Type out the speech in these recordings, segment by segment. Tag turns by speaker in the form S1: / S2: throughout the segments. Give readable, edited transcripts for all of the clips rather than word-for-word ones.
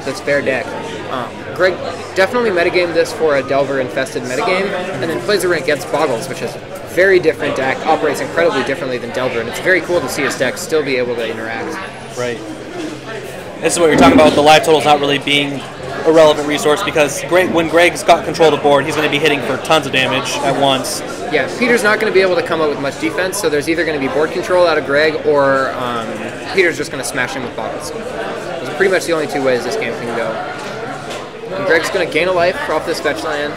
S1: with this fair deck. Greg definitely metagamed this for a Delver-infested metagame, and then plays it against Boggles, which is a very different deck, operates incredibly differently than Delver, and it's very cool to see his deck still be able to interact.
S2: Right. This is what you're talking about, the live totals not really being a relevant resource, because when Greg's got control of the board, he's going to be hitting for tons of damage at once.
S1: Yeah, Peter's not going to be able to come up with much defense, so there's either going to be board control out of Greg, or Peter's just going to smash him with Boggles. Those are pretty much the only two ways this game can go. And Greg's going to gain a life off this fetch land.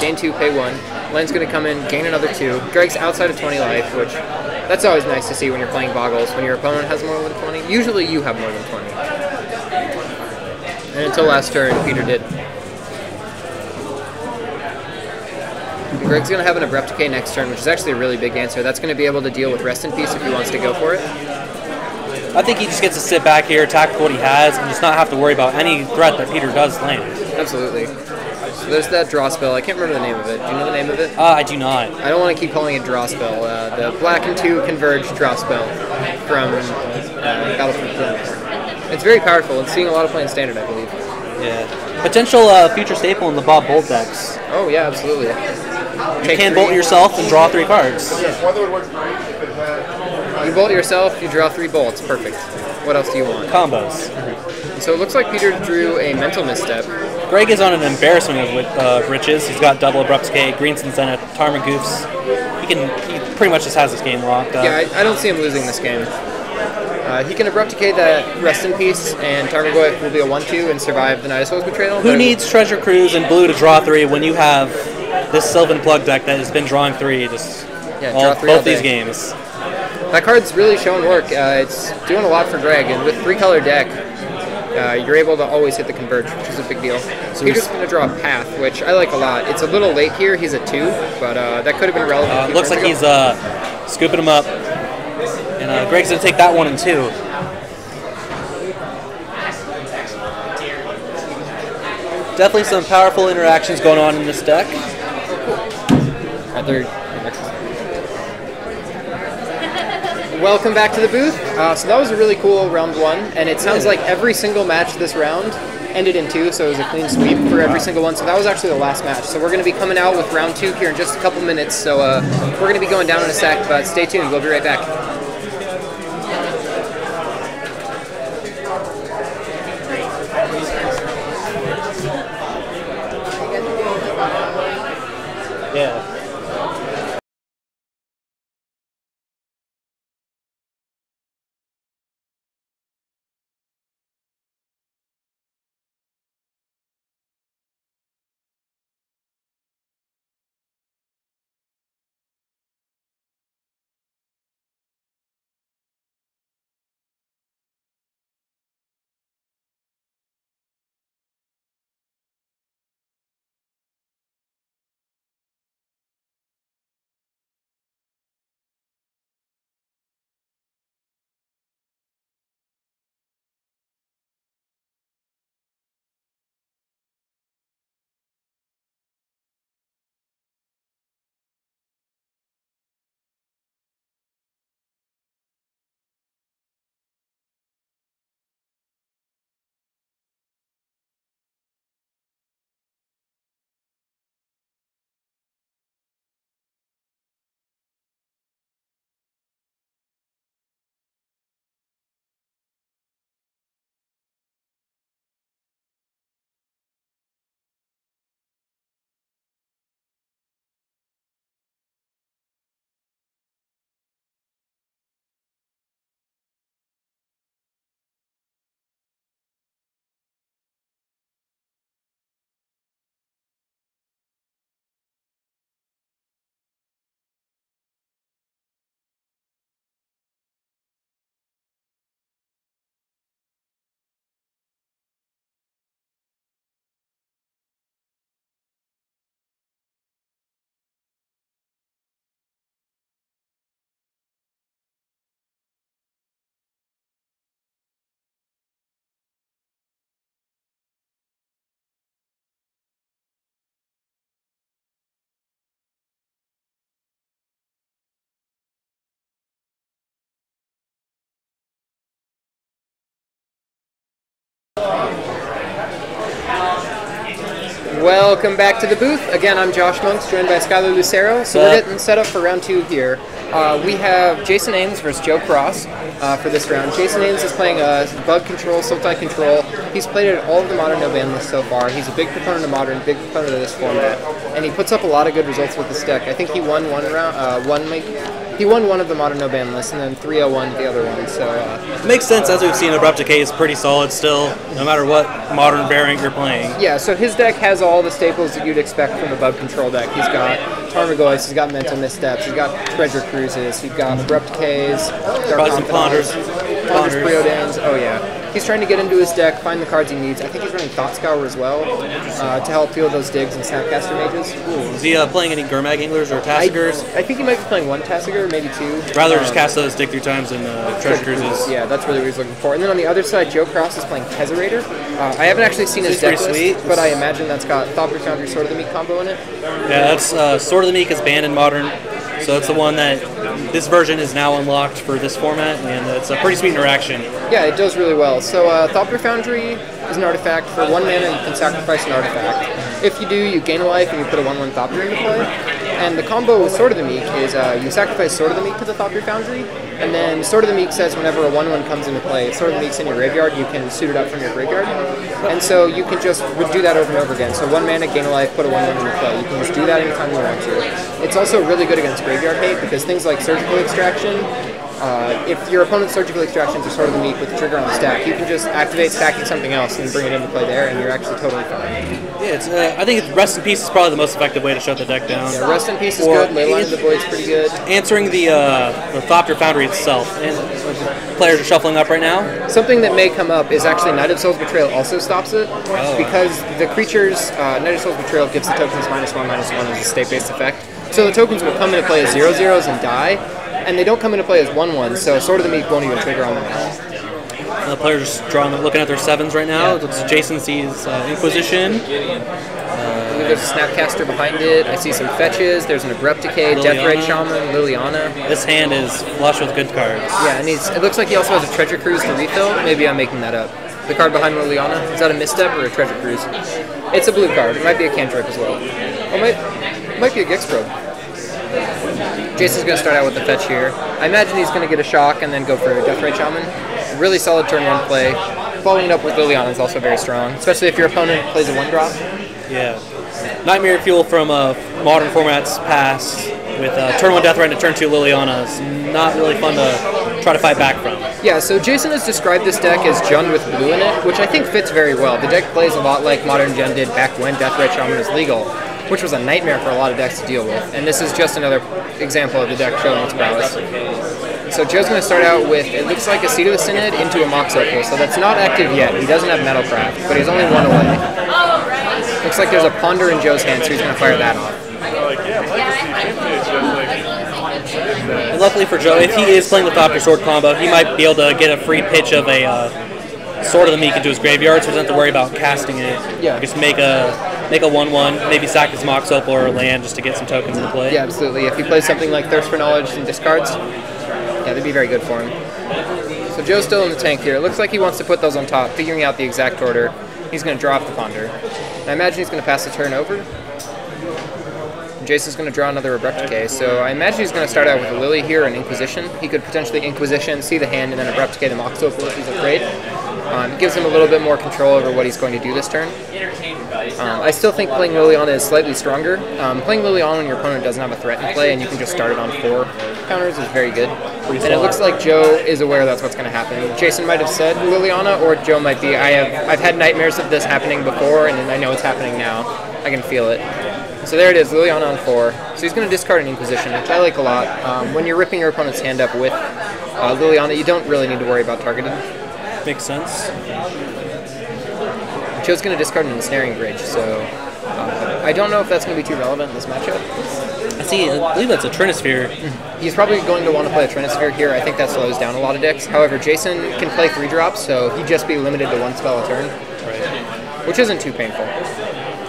S1: Gain 2, pay 1. Len's going to come in, gain another 2. Greg's outside of 20 life, which that's always nice to see when you're playing Boggles, when your opponent has more than 20. Usually you have more than 20. And until last turn, Peter did. And Greg's going to have an Abrupt Decay next turn, which is actually a really big answer. That's going to be able to deal with Rest in Peace if he wants to go for it.
S2: I think he just gets to sit back here, attack with what he has, and just not have to worry about any threat that Peter does land.
S1: Absolutely. So there's that draw spell. I can't remember the name of it. Do you know the name of it?
S2: I do not.
S1: I don't want to keep calling it draw spell. The black and 2 converge draw spell from Battlefield 4. It's very powerful. It's seeing a lot of play in Standard, I believe.
S2: Yeah. Potential future staple in the Bob Bolt decks.
S1: Oh, yeah, absolutely.
S2: You can bolt yourself and draw 3 cards.
S1: You bolt yourself, you draw 3 bolts. Perfect. What else do you want?
S2: Combos.
S1: So it looks like Peter drew a Mental Misstep.
S2: Greg is on an embarrassment of riches. He's got double Abrupt Decay, Green Zenith, Tarmogoyfs. He pretty much just has this game locked up.
S1: Yeah, I don't see him losing this game. He can Abrupt Decay that Rest in Peace, and Tarmogoyf will be a 1-2 and survive the Night of Souls Betrayal.
S2: Who needs Treasure Cruise and blue to draw 3 when you have this Sylvan Plug deck that has been drawing 3 just both these games?
S1: That card's really showing work. It's doing a lot for Greg, and with 3-color deck, you're able to always hit the Converge, which is a big deal. So Peter's going to draw a Path, which I like a lot. It's a little late here. He's a 2, but that could have been relevant.
S2: Looks like he's scooping him up. And Greg's going to take that 1 and 2. Definitely some powerful interactions going on in this deck.
S1: Welcome back to the booth. So that was a really cool round 1, and it sounds like every single match this round ended in 2, so it was a clean sweep for every single one. So that was actually the last match. So we're going to be coming out with round 2 here in just a couple minutes. So we're going to be going down in a sec, but stay tuned. We'll be right back.
S2: Yeah.
S1: Welcome back to the booth. Again, I'm Josh Monks, joined by Skylar Lucero. So we're getting set up for round 2 here. We have Jason Ames versus Joe Cross for this round. Jason Ames is playing Bug Control, Sultai Control. He's played at all of the Modern no ban lists so far. He's a big proponent of Modern, big proponent of this format, and he puts up a lot of good results with this deck. I think he won one round, he won one of the Modern no ban lists, and then 3-0-1 the other one. So
S2: it makes sense, as we've seen. Abrupt Decay is pretty solid still, no matter what Modern variant you're playing.
S1: Yeah, so his deck has all the staples that you'd expect from a Bug Control deck. He's got Tarmogoyf, he's got Mental Missteps, he's got Treasure Cruises, he's got Abrupt Decays, Dark
S2: Ponders,
S1: Preordains. Oh yeah. He's trying to get into his deck, find the cards he needs. I think he's running Thought Scour as well to help field those digs and Snapcaster Mages.
S2: Ooh, is he playing any Gurmag Anglers or Tassigurs?
S1: I think he might be playing one Tassigur, maybe 2.
S2: Rather just cast those dig through times than Treasure Cruises.
S1: Yeah, that's really what he's looking for. And then on the other side, Joe Cross is playing Tezzerator. I haven't actually seen his deck list, but I imagine that's got Thoughtful Foundry Sword of the Meek combo in it.
S2: Yeah, that's Sword of the Meek is banned in Modern, so it's the one that this version is now unlocked for this format, and it's a pretty sweet interaction.
S1: Yeah, it does really well. So Thoughtful Foundry is an artifact. For 1 mana, you can sacrifice an artifact. If you do, you gain a life and you put a 1/1 Thoughtful into play. And the combo with Sword of the Meek is you sacrifice Sword of the Meek to the Thoughtful Foundry, and then Sword of the Meek says whenever a 1/1 comes into play, if Sword of the Meek's in your graveyard, you can suit it up from your graveyard. And so you can just do that over and over again. So 1 mana, gain a life, put a 1/1 into play. You can just do that anytime you want to. It's also really good against graveyard hate because things like Surgical Extraction, if your opponent's Surgical Extractions are Sword of the Meek with the trigger on the stack, you can just activate stacking something else and bring it into play there, and you're actually totally fine.
S2: Yeah, it's, I think Rest in Peace is probably the most effective way to shut the deck down.
S1: Yeah, Rest in Peace is good, Leyline of the Void's pretty good.
S2: Answering the Thopter Foundry itself, and players are shuffling up right now.
S1: Something that may come up is actually Knight of Soul's Betrayal also stops it, because the creatures, Knight of Soul's Betrayal gives the tokens -1/-1 as a state-based effect. So the tokens will come into play as 0/0s and die, and they don't come into play as 1/1s, so Sword of the Meek won't even trigger on them at all.
S2: The players looking at their 7s right now. Yeah. Jason sees Inquisition.
S1: There's a Snapcaster behind it. I see some fetches. There's an Abrupt Decay, Deathrite Shaman, Liliana.
S2: This hand is flush with good cards.
S1: Yeah, and it looks like he also has a Treasure Cruise to refill. Maybe I'm making that up. The card behind Liliana, is that a Misstep or a Treasure Cruise? It's a blue card. It might be a cantrip as well. Or it might be a Gixprobe. Jason's going to start out with the fetch here. I imagine he's going to get a shock and then go for a Deathrite Shaman. Really solid turn 1 play. Following up with Liliana is also very strong, especially if your opponent plays a 1-drop.
S2: Yeah. Nightmare Fuel from Modern formats past with turn 1 Deathrite and turn 2 Liliana is not really fun to try to fight back from.
S1: Yeah, so Jason has described this deck as Jund with blue in it, which I think fits very well. The deck plays a lot like Modern Jund did back when Deathrite Shaman was legal, which was a nightmare for a lot of decks to deal with. And this is just another example of the deck showing its prowess. So Joe's going to start out with, it looks like a Seed of the Synod into a Mox Opal. So that's not active yet. He doesn't have Metalcraft, but he's only 1 away. Looks like there's a Ponder in Joe's hand, so he's going to fire that off.
S2: And luckily for Joe, if he is playing the Thopter Sword combo, he might be able to get a free pitch of a Sword of the Meek into his graveyard, so he doesn't have to worry about casting it.
S1: Yeah.
S2: Just make a 1/1, maybe sack his Mox Opal or land just to get some tokens into play.
S1: Yeah, absolutely. If he plays something like Thirst for Knowledge and discards, yeah, that'd be very good for him. So Joe's still in the tank here. It looks like he wants to put those on top, figuring out the exact order. He's going to draw off the Ponder. I imagine he's going to pass the turn over. Jason's going to draw another Abrupt Decay, so I imagine he's going to start out with a Lily here and Inquisition. He could potentially Inquisition, see the hand, and then Abrupt Decay the Mox Opal if he's afraid. It gives him a little bit more control over what he's going to do this turn. I still think playing Liliana is slightly stronger. Playing Liliana when your opponent doesn't have a threat in play and you can just start it on 4 counters is very good. And it looks like Joe is aware that's what's going to happen. Jason might have said Liliana, or Joe might be. I've had nightmares of this happening before, and I know it's happening now. I can feel it. So there it is, Liliana on 4. So he's going to discard an Inquisition, which I like a lot. When you're ripping your opponent's hand up with Liliana, you don't really need to worry about targeting.
S2: Makes sense.
S1: Joe's going to discard an Ensnaring Bridge, so I don't know if that's going to be too relevant in this matchup.
S2: I believe that's a Trinisphere.
S1: He's probably going to want to play a Trinisphere here. I think that slows down a lot of decks. However, Jason can play 3-drops, so he'd just be limited to 1 spell a turn, which isn't too painful.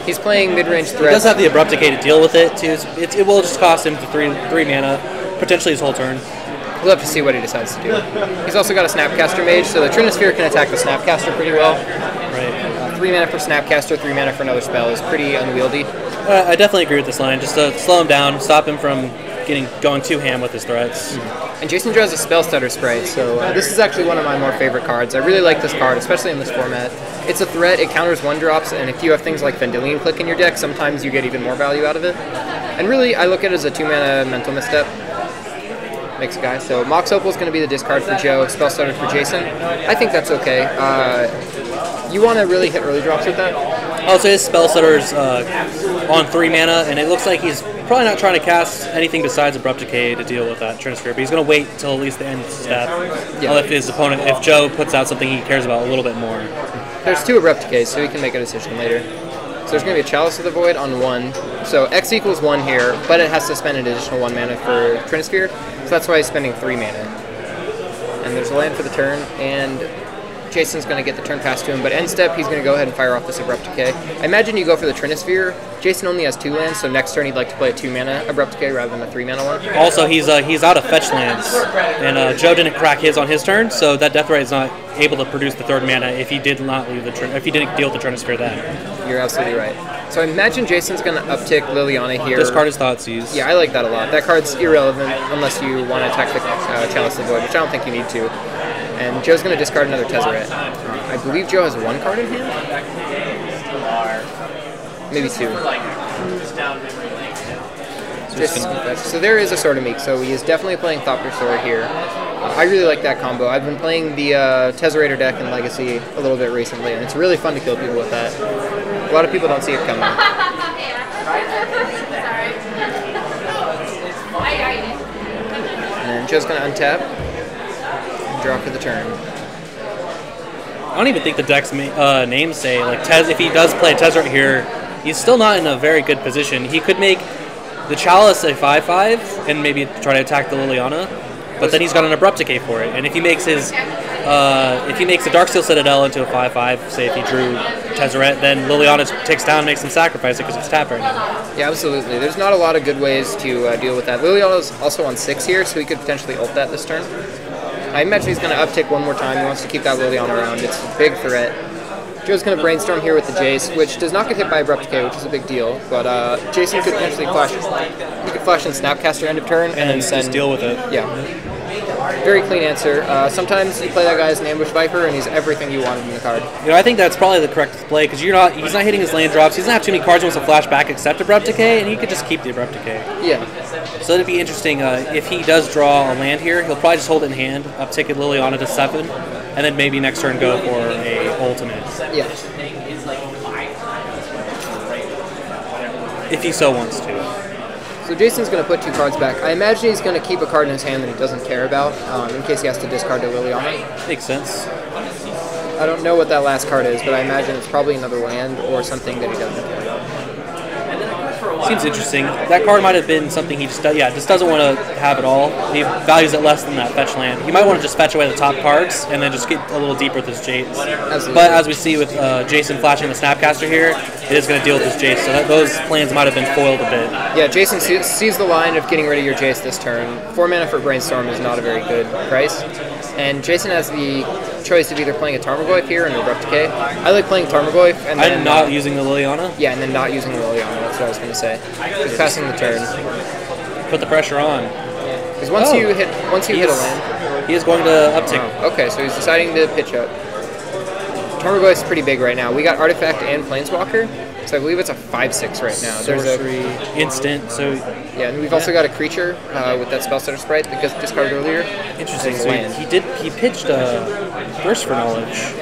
S1: He's playing mid-range threats.
S2: He does have the Abrupt Decay to deal with it, too. It will just cost him 3 mana, potentially his whole turn.
S1: We'll have to see what he decides to do. He's also got a Snapcaster Mage, so the Trinisphere can attack the Snapcaster pretty well.
S2: Right.
S1: 3 mana for Snapcaster, 3 mana for another spell is pretty unwieldy.
S2: I definitely agree with this line. Just to slow him down, stop him from going too ham with his threats.
S1: And Jason draws a Spell Stutter Sprite, so this is actually one of my more favorite cards. I really like this card, especially in this format. It's a threat, it counters 1-drops, and if you have things like Vendilion Click in your deck, sometimes you get even more value out of it. And really, I look at it as a 2-mana Mental Misstep. Makes a guy. So Mox Opal is going to be the discard for Joe, Spell Stutter for Jason. I think that's okay. You want to really hit early drops with that?
S2: Oh, so his Spell Stutter's on 3 mana, and it looks like he's probably not trying to cast anything besides Abrupt Decay to deal with that Trinisphere, but he's going to wait till at least the end step. Yeah. If his opponent, if Joe puts out something he cares about a little bit more.
S1: There's 2 Abrupt Decays, so he can make a decision later. So there's going to be a Chalice of the Void on 1. So X equals 1 here, but it has to spend an additional 1 mana for Trinisphere, so that's why he's spending 3 mana. And there's a land for the turn, and Jason's going to get the turn pass to him, but end step, he's going to go ahead and fire off this Abrupt Decay. I imagine you go for the Trinisphere. Jason only has 2 lands, so next turn he'd like to play a 2-mana Abrupt Decay rather than a 3-mana one.
S2: Also, he's out of fetch lands, and Joe didn't crack his on his turn, so that Deathrite is not able to produce the 3rd mana if he did not leave if he didn't deal with the Trinisphere then.
S1: You're absolutely right. So I imagine Jason's going to uptick Liliana here.
S2: Discard his Thoughtseize.
S1: Yeah, I like that a lot. That card's irrelevant unless you want to attack the Chalice of the Void, which I don't think you need to. And Joe's going to discard another Tezzeret. I believe Joe has 1 card in hand? Maybe 2. So there is a Sword of Meek, so he is definitely playing Thought Pursuer here. I really like that combo. I've been playing the Tezzerator deck in Legacy a little bit recently, and it's really fun to kill people with that. A lot of people don't see it coming. And Joe's going to untap and draw for the turn.
S2: I don't even think the deck's names say, like, if he does play Tezzeret here, he's still not in a very good position. He could make the Chalice a 5/5 and maybe try to attack the Liliana, but then he's got an Abrupt Decay for it. And if he makes his, if he makes the Darksteel Citadel into a 5/5, say if he drew Tezzeret, then Liliana takes down and makes him sacrifice it because it's tapped right now.
S1: Yeah, absolutely. There's not a lot of good ways to deal with that. Liliana's also on 6 here, so he could potentially ult that this turn. I imagine he's going to uptick 1 more time. He wants to keep that Liliana around. It's a big threat. Joe's going to Brainstorm here with the Jace, which does not get hit by Abrupt Decay, which is a big deal. But Jason could potentially flash. He could flash in Snapcaster end of turn and then send.
S2: Just deal with it.
S1: Yeah. Very clean answer. Sometimes you play that guy as an Ambush Viper, and he's everything you wanted in the card.
S2: You know, I think that's probably the correct play because he's not hitting his land drops. He doesn't have too many cards he wants to flash back except Abrupt Decay, and he could just keep the Abrupt Decay.
S1: Yeah.
S2: So it'd be interesting if he does draw a land here. He'll probably just hold it in hand, uptick Liliana to 7, and then maybe next turn go for a ultimate.
S1: Yeah.
S2: If he so wants to.
S1: So Jason's going to put 2 cards back. I imagine he's going to keep a card in his hand that he doesn't care about, in case he has to discard to Liliana.
S2: Makes sense.
S1: I don't know what that last card is, but I imagine it's probably another land or something that he doesn't care about.
S2: Seems interesting. That card might have been something he just doesn't want to have at all. He values it less than that fetch land. He might want to just fetch away the top cards and then just get a little deeper with his Jace.
S1: Absolutely.
S2: But as we see with Jason flashing the Snapcaster here, it is going to deal with his Jace. So those plans might have been foiled a bit.
S1: Yeah, Jason sees the line of getting rid of your Jace this turn. 4 mana for Brainstorm is not a very good price. And Jason has the choice of either playing a Tarmogoyf here and Abrupt Decay. I like playing Tarmogoyf and then
S2: not using the Liliana.
S1: Yeah, and then not using the Liliana. That's what I was going to say. Just passing the turn.
S2: Put the pressure on.
S1: Because once you hit a land,
S2: he is going to uptick.
S1: Oh, okay, so he's deciding to pitch up. Tarmogoyf is pretty big right now. We got Artifact and Planeswalker, so I believe it's a 5/6 right now.
S2: Sorcery, instant. So
S1: yeah, and we've also got a creature with that Spell Stutter Sprite that gets discarded earlier.
S2: Interesting. So he pitched a Thirst for Knowledge.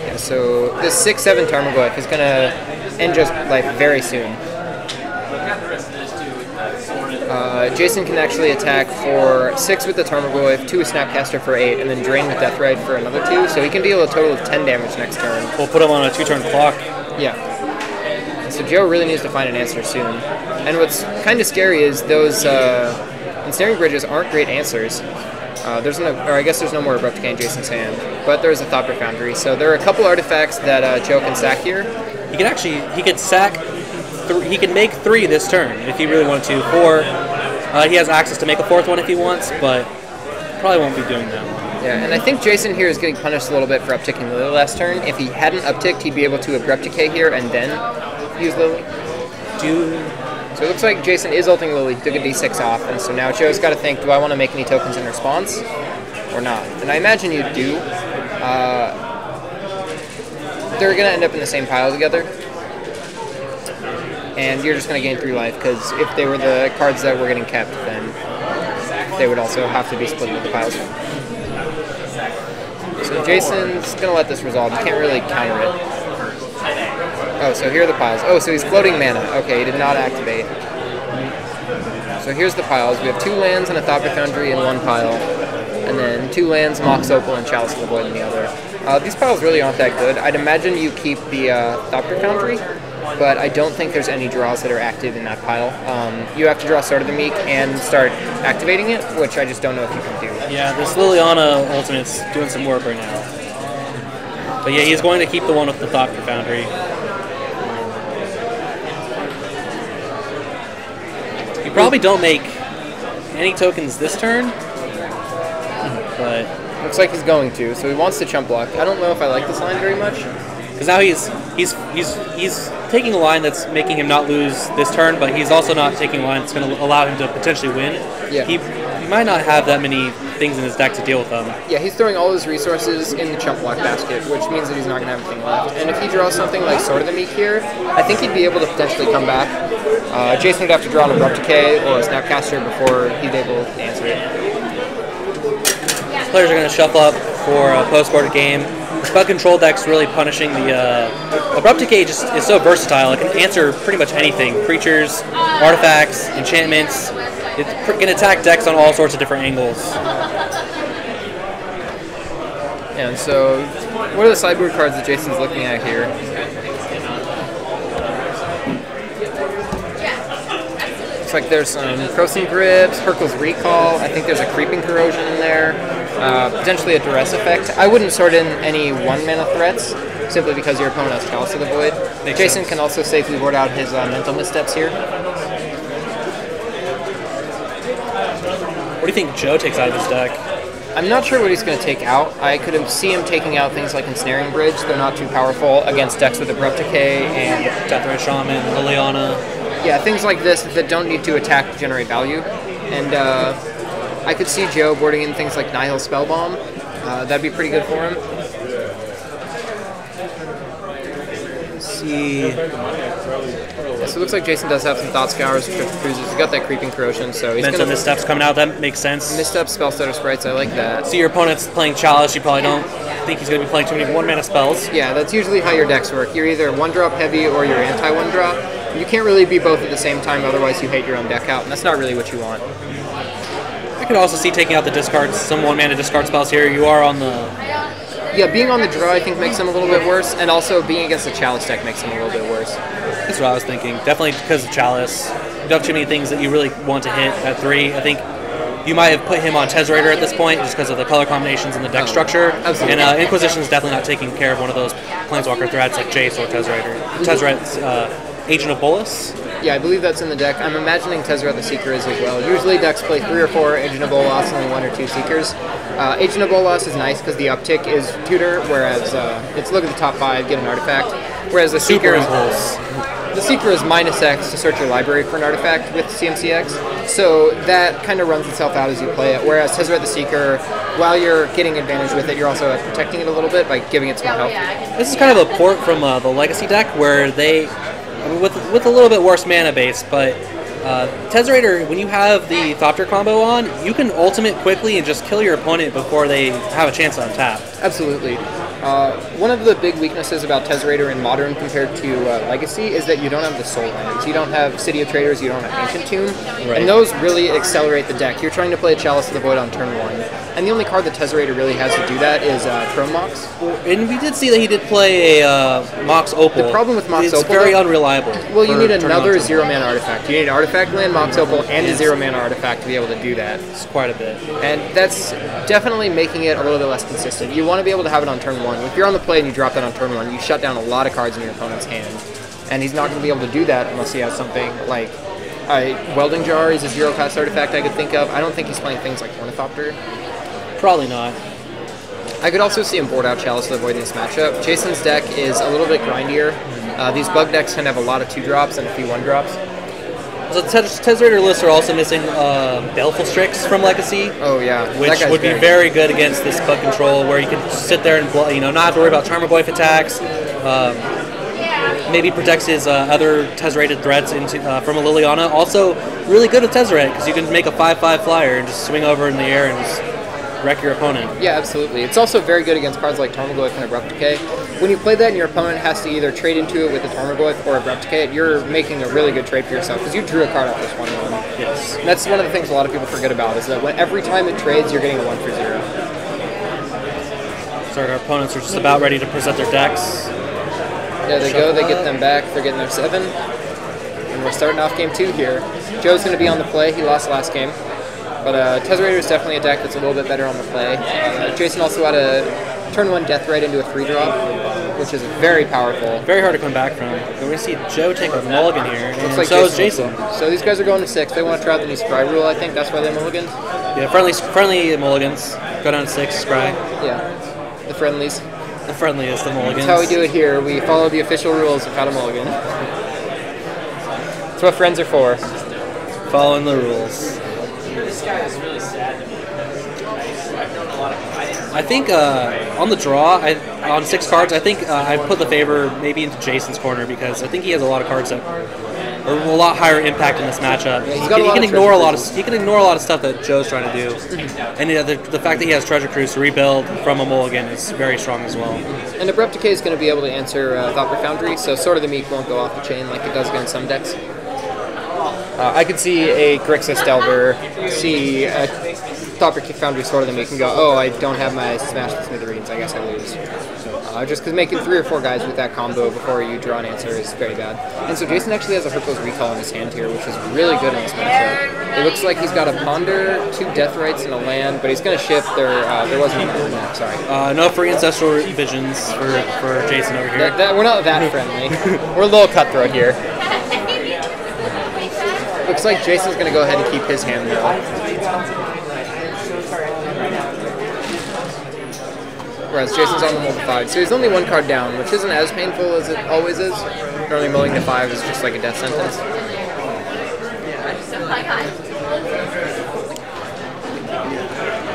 S1: Yeah, so this 6/7 Tarmogoyf is gonna end Joe's life very soon. Jason can actually attack for 6 with the Tarmogoyf, 2 with Snapcaster for 8, and then drain with Deathrite for another 2, so he can deal a total of 10 damage next turn.
S2: We'll put him on a 2-turn clock.
S1: Yeah. So Joe really needs to find an answer soon. And what's kind of scary is those Ensnaring Bridges aren't great answers. I guess there's no more Abrupt Decay in Jason's hand, but there's a Thought Foundry. So there are a couple artifacts that Joe can sack here.
S2: He could sack. He can make 3 this turn if he really wanted to. 4. He has access to make a 4th one if he wants, but probably won't be doing that one.
S1: Yeah, and I think Jason here is getting punished a little bit for upticking Lily last turn. If he hadn't upticked, he'd be able to Abrupt Decay here and then use Lily. So it looks like Jason is ulting Lily, took a d6 off, and so now Joe's got to think, do I want to make any tokens in response or not? And I imagine you do. They're going to end up in the same pile together. And you're just going to gain 3 life, because if they were the cards that were getting kept, then they would also have to be split into the piles. So Jason's going to let this resolve. You can't really counter it. Oh, so here are the piles. Oh, so he's floating mana. Okay, he did not activate. So here's the piles. We have 2 lands and a Thopter Foundry in one pile. And then 2 lands, Mox Opal, and Chalice of the Void in the other. These piles really aren't that good. I'd imagine you keep the Thopter Foundry, but I don't think there's any draws that are active in that pile. You have to draw Sword of the Meek and start activating it, which I just don't know if you can do.
S2: Yeah, this Liliana Ultimate's doing some work right now. But yeah, he's going to keep the one with the Thopter Foundry. You probably don't make any tokens this turn, but
S1: looks like he's going to. So he wants to chump block. I don't know if I like this line very much,
S2: because now he's taking a line that's making him not lose this turn, but he's also not taking a line that's going to allow him to potentially win.
S1: Yeah.
S2: He might not have that many things in his deck to deal with them.
S1: Yeah, he's throwing all his resources in the chump block basket, which means that he's not going to have anything left. And if he draws something like Sword of the Meek here, I think he'd be able to potentially come back. Jason would have to draw an Abrupt Decay or a Snapcaster before he'd able to answer it.
S2: Players are going to shuffle up for a post-board game. Spell control deck's really punishing the Abrupt Decay. Just is so versatile. It can answer pretty much anything: creatures, artifacts, enchantments. It can attack decks on all sorts of different angles.
S1: And so, what are the sideboard cards that Jason's looking at here? Looks like there's some Crossing Grips, Hurkyl's Recall. I think there's a Creeping Corrosion in there. Potentially a Duress Effect. I wouldn't sort in any 1-mana threats, simply because your opponent has Chalice of the Void. Jason can also safely board out his Mental Missteps here.
S2: What do you think Joe takes out of his deck?
S1: I'm not sure what he's going to take out. I could see him taking out things like Ensnaring Bridge. They're not too powerful against decks with Abrupt Decay and
S2: Deathrite Shaman, Liliana.
S1: Yeah, things like this that don't need to attack to generate value. And I could see Joe boarding in things like Nihil Spellbomb. That'd be pretty good for him. Let's see. Yeah, so it looks like Jason does have some Thought Scours, Cruisers. He's got that Creeping Corrosion, so he's
S2: Mental Missteps coming out. That makes sense.
S1: Misstep, Spellstutter Sprites. I like that.
S2: See, your opponent's playing Chalice. You probably don't think he's going to be playing too many 1-mana spells.
S1: Yeah, that's usually how your decks work. You're either 1-drop heavy or you're anti-1-drop. You can't really be both at the same time, otherwise you hate your own deck out, and that's not really what you want.
S2: I could also see taking out the discards, some 1-mana discard spells here. You are on the...
S1: Yeah, being on the draw I think makes them a little bit worse, and also being against the Chalice deck makes them a little bit worse.
S2: That's what I was thinking. Definitely because of Chalice. You don't have too many things that you really want to hit at 3. I think you might have put him on Tezzerator at this point just because of the color combinations and the deck structure.
S1: Absolutely.
S2: And Inquisition's definitely not taking care of one of those Planeswalker threats like Jace or Tezzerator. Tezzerate's Agent of Bolas.
S1: Yeah, I believe that's in the deck. I'm imagining Tezzeret the Seeker is as well. Usually decks play 3 or 4 Agent of Bolas and only 1 or 2 Seekers. Agent of Bolas is nice because the uptick is tutor, whereas it's look at the top 5, get an artifact. Whereas the Seeker is -X to search your library for an artifact with CMCX, so that kind of runs itself out as you play it. Whereas Tezzeret the Seeker, while you're getting advantage with it, you're also protecting it a little bit by giving it some health.
S2: This is kind of a port from the Legacy deck where they, with a little bit worse mana base, but Tezzerator, when you have the Thopter combo on, you can ultimate quickly and just kill your opponent before they have a chance to untap.
S1: Absolutely. One of the big weaknesses about Tezzerator in Modern compared to Legacy is that you don't have the Soul Lands. You don't have City of Traders, you don't have Ancient Tomb, and those really accelerate the deck. You're trying to play a Chalice of the Void on turn 1, and the only card that Tezzerator really has to do that is Chrome Mox.
S2: And we did see that he did play a Mox Opal.
S1: The problem with Mox Opal...
S2: It's very unreliable.
S1: Well, you need another 0-mana artifact. You need an artifact land, Mox Opal, and a 0-mana artifact to be able to do that.
S2: It's quite a bit.
S1: And that's definitely making it a little bit less consistent. You want to be able to have it on turn 1. If you're on the play and you drop that on turn 1, you shut down a lot of cards in your opponent's hand. And he's not going to be able to do that unless he has something like... Welding Jar is a 0-cost artifact I could think of. I don't think he's playing things like Ornithopter.
S2: Probably not.
S1: I could also see him board out Chalice to avoid this matchup. Jason's deck is a little bit grindier. These bug decks tend to have a lot of 2-drops and a few 1-drops.
S2: So the Tezzerator lists are also missing Baleful Strix from Legacy.
S1: Oh yeah,
S2: which would be very good against this bug control, where you can sit there and not have to worry about Tarmogoyf attacks. Maybe protects his other Tezzerated threats from a Liliana. Also, really good with Tezzeret because you can make a 5/5 flyer and just swing over in the air and just wreck your opponent.
S1: Yeah, absolutely. It's also very good against cards like Tarmogoyf and Abrupt Decay. When you play that and your opponent has to either trade into it with a Tarmogoyf or Abrupt Decay, you're making a really good trade for yourself because you drew a card off this 1/1.
S2: Yes.
S1: And that's one of the things a lot of people forget about is that every time it trades, you're getting a 1-for-0.
S2: So our opponents are just about ready to present their decks.
S1: There they go, they get them back, they're getting their 7. And we're starting off game 2 here. Joe's going to be on the play, he lost last game. But Tezzerator is definitely a deck that's a little bit better on the play. Jason also had a turn 1 Death Right into a 3-drop, which is very powerful.
S2: Very hard to come back from. But we see Joe take a mulligan here, and
S1: like
S2: so is Jason.
S1: So these guys are going to 6. They want to try out the new Scry rule, I think. That's why they mulliganed.
S2: Yeah, friendly mulligans. Go down to 6, Scry.
S1: Yeah, the friendlies.
S2: The friendliest of mulligans.
S1: That's how we do it here. We follow the official rules of how to mulligan. That's what friends are for.
S2: Following the rules.
S3: This guy is really sad to me. I've known a lot of guys.
S2: I think on the draw, on 6 cards, I think I put the favor maybe into Jason's corner because I think he has a lot of cards that are a lot higher impact in this matchup. He can ignore a lot of stuff that Joe's trying to do, and the fact that he has Treasure Cruise to rebuild from a mulligan is very strong as well.
S1: And Abrupt Decay is going to be able to answer Thought Foundry, so Sword of the Meek won't go off the chain like it does against some decks. I could see a Grixis Delver see a Thought Foundry Sword of the Meek and go, oh, I don't have my Smash the Smithereens, I guess I lose. Just because making 3 or 4 guys with that combo before you draw an answer is very bad. And so Jason actually has a Hercules Recall in his hand here, which is really good in this matchup. It looks like he's got a Ponder, 2 Death Rights, and a land, but he's going to shift. There wasn't even no, sorry.
S2: No free Ancestral Visions for Jason over here.
S1: We're not that friendly. We're a little cutthroat here. Looks like Jason's going to go ahead and keep his hand though. Whereas Jason's on the multi 5. So he's only 1 card down, which isn't as painful as it always is. Normally mulling to 5 is just like a death sentence.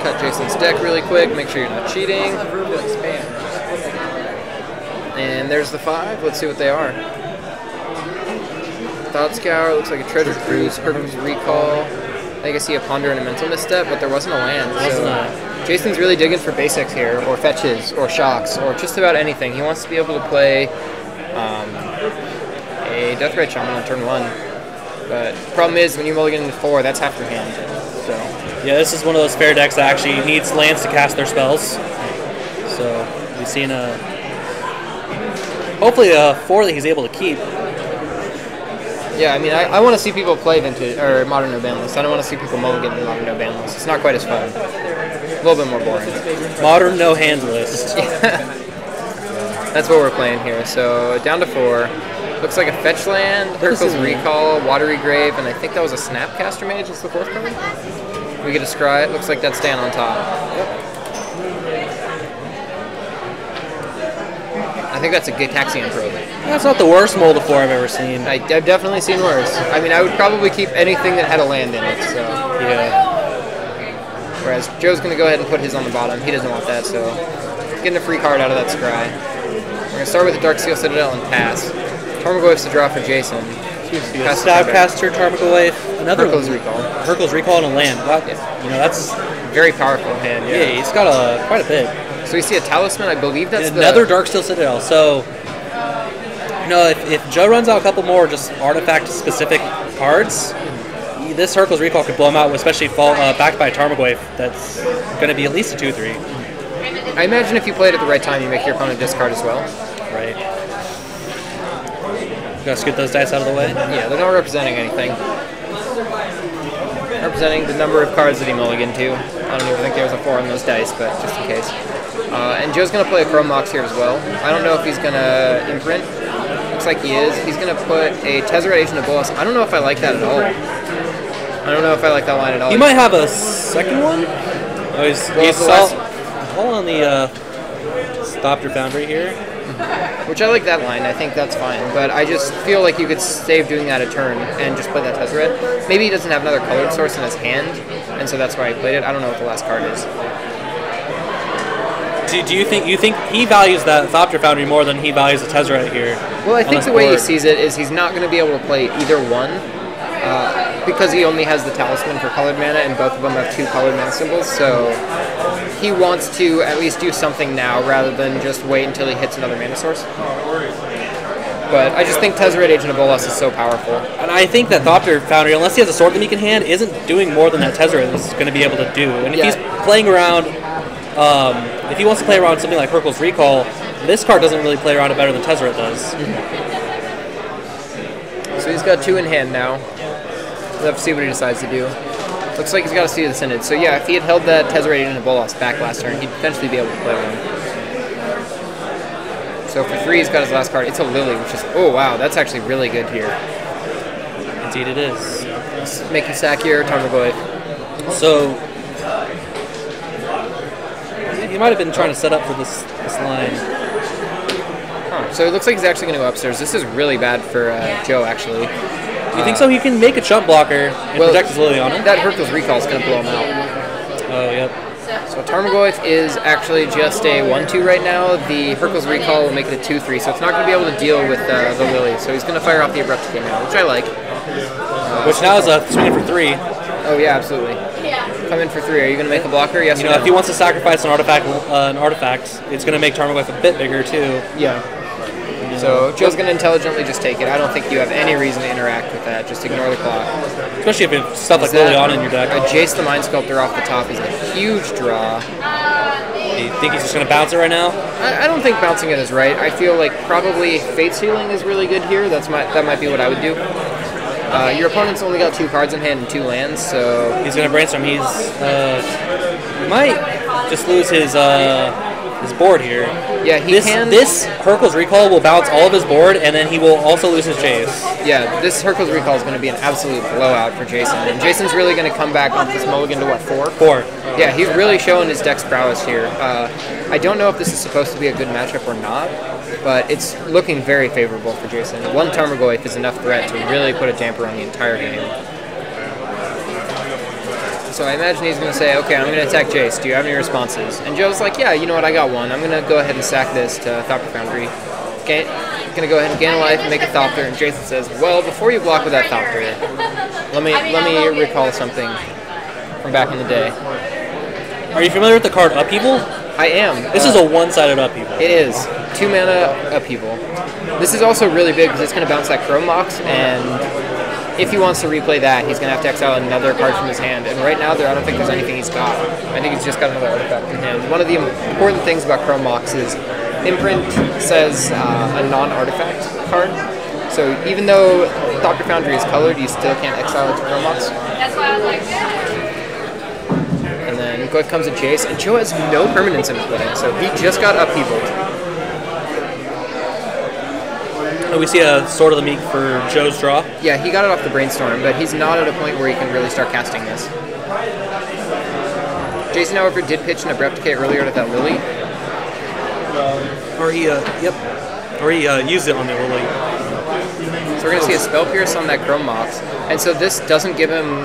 S1: Cut Jason's deck really quick, make sure you're not cheating. And there's the 5. Let's see what they are. Thought Scour, looks like a Treasure Cruise, Hercules Recall. I think I see a Ponder and a Mental Misstep, but there wasn't a land. So Jason's really digging for basics here, or fetches, or shocks, or just about anything. He wants to be able to play a Deathrite Shaman on turn 1. But the problem is, when you mulligan into 4, that's half your hand. So
S2: yeah, this is one of those fair decks that actually needs lands to cast their spells. So we've seen hopefully a 4 that he's able to keep.
S1: Yeah, I mean, I want to see people play Vintage or Modern No Banlist. I don't want to see people mulligan in Modern No Banlist. It's not quite as fun. A little bit more boring.
S2: Modern No Hand List.
S1: That's what we're playing here. So down to 4. Looks like a fetch land, Hercules Recall, Watery Grave, and I think that was a Snapcaster Mage. It's the 4th card. We get a Scry. It looks like that's Dan on top. Yep. I think that's a Gitaxian Probe.
S2: That's not the worst Mold of 4 I've ever seen.
S1: I've definitely seen worse. I mean, I would probably keep anything that had a land in it. So
S2: yeah.
S1: Whereas Joe's going to go ahead and put his on the bottom. He doesn't want that, so getting a free card out of that Scry. We're going to start with the Darksteel Citadel and pass. Tarmogoyf's to draw for Jason.
S2: Snapcaster, Tarmogoyf, another
S1: Hercules Recall.
S2: Hercules Recall and a land. Wow.
S1: Yeah.
S2: That's
S1: very powerful hand.
S2: Yeah, he's got quite a bit.
S1: So we see a Talisman, I believe that's
S2: another Darksteel Citadel. So, if Joe runs out a couple more just artifact-specific cards, this Hercules Recall could blow him out, especially backed by a Tarmogoyf that's going to be at least a 2/3.
S1: I imagine if you play it at the right time, you make your opponent discard as well.
S2: Right. Gotta scoot those dice out of the way?
S1: Yeah, they're not representing anything. Representing the number of cards that he mulliganed to. I don't even think there's a 4 on those dice, but just in case. And Joe's going to play a Chrome Mox here as well. I don't know if he's going to imprint. Looks like he is. He's going to put a Tezzeration of Bolas. I don't know if I like that at all. I don't know if I like that line at all.
S2: He might have a second one? Oh, all on the Thopter Foundry here.
S1: Which I like that line. I think that's fine. But I just feel like you could save doing that a turn and just play that Tezzeret. Maybe he doesn't have another colored source in his hand, and so that's why he played it. I don't know what the last card is.
S2: Do you think he values that Thopter Foundry more than he values the Tezzeret here?
S1: Well, I think the way he sees it is he's not going to be able to play either one because he only has the Talisman for colored mana, and both of them have 2 colored mana symbols. So he wants to at least do something now rather than just wait until he hits another mana source. But I just think Tezzeret Agent of Bolas is so powerful.
S2: And I think that Thopter Foundry, unless he has a Sword Gimmick in hand, isn't doing more than that Tezzeret is going to be able to do. And if he's playing around, if he wants to play around something like Hurkyl's Recall, this card doesn't really play around it better than Tezzeret does.
S1: So he's got 2 in hand now. We'll have to see what he decides to do. Looks like he's got a Seat of the Synod. So yeah, if he had held that Tezzeret Agent of Bolas back last turn, he'd eventually be able to play one. So for 3, he's got his last card. It's a Lily, which is, oh wow, that's actually really good here.
S2: Indeed it is.
S1: Making sack here, Tarmogoyf.
S2: So he might have been trying to set up for this line.
S1: Huh. So it looks like he's actually going to go upstairs. This is really bad for Joe, actually.
S2: You think so? He can make a chump blocker and protect his Liliana?
S1: That Hurkyl's Recall is going to blow him out.
S2: Oh, yep.
S1: So Tarmogoyf is actually just a 1-2 right now. The Hurkyl's Recall will make it a 2-3, so it's not going to be able to deal with the Lily. So he's going to fire off the Abrupt Decay now, which I like.
S2: Which now is a swing for 3.
S1: Oh yeah, absolutely. Come in for 3. Are you going to make a blocker? Yes.
S2: You know, if he wants to sacrifice an artifact, it's going to make Tarmogoyf a bit bigger too.
S1: Yeah. So Joe's going to intelligently just take it. I don't think you have any reason to interact with that. Just ignore the clock.
S2: Especially if it's stuff like Liliana in your deck.
S1: Jace the Mind Sculptor off the top is a huge draw.
S2: You think he's just going to bounce it right now?
S1: I don't think bouncing it is right. I feel like probably Fate Sealing is really good here. That might be what I would do. Your opponent's only got 2 cards in hand and 2 lands, so
S2: he's going to brainstorm. He might just lose his board here.
S1: Yeah,
S2: This Hurkyl's Recall will bounce all of his board, and then he will also lose his Jace.
S1: Yeah, this Hurkyl's Recall is going to be an absolute blowout for Jason. And Jason's really going to come back off this mulligan to what, 4?
S2: 4.
S1: Yeah, he's really showing his deck's prowess here. I don't know if this is supposed to be a good matchup or not, but it's looking very favorable for Jason. 1 Tarmogoyf is enough threat to really put a damper on the entire game. So I imagine he's going to say, okay, I'm going to attack Jace. Do you have any responses? And Joe's like, yeah, you know what, I got one. I'm going to go ahead and sack this to Thopter Foundry. Going to go ahead and gain a life and make a Thopter. And Jason says, well, before you block with that Thopter, let me recall something from back in the day.
S2: Are you familiar with the card Upheaval?
S1: I am.
S2: This is a one-sided Upheaval.
S1: It is. 2 mana Upheaval. This is also really big because it's going to bounce that Chrome Mox, and if he wants to replay that, he's going to have to exile another card from his hand. And right now, I don't think there's anything he's got. I think he's just got another artifact in hand. One of the important things about Chrome Mox is Imprint says a non-artifact card. So even though Thopter Foundry is colored, you still can't exile it to Chrome Mox.
S4: That's why I was like that.
S1: And then Goyf comes to Jace, and Joe has no permanence in play, so he just got upheavaled.
S2: We see a Sword of the Meek for Joe's draw.
S1: Yeah, he got it off the Brainstorm, but he's not at a point where he can really start casting this. Jason, however, did pitch an Abrupt Decay earlier to that Lily.
S2: Or he used it on the Lily.
S1: So we're going to see a Spell Pierce on that Chrome Mox. And so this doesn't give him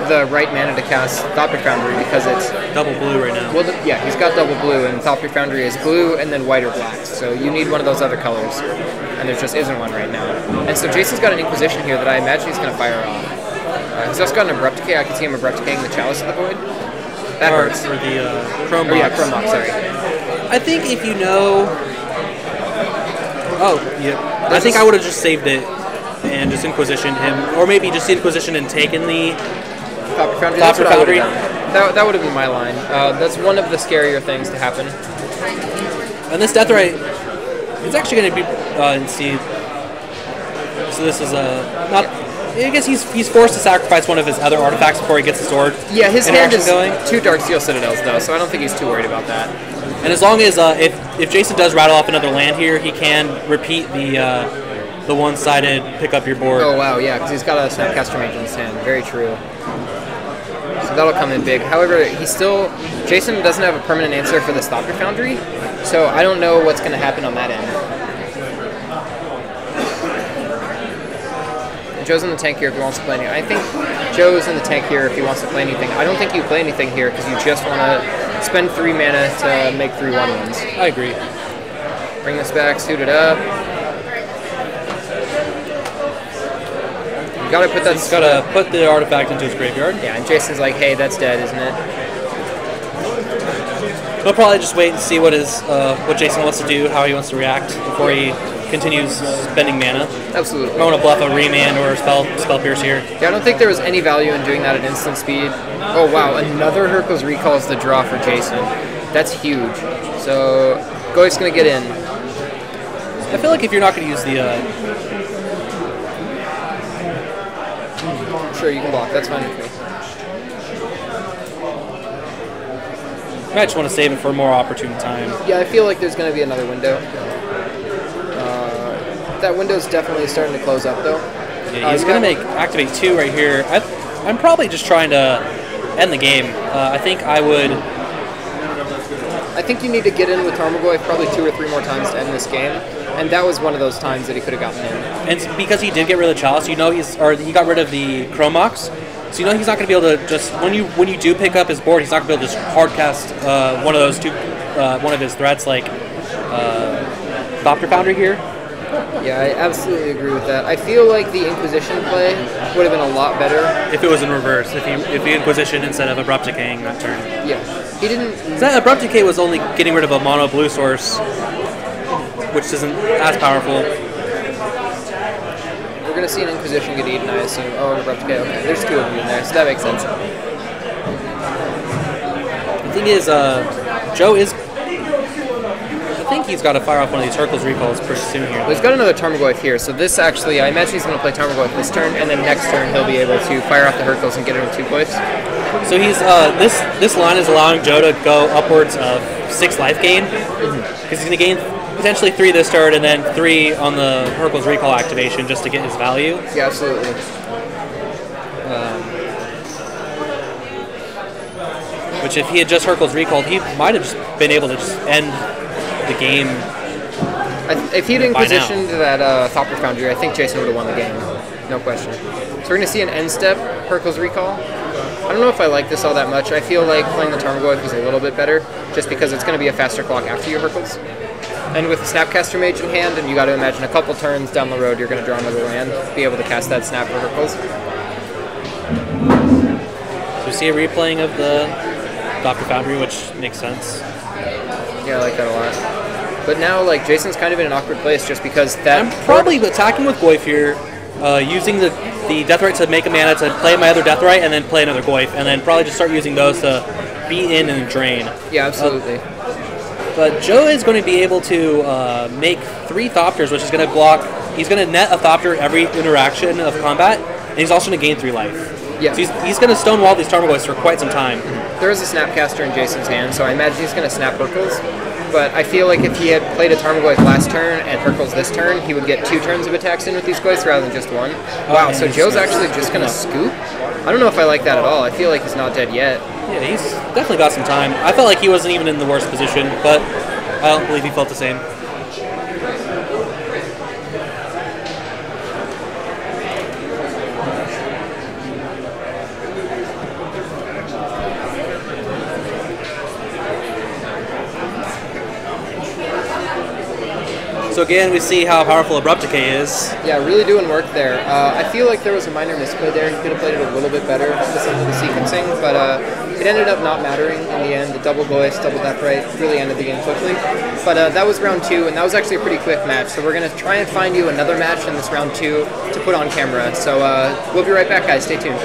S1: the right mana to cast Thopter Foundry because it's
S2: double blue right now.
S1: Well, yeah, he's got double blue, and Thopter Foundry is blue and then white or black. So you need one of those other colors, and there just isn't one right now. And so Jason's got an Inquisition here that I imagine he's going to fire off. He's also got an Abrupt Decay. I can see him Abrupt Decaying the Chalice of the Void. That hurts.
S2: For the Chrome Mox.
S1: Yeah, Chrome Mox, sorry.
S2: I think if you know... Oh, yeah. I think I would have just saved it and just Inquisitioned him. Or maybe just Inquisition and taken the
S1: Thopter Foundry. That would have been my line. That's one of the scarier things to happen.
S2: And this Deathrite, it's actually going to be see. So this is not. I guess he's forced to sacrifice one of his other artifacts before he gets the sword.
S1: Yeah, his hand is
S2: going.
S1: 2 Darksteel Citadels though, so I don't think he's too worried about that.
S2: And as long as if Jason does rattle off another land here, he can repeat the one-sided pick up your board.
S1: Oh wow, yeah, because he's got a Snapcaster Mage in his hand. Very true. So that'll come in big. However, Jason doesn't have a permanent answer for the Thopter Foundry, so I don't know what's going to happen on that end. Joe's in the tank here if he wants to play anything. I think Joe's in the tank here if he wants to play anything. I don't think you play anything here because you just want to spend 3 mana to make 3 1/1s.
S2: I agree.
S1: Bring this back, suit it up. You gotta put that.
S2: He's gotta put the artifact into his graveyard.
S1: Yeah, and Jason's like, hey, that's dead, isn't it?
S2: He'll probably just wait and see what Jason wants to do, how he wants to react before he continues spending mana.
S1: Absolutely.
S2: I want to bluff a remand or a spell pierce here.
S1: Yeah, I don't think there was any value in doing that at instant speed. Oh wow, another Hurkyl's Recall is the draw for Jason. That's huge. So Goyf's gonna get in.
S2: I feel like if you're not going to use the
S1: Sure, you can block. That's fine with me.
S2: I just want to save it for a more opportune time.
S1: Yeah, I feel like there's going to be another window. That window's definitely starting to close up, though.
S2: Yeah, he's going to make activate 2 right here. I'm probably just trying to end the game. I think
S1: you need to get in with Tarmogoyf probably 2 or 3 more times to end this game, and that was one of those times that he could have gotten in.
S2: And because he did get rid of the Chalice, he got rid of the Chromox, so you know he's not going to be able to just when you do pick up his board, he's not going to be able to just hard cast one of those one of his threats like Thopter Foundry here.
S1: Yeah, I absolutely agree with that. I feel like the Inquisition play would have been a lot better
S2: if it was in reverse. If the Inquisition instead of Abrupt Decaying that turn.
S1: Yeah, he didn't.
S2: So that Abrupt Decay was only getting rid of a mono blue source, which isn't as powerful.
S1: We're gonna see an Inquisition get eaten, I assume. Oh, an Abrupt Decay. Okay, there's 2 of them in there, so that makes sense.
S2: The thing is, Joe is. I think he's got to fire off one of these Hurkyl's Recalls pretty soon here.
S1: Well, he's got another Tarmogoyf here, so this actually, I imagine he's going to play Tarmogoyf this turn, and then next turn he'll be able to fire off the Hurkyls and get rid of 2 Goyfs.
S2: So he's this line is allowing Joe to go upwards of 6 life gain, because he's going to gain potentially 3 this turn and then 3 on the Hurkyl's Recall activation just to get his value.
S1: Yeah, absolutely.
S2: Which if he had just Hurkyl's Recalled, he might have just been able to just end the game.
S1: If he'd Inquisitioned that Thopter Foundry, I think Jason would have won the game. No question. So we're going to see an end step Hurkyl's Recall. I don't know if I like this all that much. I feel like playing the Tarmogoyf is a little bit better, just because it's going to be a faster clock after you Hurkyls. And with the Snapcaster Mage in hand, and you got to imagine a couple turns down the road, you're going to draw another land, be able to cast that Snap for Hurkyl's.
S2: So we see a replaying of the Thopter Foundry, which makes sense.
S1: Yeah, I like that a lot. But now, like, Jason's kind of in an awkward place just because that...
S2: I'm probably attacking with Goyf here, using the Deathrite to make a mana to play my other Deathrite and then play another Goyf, and then probably just start using those to beat in and drain.
S1: Yeah, absolutely.
S2: But Joe is going to be able to make 3 Thopters, which is going to block... He's going to net a Thopter every interaction of combat, and he's also going to gain 3 life.
S1: Yeah.
S2: So he's going to stonewall these Tarmogoyfs for quite some time.
S1: There is a Snapcaster in Jason's hand, so I imagine he's going to snap Hurkyl's. But I feel like if he had played a Tarmogoyf last turn and Hurkyl's this turn, he would get 2 turns of attacks in with these Goyfs rather than just 1. Wow, so Joe's actually just going to scoop? I don't know if I like that at all. I feel like he's not dead yet.
S2: Yeah, he's definitely got some time. I felt like he wasn't even in the worst position, but I don't believe he felt the same. So again, we see how powerful Abrupt Decay is.
S1: Yeah, really doing work there. I feel like there was a minor misplay there. He could have played it a little bit better with some of the sequencing, but it ended up not mattering in the end. The double Goyfs, double Deathrite really ended the game quickly. But that was round 2, and that was actually a pretty quick match. So we're going to try and find you another match in this round 2 to put on camera. So we'll be right back, guys. Stay tuned.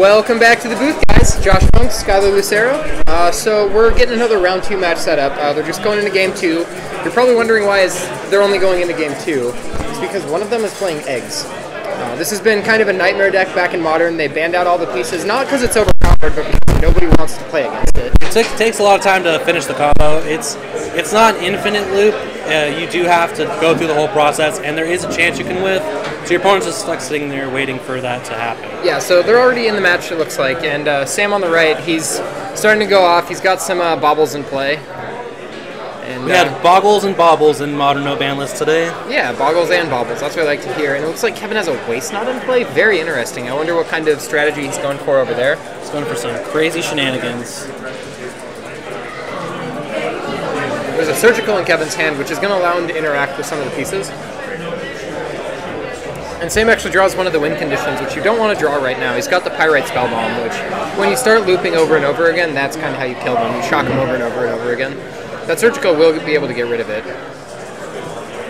S1: Welcome back to the booth, guys. Josh Funk, Skylar Lucero. So we're getting another round 2 match set up. They're just going into game 2. You're probably wondering why they're only going into game 2. It's because one of them is playing eggs. This has been kind of a nightmare deck back in Modern. They banned out all the pieces, not because it's overpowered, but because nobody wants to play against it.
S2: It takes a lot of time to finish the combo. It's not an infinite loop. You do have to go through the whole process, and there is a chance you can whiff. So your opponent's just like sitting there waiting for that to happen.
S1: Yeah, so they're already in the match, it looks like, and Sam on the right, he's starting to go off. He's got some baubles in play. And,
S2: we had boggles and baubles in Modern No Ban list today.
S1: Yeah, boggles and baubles. That's what I like to hear. And it looks like Kevin has a waist knot in play. Very interesting. I wonder what kind of strategy he's going for over there.
S2: He's going for some crazy shenanigans.
S1: There's a surgical in Kevin's hand, which is going to allow him to interact with some of the pieces. And Sam actually draws one of the win conditions, which you don't want to draw right now. He's got the Pyrite Spellbomb, which when you start looping over and over again, that's kind of how you kill them. You shock them over and over and over again. That surgical will be able to get rid of it.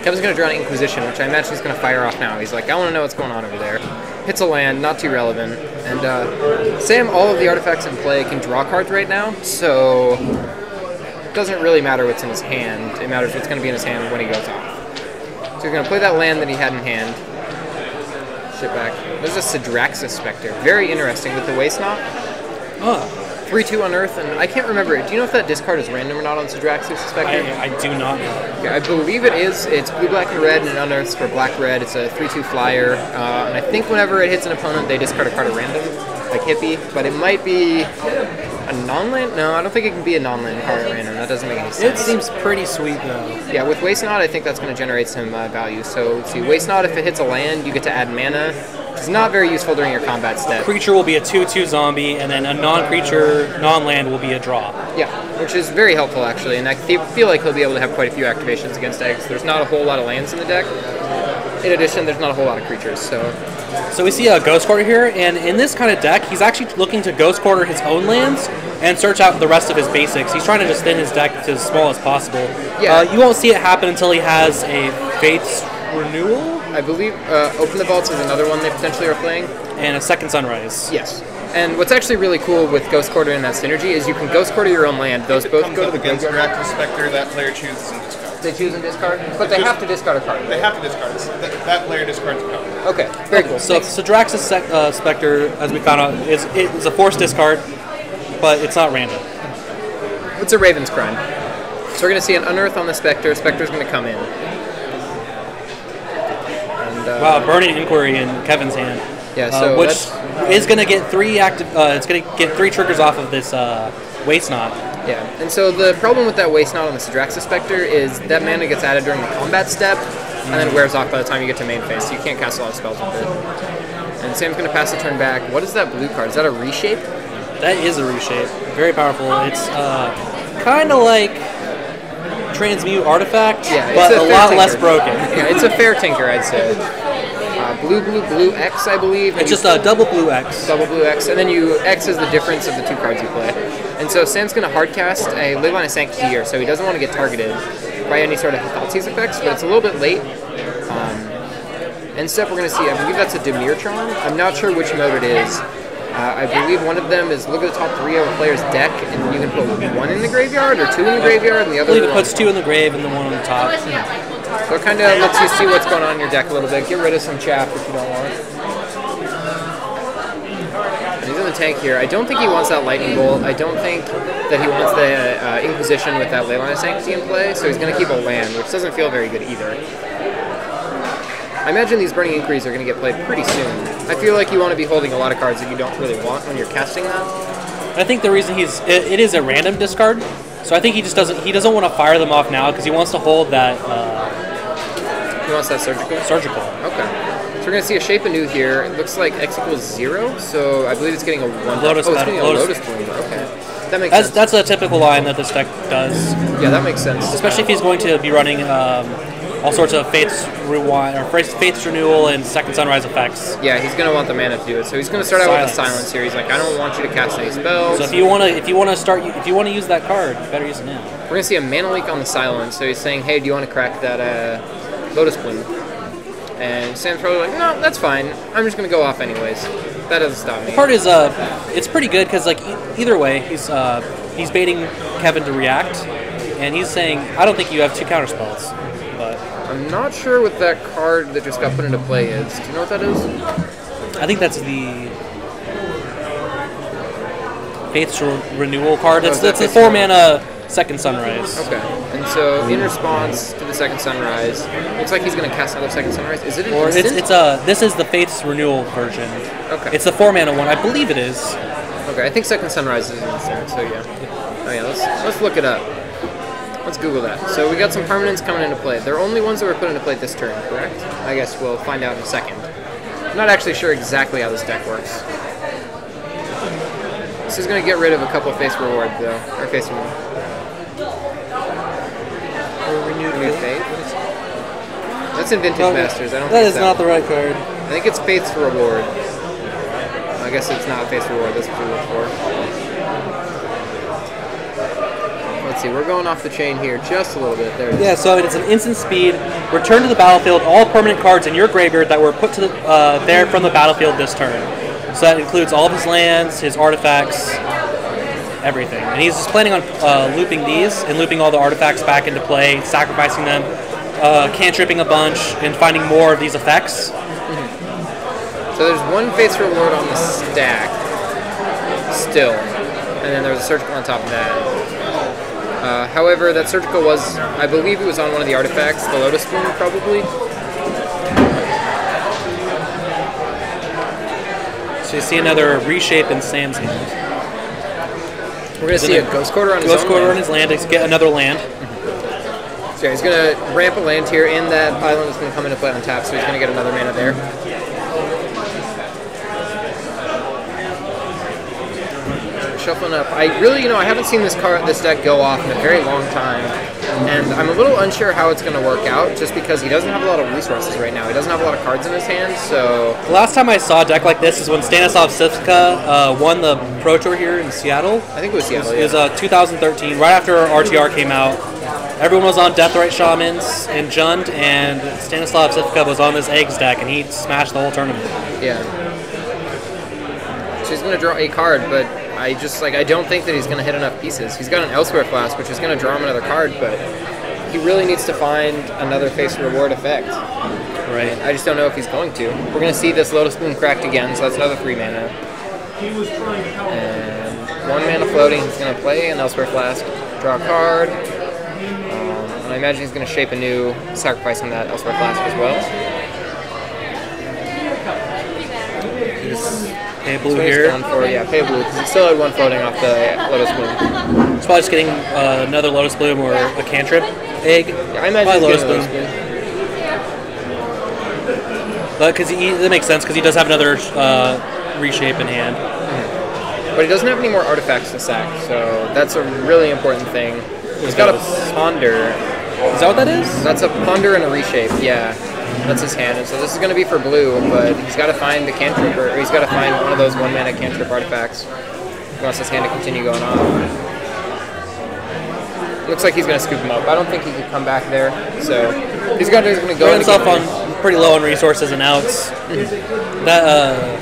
S1: Kevin's going to draw an Inquisition, which I imagine he's going to fire off now. He's like, I want to know what's going on over there. Hits a land, not too relevant. And Sam, all of the artifacts in play can draw cards right now, so it doesn't really matter what's in his hand. It matters what's going to be in his hand when he goes off. So he's going to play that land that he had in hand. Shit back. There's a Sidraxis Spectre. Very interesting with the Waste Knot.
S2: Oh.
S1: 3-2 Unearth, and I can't remember it. Do you know if that discard is random or not on Sidraxis Spectre?
S2: I do not know.
S1: Okay, I believe it is. It's blue, black, and red, and it unearths for black, red. It's a 3-2 flyer, and I think whenever it hits an opponent, they discard a card at random, like Hippie, but it might be a non-land? No, I don't think it can be a non-land card at random. That doesn't make any sense.
S2: It seems pretty sweet, though.
S1: Yeah, with Waste Knot, I think that's going to generate some value. So, let's see, Waste Knot, if it hits a land, you get to add mana. It's not very useful during your combat step.
S2: Creature will be a 2/2 zombie, and then a non-creature, non-land will be a draw.
S1: Yeah, which is very helpful, actually, and I feel like he'll be able to have quite a few activations against eggs. There's not a whole lot of lands in the deck. In addition, there's not a whole lot of creatures, so
S2: we see a Ghost Quarter here, and in this kind of deck, he's actually looking to Ghost Quarter his own lands and search out the rest of his basics. He's trying to just thin his deck to as small as possible.
S1: Yeah.
S2: You won't see it happen until he has a Faith's Renewal?
S1: I believe Open the Vaults is another one they potentially are playing.
S2: And a Second Sunrise.
S1: Yes. And what's actually really cool with Ghost Quarter and that synergy is you can Ghost Quarter your own land. Those both go to the
S4: against
S1: graveyard.
S4: Sidraxis Spectre, that player chooses and discards.
S1: They choose and discard, but they have to discard a card.
S4: They have to discard it. That player discards a card.
S1: Okay, very cool.
S2: So Sidraxis Spectre, as we found out, is a forced discard, but it's not random.
S1: It's a Raven's Crime. So we're going to see an Unearth on the Spectre. Spectre's going to come in.
S2: Wow, Burning Inquiry in Kevin's hand.
S1: Yeah, so
S2: which is going to get 3 active. It's going to get 3 triggers off of this Waste Knot.
S1: Yeah, and so the problem with that Waste Knot on the Sidraxis Spectre is that mana gets added during the combat step, and then it wears off by the time you get to main phase, so you can't cast a lot of spells with it. And Sam's going to pass the turn back. What is that blue card? Is that a Reshape?
S2: That is a Reshape. Very powerful. It's kind of like Transmute Artifact,
S1: yeah,
S2: but a lot
S1: tinker.
S2: less broken.
S1: Yeah, it's a fair tinker, I'd say. Blue, X, I believe.
S2: It's just a double blue X.
S1: Double blue X, and then you X is the difference of the 2 cards you play. And so Sam's going to hardcast a Leyline of Sanctity here, so he doesn't want to get targeted by any sort of Thoughtseize effects, but it's a little bit late. Instead, we're going to see, I believe that's a Demirtron. I'm not sure which mode it is. I believe one of them is look at the top 3 of a player's deck, and you can put 1 in the graveyard or 2 in the graveyard, and the other.
S2: I believe it puts 2 in the grave and the 1 on the top.
S1: So it kind of lets you see what's going on in your deck a little bit. Get rid of some chaff if you don't want. And he's in the tank here. I don't think he wants that Lightning Bolt. I don't think that he wants the Inquisition with that Leyline of Sanctity in play, so he's going to keep a land, which doesn't feel very good either. I imagine these Burning Inquiries are going to get played pretty soon. I feel like you want to be holding a lot of cards that you don't really want when you're casting them.
S2: I think the reason it is a random discard, so I think he doesn't want to fire them off now because he wants to hold that.
S1: He wants that Surgical?
S2: Surgical.
S1: Okay. So we're going to see a Shape Anew here. It looks like X equals 0, so I believe it's getting a 1.
S2: Lotus
S1: it's getting a Lotus Bloom. Okay. That makes sense.
S2: That's a typical line that this deck does.
S1: Yeah, that makes sense.
S2: Especially if he's going to be running all sorts of Faith's Rewind or Faith's Renewal and Second Sunrise effects.
S1: Yeah, he's going to want the mana to do it. So he's going to start out with the Silence here. He's like, I don't want you to cast any spells.
S2: So if you want to use that card, you better use it now.
S1: We're going to see a Mana Leak on the Silence. So he's saying, hey, do you want to crack that Lotus Bloom? And Sam's probably like, no, that's fine. I'm just going to go off anyways. That doesn't stop me.
S2: The part is, it's pretty good because like either way, he's baiting Kevin to react, and he's saying, I don't think you have 2 counter spells, but
S1: I'm not sure what that card that just got put into play is. Do you know what that is?
S2: I think that's the Faith's Renewal card. It's
S1: that
S2: the
S1: Faith's
S2: 4-mana Second Sunrise.
S1: Okay. And so in response to the Second Sunrise, looks like he's going to cast another Second Sunrise. Is it an
S2: Or
S1: instant?
S2: this is the Faith's Renewal version.
S1: Okay.
S2: It's the 4-mana one. I believe it is.
S1: Okay, I think Second Sunrise is an instant, so yeah. Oh yeah, let's look it up. Let's Google that. So we got some permanents coming into play. They're only ones that were put into play this turn, correct? I guess we'll find out in a second. I'm not actually sure exactly how this deck works. This is going to get rid of a couple of face rewards, though. Or face rewards. Renewed Faith? That's in Vintage Masters. I don't
S2: That
S1: think
S2: is
S1: it's
S2: not the
S1: one.
S2: right card.
S1: I think it's Faith's Reward. I guess it's not Faith's Reward. That's what you look for. Let's see. We're going off the chain here just a little bit. There it is.
S2: Yeah, so it's an instant speed. Return to the battlefield all permanent cards in your graveyard that were put to there from the battlefield this turn. So that includes all of his lands, his artifacts, everything. And he's just planning on looping these and looping all the artifacts back into play, sacrificing them, cantripping a bunch, and finding more of these effects.
S1: So there's one Faith's Reward on the stack still. And then there's a Surgical on top of that. However, that Surgical was, I believe it was on one of the artifacts, the Lotus Spoon probably.
S2: So you see another reshape in Sam's hand.
S1: We're going to see a Ghost Quarter on his
S2: Ghost
S1: own
S2: Quarter on
S1: land.
S2: his land to get another land.
S1: So yeah, he's going to ramp a land here, and that island is going to come into play on tap, so he's going to get another mana there. Shuffling up. I really, I haven't seen this deck go off in a very long time, and I'm a little unsure how it's going to work out, just because he doesn't have a lot of resources right now. He doesn't have a lot of cards in his hand, so...
S2: The last time I saw a deck like this is when Stanislav Sivka won the Pro Tour here in Seattle.
S1: I think it was Seattle,
S2: It was 2013, right after RTR came out. Everyone was on Deathrite Shamans and Jund, and Stanislav Sivka was on this Eggs deck, and he smashed the whole tournament.
S1: Yeah. So he's going to draw a card, but I don't think that he's going to hit enough pieces. He's got an Elsewhere Flask, which is going to draw him another card, but he really needs to find another Face Reward effect.
S2: Right.
S1: I just don't know if he's going to. We're going to see this Lotus Spoon cracked again, so that's another 3 mana. And 1 mana floating, he's going to play an Elsewhere Flask, draw a card, and I imagine he's going to shape anew, sacrificing that Elsewhere Flask as well.
S2: Pay blue
S1: That's what he's
S2: here.
S1: going for, yeah, pay blue, because he still had 1 floating off the Lotus Bloom.
S2: He's probably just getting another Lotus Bloom or a cantrip egg.
S1: Yeah, I imagine
S2: Probably
S1: he's
S2: Lotus
S1: getting a
S2: Bloom. But that makes sense because he does have another reshape in hand.
S1: But he doesn't have any more artifacts to sack, so that's a really important thing. He's got a Ponder.
S2: Is that what that is?
S1: That's a Ponder and a reshape, yeah. That's his hand, and so this is going to be for blue, but he's got to find the cantrip, or he's got to find one of those 1 mana cantrip artifacts. He wants his hand to continue going on. Looks like he's going to scoop him up. I don't think he could come back there, so he's going to go
S2: Put
S1: in
S2: himself on pretty low on resources and outs. That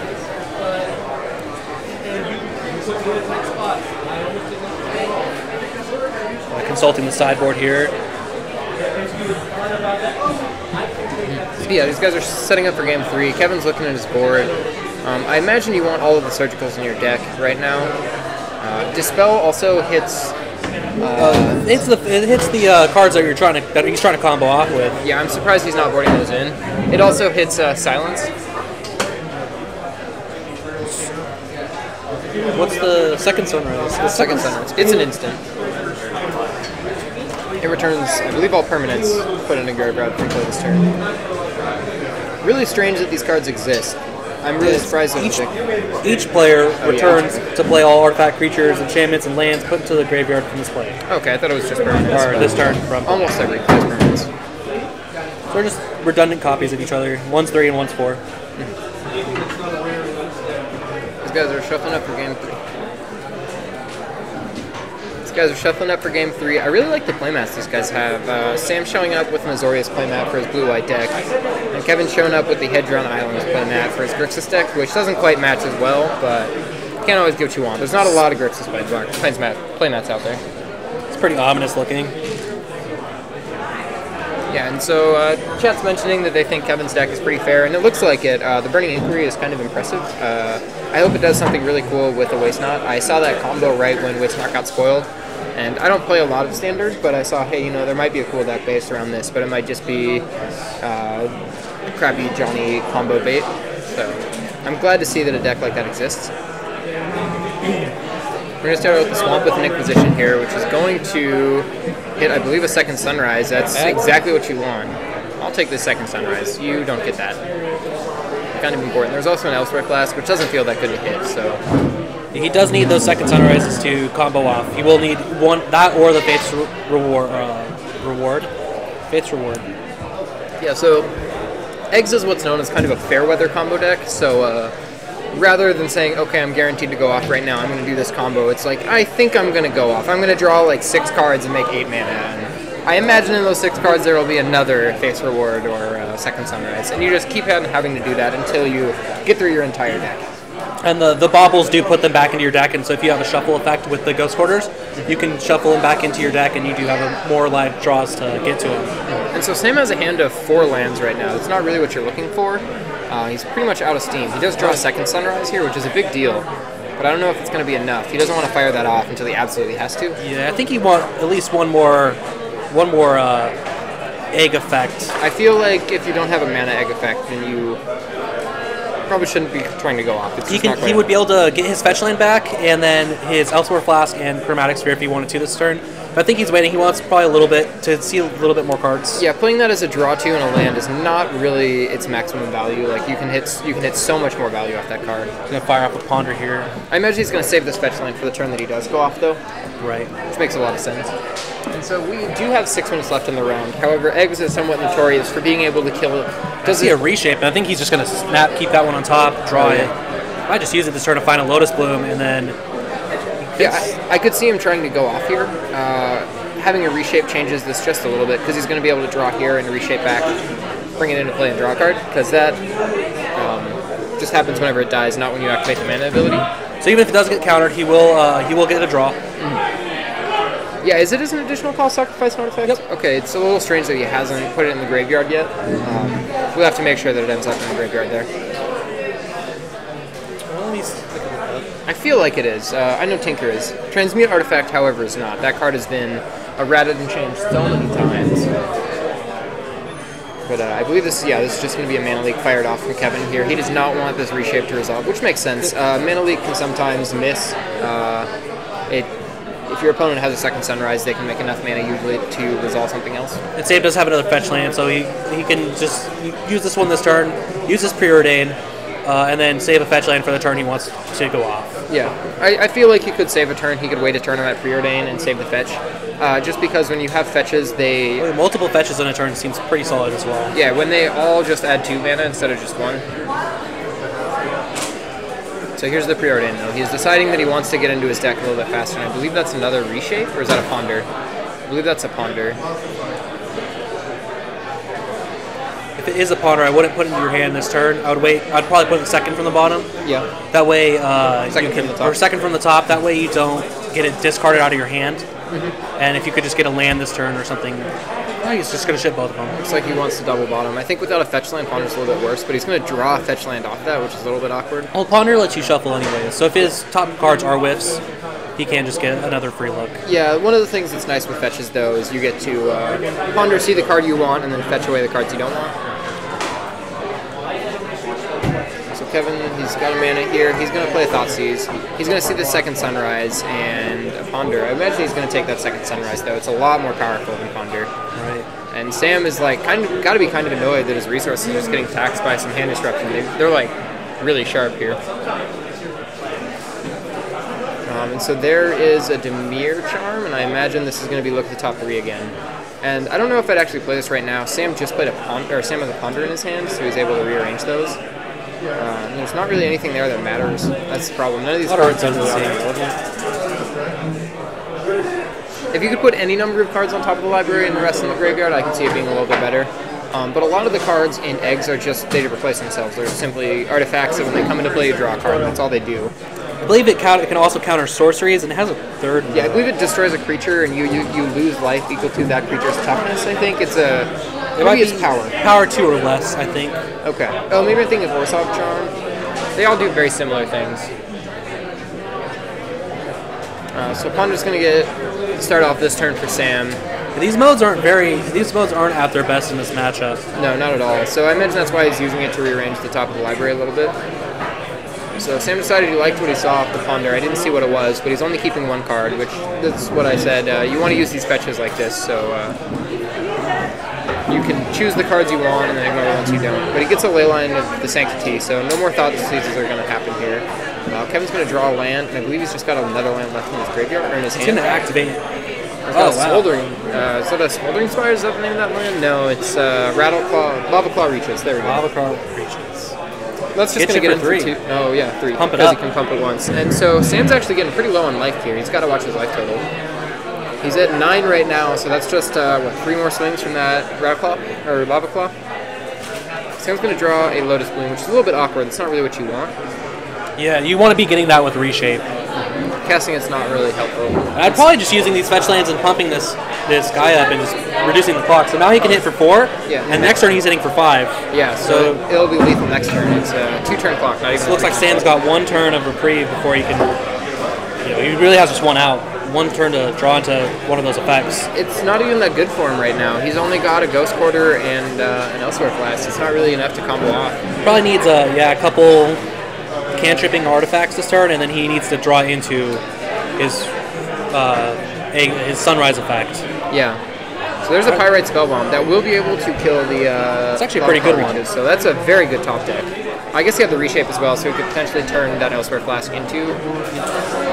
S2: consulting the sideboard here.
S1: Yeah, these guys are setting up for game 3. Kevin's looking at his board. I imagine you want all of the Surgicals in your deck right now. Dispel also hits...
S2: it hits the cards that he's trying to combo off with.
S1: Yeah, I'm surprised he's not boarding those in. It also hits Silence.
S2: What's the second sunrise?
S1: The second Sunrise. It's an instant. It returns, I believe, all permanents put in a graveyard for play this turn. Really strange that these cards exist. I'm really surprised that
S2: Each player returns to play all artifact creatures, enchantments, and lands put into the graveyard from this play.
S1: Okay, I thought it was just permanents.
S2: Or this turn from
S1: Almost every play is permanents.
S2: So they're just redundant copies of each other. One's 3 and one's 4.
S1: These guys are shuffling up for game 3. It's These guys are shuffling up for game 3. I really like the playmats these guys have. Sam showing up with Mazorius playmat for his blue-white deck, and Kevin's showing up with the Hedron Islands playmat for his Grixis deck, which doesn't quite match as well, but can't always get what you want. There's not a lot of Grixis playmats out there.
S2: It's pretty ominous looking.
S1: Yeah, and so chat's mentioning that they think Kevin's deck is pretty fair, and it looks like it. The Burning Inquiry is kind of impressive. I hope it does something really cool with the Waste Not. I saw that combo right when Waste Not got spoiled, and I don't play a lot of Standard, but I saw, hey, there might be a cool deck based around this, but it might just be crappy Johnny combo bait. So I'm glad to see that a deck like that exists. We're going to start out with the Swamp with an Inquisition here, which is going to hit, I believe, a second Sunrise. That's exactly what you want. I'll take the second Sunrise. You don't get that. Kind of important. There's also an Elsewhere Flask, which doesn't feel that good to hit, so...
S2: He does need those second Sunrises to combo off. He will need that or the Fate's Reward. Fate's Reward.
S1: Yeah, so Eggs is what's known as kind of a Fairweather combo deck, so rather than saying, okay, I'm guaranteed to go off right now, I'm going to do this combo, it's like, I think I'm going to go off. I'm going to draw like 6 cards and make 8 mana, and I imagine in those 6 cards there will be another Fate's Reward or Second Sunrise, and you just keep on having to do that until you get through your entire deck.
S2: And the baubles do put them back into your deck, and so if you have a shuffle effect with the Ghost Quarters, you can shuffle them back into your deck, and you do have more live draws to get to them.
S1: And so Sam has a hand of 4 lands right now. It's not really what you're looking for. He's pretty much out of steam. He does draw a second Sunrise here, which is a big deal, but I don't know if it's going to be enough. He doesn't want to fire that off until he absolutely has to.
S2: Yeah, I think he wants at least one more egg effect.
S1: I feel like if you don't have a mana egg effect, then you probably shouldn't be trying to go off.
S2: He would be able to get his fetch land back, and then his Elsewhere Flask and Chromatic Sphere if he wanted to this turn. But I think he's waiting. He wants probably a little bit to see a little bit more cards.
S1: Yeah, playing that as a draw 2 in a land is not really its maximum value. Like you can hit so much more value off that card.
S2: He's gonna fire off a Ponder here.
S1: I imagine he's gonna save this fetch land for the turn that he does go off, though.
S2: Right.
S1: Which makes a lot of sense. And so we do have 6 minutes left in the round. However, Eggs is somewhat notorious for being able to kill it.
S2: Does he a reshape? And I think he's just gonna snap, keep that one on top, draw it. Might just use it this turn to find a Lotus Bloom, and then.
S1: Yeah, I could see him trying to go off here. Having a reshape changes this just a little bit because he's going to be able to draw here and reshape back, bring it into play and draw a card, because that just happens whenever it dies, not when you activate the mana ability.
S2: So even if it does get countered, he will get a draw.
S1: Yeah, is it as an additional cost sacrifice an artifact?
S2: Yep.
S1: Okay, it's a little strange that he hasn't put it in the graveyard yet. We'll have to make sure that it ends up in the graveyard there. I feel like it is. I know Tinker is. Transmute Artifact, however, is not. That card has been errated and changed so many times. But I believe this is just going to be a Mana Leak fired off from Kevin here. He does not want this reshape to resolve, which makes sense. Mana Leak can sometimes miss. If your opponent has a second Sunrise, they can make enough mana usually to resolve something else.
S2: And Sam does have another fetch land, so he can just use this one this turn, use this Preordain, and then save a fetch land for the turn he wants to go off.
S1: Yeah, I feel like he could save a turn. He could wait a turn on that Preordain and save the fetch. Just because when you have fetches,
S2: multiple fetches in a turn seems pretty solid as well.
S1: Yeah, when they all just add 2 mana instead of just 1. So here's the Preordain, though. He's deciding that he wants to get into his deck a little bit faster, and I believe that's another reshape, or is that a Ponder? I believe that's a Ponder.
S2: If it is a Ponder, I wouldn't put it into your hand this turn. I would wait. I'd probably put it second from the bottom.
S1: Yeah.
S2: That way, second from the top. That way you don't get it discarded out of your hand. Mm-hmm. And if you could just get a land this turn or something, he's just going to ship both of them.
S1: Looks like he wants to double bottom. I think without a fetch land, Ponder's a little bit worse, but he's going to draw a fetch land off that, which is a little bit awkward.
S2: Well, Ponder lets you shuffle anyways, so if his top cards are whiffs, he can just get another free look.
S1: Yeah, one of the things that's nice with fetches, though, is you get to Ponder, see the card you want, and then fetch away the cards you don't want. So Kevin, he's got a mana here. He's going to play a Thoughtseize. He's going to see the second Sunrise and a Ponder. I imagine he's going to take that second Sunrise, though. It's a lot more powerful than Ponder.
S2: Right.
S1: And Sam is got to be kind of annoyed that his resources are just getting taxed by some hand disruption. They're like really sharp here. And so there is a Dimir Charm, and I imagine this is going to be look at the top 3 again. And I don't know if I'd actually play this right now. Sam just played Sam has a Ponder in his hand, so he's able to rearrange those. And there's not really anything there that matters. That's the problem. None of these cards are really relevant. If you could put any number of cards on top of the library and the rest in the graveyard, I can see it being a little bit better. But a lot of the cards in eggs are just, they replace themselves. They're simply artifacts that when they come into play, you draw a card. That's all they do.
S2: I believe it can also counter sorceries, and it has a third one.
S1: Yeah, I believe it destroys a creature, and you lose life equal to that creature's toughness, I think.
S2: It might
S1: maybe it's
S2: be
S1: power.
S2: Power 2 or less, I think.
S1: Okay. Oh, maybe I'm thinking of Orsov Charm. They all do very similar things. So Ponder's going to start off this turn for Sam.
S2: These modes aren't at their best in this matchup.
S1: No, not at all. So I imagine that's why he's using it to rearrange the top of the library a little bit. So Sam decided he liked what he saw off the Ponder. I didn't see what it was, but he's only keeping one card, which that's what I said. You want to use these fetches like this, so you can choose the cards you want and then ignore the ones you don't. But he gets a Leyline of the Sanctity, so no more Thought Diseases are going to happen here. Kevin's going to draw a land, and I believe he's just got another land left in his graveyard, or in his hand.
S2: He's going to activate.
S1: Smoldering. Is that a Smoldering Spire? Is that the name of that land? No, it's Lava Claw Reaches. There we go.
S2: Lava Claw Reaches.
S1: That's just going to get into 3. Oh, yeah, 3.
S2: Pump it
S1: because
S2: up.
S1: he can pump it once. And so Sam's actually getting pretty low on life here. He's got to watch his life total. He's at 9 right now, so that's just, 3 more swings from that Rattle Claw, or Lava Claw. Sam's going to draw a Lotus Bloom, which is a little bit awkward. That's not really what you want.
S2: Yeah, you want to be getting that with Reshape.
S1: Casting it's not really helpful.
S2: I'd probably just using these fetch lands and pumping this guy up and just reducing the clock. So now he can hit for 4,
S1: Yeah.
S2: and next turn he's hitting for 5.
S1: Yeah, so it'll be lethal next turn. It's a 2-turn clock. Not even
S2: It looks like Sam's got 1 turn of reprieve before he can. He really has just 1 out. 1 turn to draw into one of those effects.
S1: It's not even that good for him right now. He's only got a Ghost Quarter and an Elsewhere Flask. It's not really enough to combo off.
S2: Probably needs a couple cantripping artifacts to start, and then he needs to draw into his Sunrise effect.
S1: Yeah. So there's a Pyrite Spellbomb that will be able to kill the...
S2: It's actually a pretty good one.
S1: So that's a very good top deck. I guess he had the Reshape as well, so he could potentially turn that Elsewhere Flask into...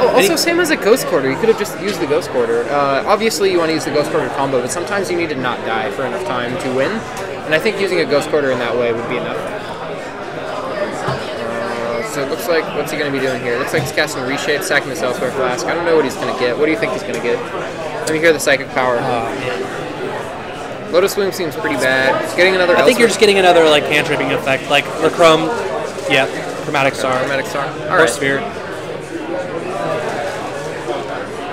S1: Oh, also, Sam has a Ghost Quarter. You could have just used the Ghost Quarter. Obviously, you want to use the Ghost Quarter combo, but sometimes you need to not die for enough time to win. And I think using a Ghost Quarter in that way would be enough. So it looks like, what's he going to be doing here? It looks like he's casting Reshape, sacking this Elsewhere Flask. I don't know what he's going to get. What do you think he's going to get? Let me hear the Psychic Power. Lotus Bloom seems pretty bad. He's getting another
S2: I think you're just getting another cantripping effect, or Chrome. Yeah, Chromatic Star.
S1: Chromatic Star. All
S2: or
S1: right.
S2: Sphere.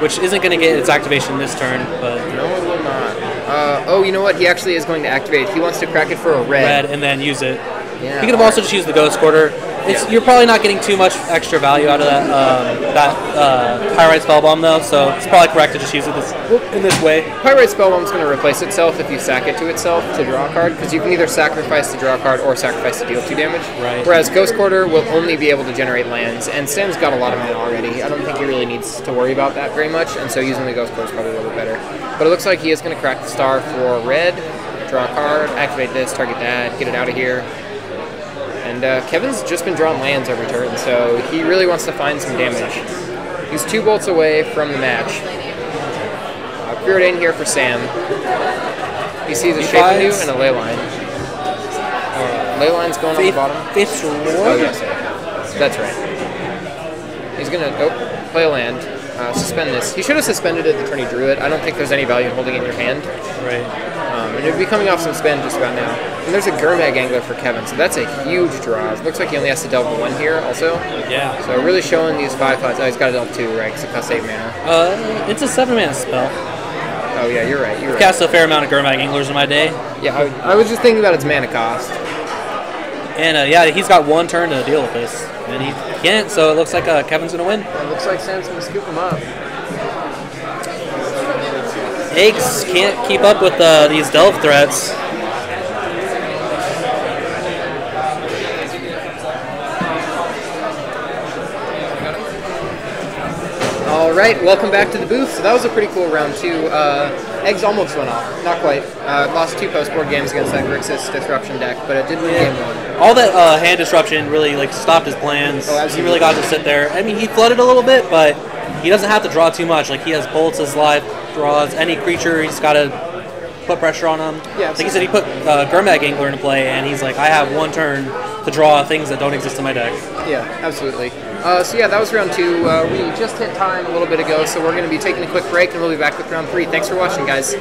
S2: Which isn't going to get its activation this turn, but...
S1: No, it will not. Oh, you know what? He actually is going to activate. He wants to crack it for a red.
S2: And then use it.
S1: Yeah.
S2: He could have also just used the Ghost Quarter. You're probably not getting too much extra value out of that Pyrite Spellbomb, though, so it's probably correct to just use it in this way.
S1: Pyrite Spellbomb is going to replace itself if you sack it to itself to draw a card, because you can either sacrifice to draw a card or sacrifice to deal 2 damage.
S2: Right.
S1: Whereas Ghost Quarter will only be able to generate lands, and Sam's got a lot of mana already. I don't think he really needs to worry about that very much, and so using the Ghost Quarter is probably a little bit better. But it looks like he is going to crack the star for red, draw a card, activate this, target that, get it out of here. And Kevin's just been drawing lands every turn, so he really wants to find some damage. He's 2 bolts away from the match. Preordain here for Sam. He sees a Shape-Renew and a Leyline. Leyline's going on the bottom. Oh, yes. That's right. He's going to play a land, suspend this. He should have suspended it the turn he drew it. I don't think there's any value in holding it in your hand.
S2: Right.
S1: And it would be coming off some spend just about now. And there's a Gurmag Angler for Kevin, so that's a huge draw. It looks like he only has to delve 1 here also.
S2: Yeah.
S1: So really showing these 5 costs. Oh, he's got to delve 2, right? Because it costs 8 mana.
S2: It's a 7-mana spell.
S1: Oh, yeah, you're right. You're right.
S2: Cast a fair amount of Gurmag Anglers in my day.
S1: Yeah, I was just thinking about its mana cost.
S2: And yeah, he's got 1 turn to deal with this. And he can't, so it looks like Kevin's going to win.
S1: It looks like Sam's going to scoop him up.
S2: Eggs can't keep up with these delve threats.
S1: All right, welcome back to the booth. So that was a pretty cool round 2. Eggs almost went off, not quite. Lost 2 post-board games against that Grixis Disruption deck, but it did win game 1.
S2: All that hand disruption really stopped his plans.
S1: Oh,
S2: he really got to sit there. I mean, he flooded a little bit, but he doesn't have to draw too much. He has bolts as live draws. Any creature, he's got to put pressure on him.
S1: Yeah,
S2: like he said, he put Gurmag Angler into play, and he's like, I have 1 turn to draw things that don't exist in my deck.
S1: Yeah, absolutely. So yeah, that was round 2. We just hit time a little bit ago, so we're going to be taking a quick break, and we'll be back with round 3. Thanks for watching, guys.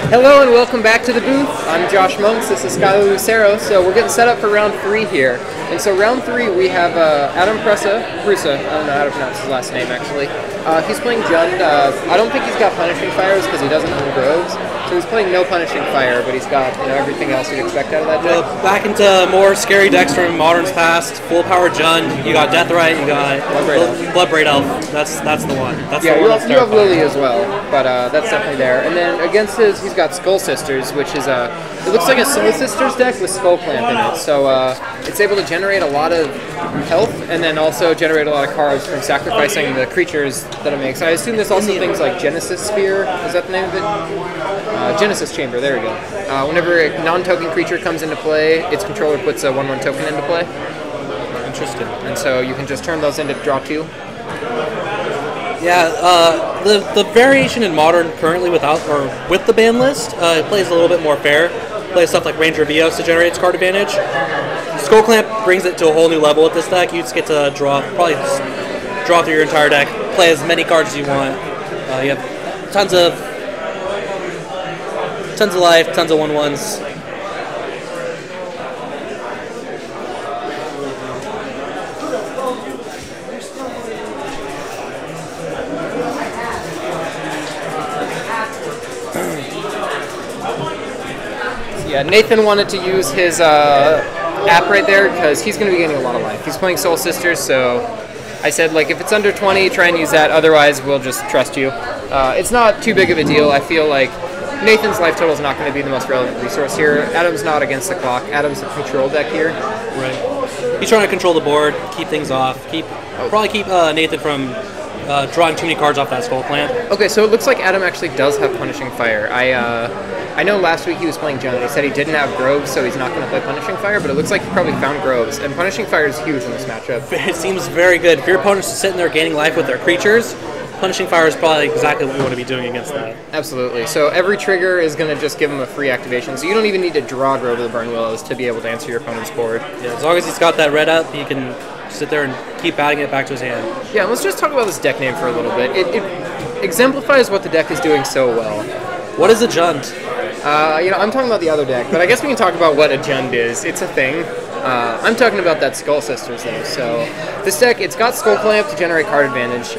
S1: Hello and welcome back to the booth. I'm Josh Monks. This is Skylar Lucero. So we're getting set up for round 3 here. And so round 3 we have Adam Prusa. I don't know how to pronounce his last name actually. He's playing Jund. I don't think he's got Punishing Fires because he doesn't own Groves. So he's playing no Punishing Fire, but he's got everything else you'd expect out of that deck.
S2: Back into more scary decks from Modern's past. Full power Jund. You got Deathrite. You got Bloodbraid Elf. That's the one. That's
S1: yeah,
S2: the
S1: you
S2: one.
S1: have Lily as well, but that's definitely there. And then against he's got Skull Sisters, which is it looks like a Soul Sisters deck with Skull Clamp in it. So it's able to generate a lot of health and then also generate a lot of cards from sacrificing the creatures that it makes. I assume there's also things like Genesis Sphere. Is that the name of it? Genesis Chamber. There we go. Whenever a non-token creature comes into play, its controller puts a 1/1 token into play.
S2: Interesting.
S1: And so you can just turn those into draw 2.
S2: Yeah, the variation in Modern currently with the ban list plays a little bit more fair. Plays stuff like Ranger of Eos to generate its card advantage. Skull Clamp brings it to a whole new level with this deck. You just get to draw through your entire deck, play as many cards as you want. You have tons of life, tons of 1/1s.
S1: Yeah, Nathan wanted to use his app right there because he's going to be getting a lot of life. He's playing Soul Sisters, so I said, like, if it's under 20, try and use that. Otherwise, we'll just trust you. It's not too big of a deal. I feel like Nathan's life total is not going to be the most relevant resource here. Adam's not against the clock. Adam's a control deck here.
S2: Right. He's trying to control the board, keep things off, probably keep Nathan from drawing too many cards off that Skull Clamp.
S1: Okay, so it looks like Adam actually does have Punishing Fire. I know last week he was playing Jund. He said he didn't have Groves, so he's not going to play Punishing Fire, but it looks like he probably found Groves. And Punishing Fire is huge in this matchup.
S2: It seems very good. If your opponent's sitting there gaining life with their creatures, Punishing Fire is probably exactly what we want to be doing against that.
S1: Absolutely. So every trigger is going to just give him a free activation, so you don't even need to draw Grove of the Burn Willows to be able to answer your opponent's board.
S2: Yeah, as long as he's got that red up, he can sit there and keep adding it back to his hand.
S1: Yeah, let's just talk about this deck name for a little bit. It exemplifies what the deck is doing so well.
S2: What is a Jund?
S1: I'm talking about the other deck, but I guess we can talk about what a Jund is. It's a thing. I'm talking about that Skull Sisters though. So this deck, it's got Skull Clamp to generate card advantage,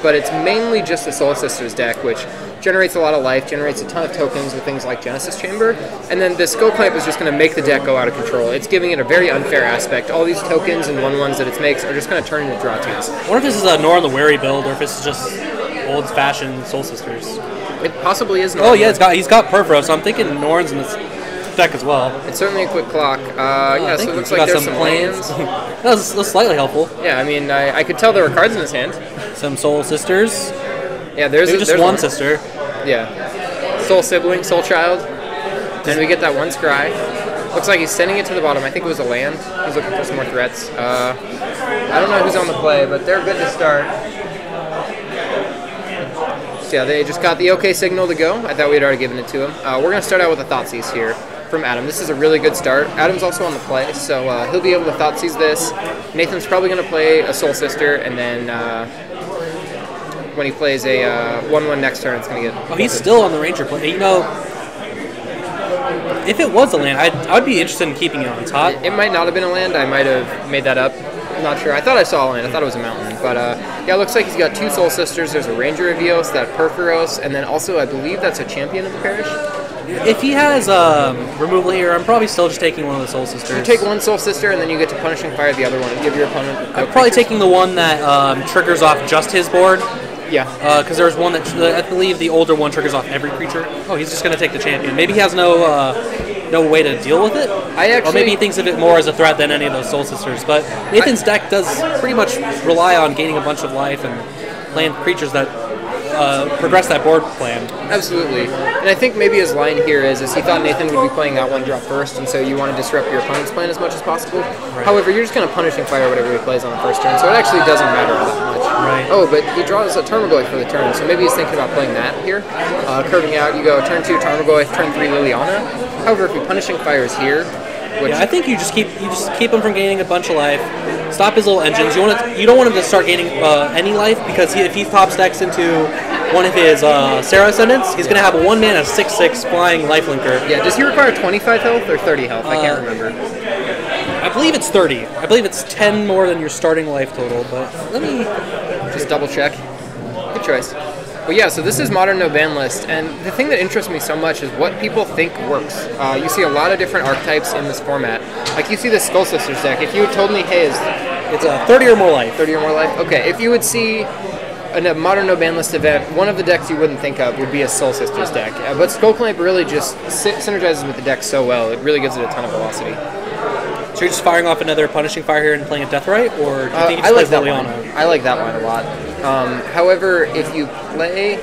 S1: but it's mainly just a Soul Sisters deck, which generates a lot of life, generates a ton of tokens with things like Genesis Chamber, and then the Skull Clamp is just going to make the deck go out of control. It's giving it a very unfair aspect. All these tokens and 1/1s that it makes are just going to turn into draw 2s.
S2: I wonder if this is a Nor on the Wary build, or if it's just old-fashioned Soul Sisters.
S1: It possibly is.
S2: Oh yeah, he's got Pervro, so I'm thinking Norn's in this deck as well.
S1: It's certainly a quick clock. Yeah, so it looks like there's some plans.
S2: That's slightly helpful.
S1: Yeah, I mean, I could tell there were cards in his hand.
S2: Some Soul Sisters.
S1: Yeah, there's
S2: just one sister.
S1: Yeah. Soul Sibling, Soul Child. Then we get that one Scry. Looks like he's sending it to the bottom. I think it was a land. He's looking for some more threats. I don't know who's on the play, but they're good to start. So yeah, they just got the OK signal to go. I thought we had already given it to him. We're going to start out with a Thoughtseize here from Adam. This is a really good start. Adam's also on the play, so he'll be able to Thoughtseize this. Nathan's probably going to play a Soul Sister, and then when he plays a 1/1 next turn, it's going to get...
S2: Oh, he's still on the Ranger play. You know, if it was a land, I'd be interested in keeping it on top.
S1: It might not have been a land. I might have made that up. I'm not sure. I thought I saw a land. I thought it was a mountain. But yeah, it looks like he's got 2 Soul Sisters. There's a Ranger of Eos, that Perforos, and then also I believe that's a Champion of the Parish.
S2: If he has removal here, I'm probably still just taking one of the Soul Sisters.
S1: You take one Soul Sister, and then you get to Punishing Fire the other one and give your opponent...
S2: I'm probably taking the one that triggers off just his board.
S1: Yeah.
S2: Because there's one that, I believe the older one triggers off every creature. Oh, he's just going to take the Champion. Maybe he has no way to deal with it. Or maybe he thinks of it more as a threat than any of those Soul Sisters. But Nathan's deck does pretty much rely on gaining a bunch of life and playing creatures that progress that board plan.
S1: Absolutely. And I think maybe his line here is he thought Nathan would be playing that one drop first, and so you want to disrupt your opponent's plan as much as possible. Right. However, you're just going to Punishing Fire whatever he plays on the first turn, so it actually doesn't matter that much.
S2: Right.
S1: Oh, but he draws a Tarmogoyf for the turn, so maybe he's thinking about playing that here. Curving out, you go turn 2 Tarmogoyf, turn 3 Liliana. However, if you Punishing Fires here...
S2: Yeah, I think you just keep him from gaining a bunch of life. Stop his little engines. You don't want him to start gaining any life, because if he top stacks into one of his Sarah Ascendants. He's going to have a 1-mana 6/6 flying lifelinker.
S1: Yeah, does he require 25 health or 30 health? I can't remember.
S2: I believe it's 30. I believe it's 10 more than your starting life total, but let me
S1: Just double check. Good choice. But yeah, so this is Modern No Ban list, and the thing that interests me so much is what people think works. You see a lot of different archetypes in this format. Like you see the Skull Sisters deck. If you had told me, hey,
S2: it's a 30 or more life.
S1: 30 or more life? Okay, if you would see in a Modern No Ban list event, one of the decks you wouldn't think of would be a Soul Sisters deck. But Skullclamp really just synergizes with the deck so well, it really gives it a ton of velocity.
S2: So you're just firing off another Punishing Fire here and playing a Deathrite, or do you think you
S1: I like
S2: just
S1: that
S2: play
S1: line.
S2: Liliana?
S1: I like that line a lot. However, if you play...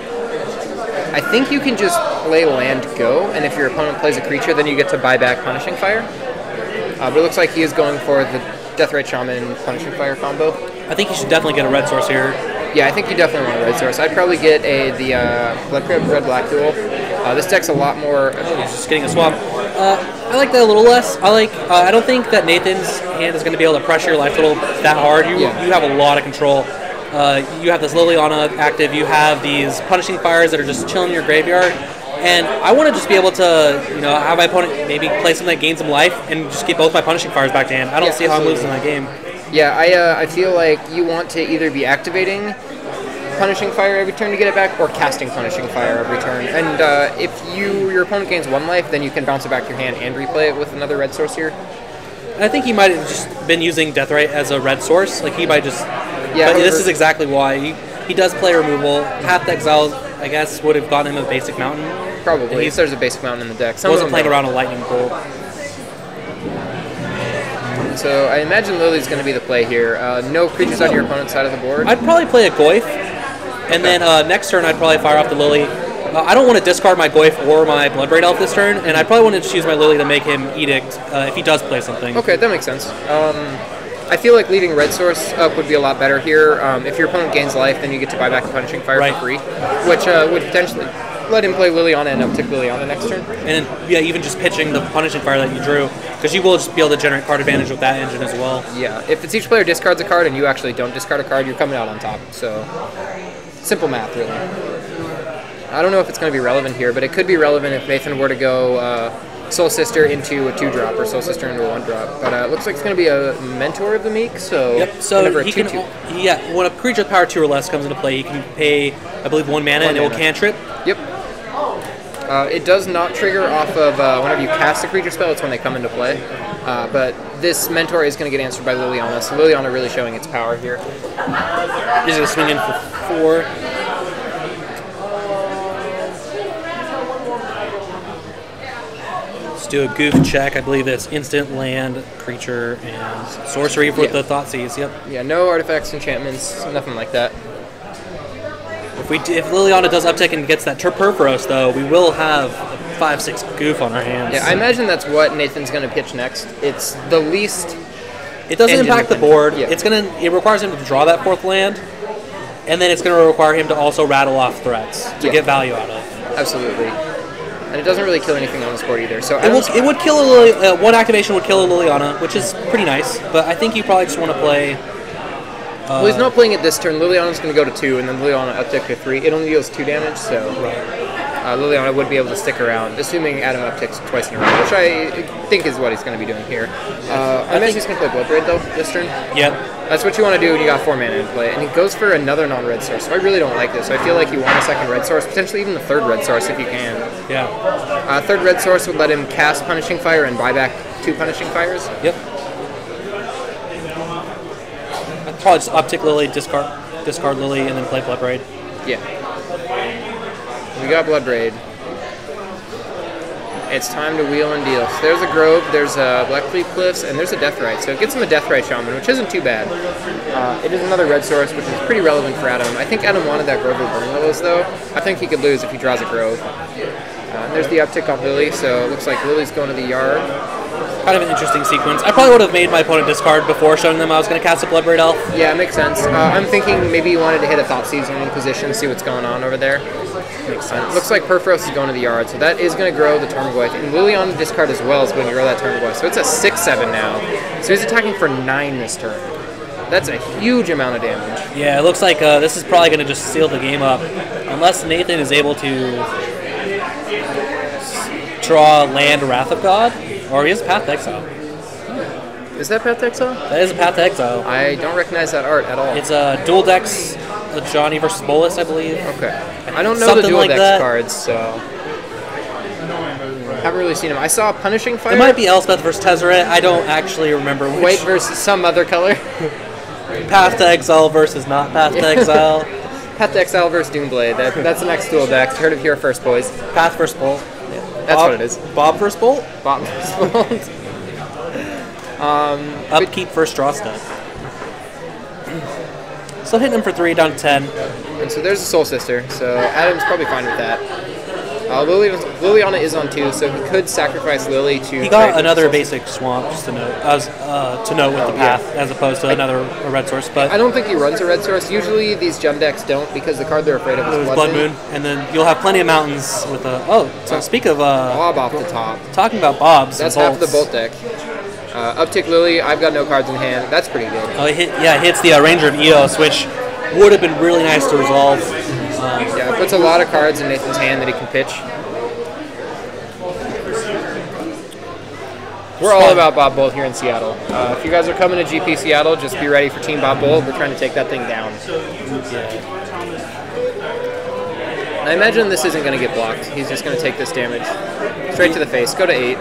S1: I think you can just play land go, and if your opponent plays a creature, then you get to buy back Punishing Fire. But it looks like he is going for the Deathrite Shaman Punishing Fire combo.
S2: I think you should definitely get a red source here.
S1: Yeah, I think you definitely want a red source. I'd probably get the Blood Crab red-black duel. This deck's a lot more...
S2: Just getting a swamp. I like that a little less. I don't think that Nathan's hand is going to be able to pressure your life total that hard. You have a lot of control. You have this Liliana active. You have these Punishing Fires that are just chilling in your graveyard. And I want to just be able to, have my opponent maybe play something that gains some life and just get both my Punishing Fires back to hand. I don't see how I'm losing that game.
S1: Yeah, I feel like you want to either be activating Punishing Fire every turn to get it back, or casting Punishing Fire every turn. And if your opponent gains 1 life, then you can bounce it back to your hand and replay it with another red source here.
S2: I think he might have just been using Deathrite as a red source. Like he might just...
S1: Yeah,
S2: but this is exactly why. He does play removal. Path to Exile, I guess, would have gotten him a basic mountain.
S1: Probably. There's a basic mountain in the deck.
S2: Wasn't playing around a lightning bolt.
S1: So I imagine Lily's going to be the play here. No creatures on your opponent's side of the board.
S2: I'd probably play a Goyf, and then next turn I'd probably fire off the Lily. I don't want to discard my Goyf or my Bloodbraid Elf this turn, and I probably want to just use my Lily to make him Edict if he does play something.
S1: Okay, that makes sense. I feel like leaving red source up would be a lot better here. If your opponent gains life, then you get to buy back the Punishing Fire for free, which would potentially let him play Liliana and uptick Liliana next turn.
S2: And then, even just pitching the Punishing Fire that you drew, because you will just be able to generate card advantage with that engine as well.
S1: Yeah, if it's each player discards a card and you actually don't discard a card, you're coming out on top. So, simple math, really. I don't know if it's going to be relevant here, but it could be relevant if Nathan were to go Soul Sister into a 2-drop or Soul Sister into a 1-drop. But it looks like it's going to be a Mentor of the Meek, so...
S2: Yep, so he can... Yeah, when a creature with power 2 or less comes into play, he can pay, I believe, 1 mana and it will cantrip.
S1: Yep. It does not trigger off of whenever you cast a creature spell, it's when they come into play. But this Mentor is going to get answered by Liliana, so Liliana really showing its power here.
S2: He's going to swing in for 4. Let's do a goof check. I believe that's instant, land, creature, and sorcery with the Thoughtseize. Yep.
S1: Yeah, no artifacts, enchantments, nothing like that.
S2: If Liliana does uptick and gets that Purphoros, though, we will have a 5/6 goof on our hands.
S1: Yeah, I imagine that's what Nathan's going to pitch next. It's the least...
S2: It doesn't impact the board.
S1: Yeah.
S2: It requires him to draw that 4th land, and then it's going to require him to also rattle off threats to get value out of.
S1: Absolutely. And it doesn't really kill anything on this board either. So
S2: it would kill one activation would kill a Liliana, which is pretty nice. But I think you probably just want to play.
S1: Well, he's not playing it this turn. Liliana's going to go to 2, and then Liliana uptick to 3. It only deals 2 damage, so Liliana would be able to stick around, assuming Adam upticks twice in a row, which I think is what he's going to be doing here. I imagine he's going to play Bloodbraid, though, this turn.
S2: Yep.
S1: That's what you want to do when you got 4 mana in play. And he goes for another non-red source, so I really don't like this. I feel like you want a second red source, potentially even the 3rd red source if you can.
S2: Yeah.
S1: 3rd red source would let him cast Punishing Fire and buy back 2 Punishing Fires.
S2: Yep. I'd probably just uptick Lily, discard Lily, and then play Bloodbraid.
S1: Yeah. We got Bloodbraid. It's time to wheel and deal. So there's a Grove, there's a Blackfleet Cliffs, and there's a Deathrite. So it gets him a Deathrite Shaman, which isn't too bad. It is another red source, which is pretty relevant for Adam. I think Adam wanted that Grove of Burning Willows, though. I think he could lose if he draws a Grove. There's the uptick on Lily, so it looks like Lily's going to the yard.
S2: Kind of an interesting sequence. I probably would have made my opponent discard before showing them I was going to cast a Bloodbraid Elf.
S1: Yeah, it makes sense. I'm thinking maybe you wanted to hit a Thoughtseize in position, see what's going on over there.
S2: Makes sense.
S1: Looks like Purphoros is going to the yard, so that is going to grow the Tarmogoyf. And Liliana discard as well is going to grow that Tarmogoyf. So it's a 6/7 now. So he's attacking for 9 this turn. That's a huge amount of damage.
S2: Yeah, it looks like this is probably going to just seal the game up. Unless Nathan is able to draw land Wrath of God. Or he has Path to Exile.
S1: Is that Path to Exile?
S2: That is a Path to Exile.
S1: I don't recognize that art at all.
S2: It's a dual decks, Johnny versus Bolus, I believe.
S1: Okay. I don't know
S2: Something
S1: the dual
S2: like
S1: dex
S2: that.
S1: cards, so haven't really seen them. I saw Punishing Fire.
S2: It might be Elspeth versus Tezzeret. I don't actually remember which.
S1: White versus some other color.
S2: Path to Exile versus not Path to Exile.
S1: Path to Exile versus Doomblade. That's the next dual deck. Heard it here first, boys.
S2: Path versus Bolt.
S1: That's what it is.
S2: Bob versus Bolt?
S1: Bob versus Bolt.
S2: Upkeep first draw step. So hitting him for 3, down to 10.
S1: And so there's a Soul Sister, so Adam's probably fine with that. Liliana is on 2, so he could sacrifice Lily to...
S2: He got another basic swamp, just to note, with the path, as opposed to another red source. But
S1: I don't think he runs a red source. Usually these gem decks don't, because the card they're afraid of is
S2: Blood Moon. And then you'll have plenty of mountains with a... Oh, so speak of...
S1: Bob off the top.
S2: Talking about Bobs.
S1: That's half the Bolt deck. Uptick Lily, I've got no cards in hand. That's pretty good.
S2: Oh, it hits the Ranger of Eos, which would have been really nice to resolve.
S1: Yeah, it puts a lot of cards in Nathan's hand that he can pitch. We're all about Bob Bolt here in Seattle. If you guys are coming to GP Seattle, just be ready for Team Bob Bolt. We're trying to take that thing down. I imagine this isn't going to get blocked. He's just going to take this damage straight to the face. Go to 8.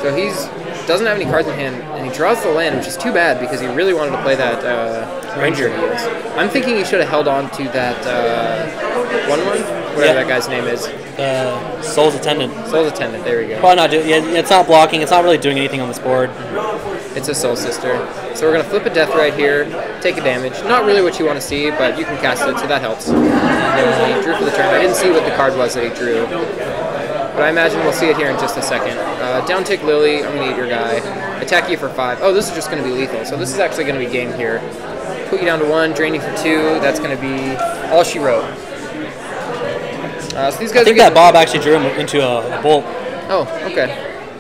S1: So he doesn't have any cards in hand, and he draws the land, which is too bad because he really wanted to play that Ranger of Eos. I'm thinking he should have held on to that 1/1, whatever that guy's name is.
S2: Soul's Attendant.
S1: Soul's Attendant, there we go.
S2: Probably not doing. It's not blocking. It's not really doing anything on this board.
S1: It's a Soul Sister. So we're going to flip a Death right here, take a damage. Not really what you want to see, but you can cast it, so that helps. He drew for the turn. I didn't see what the card was that he drew. But I imagine we'll see it here in just a second. Down tick Lily, I'm going to eat your guy. Attack you for 5. Oh, this is just going to be lethal, so this is actually going to be game here. Put you down to 1, drain you for 2. That's going to be all she wrote. So these guys
S2: I think that Bob actually drew him into a bolt.
S1: Oh, okay.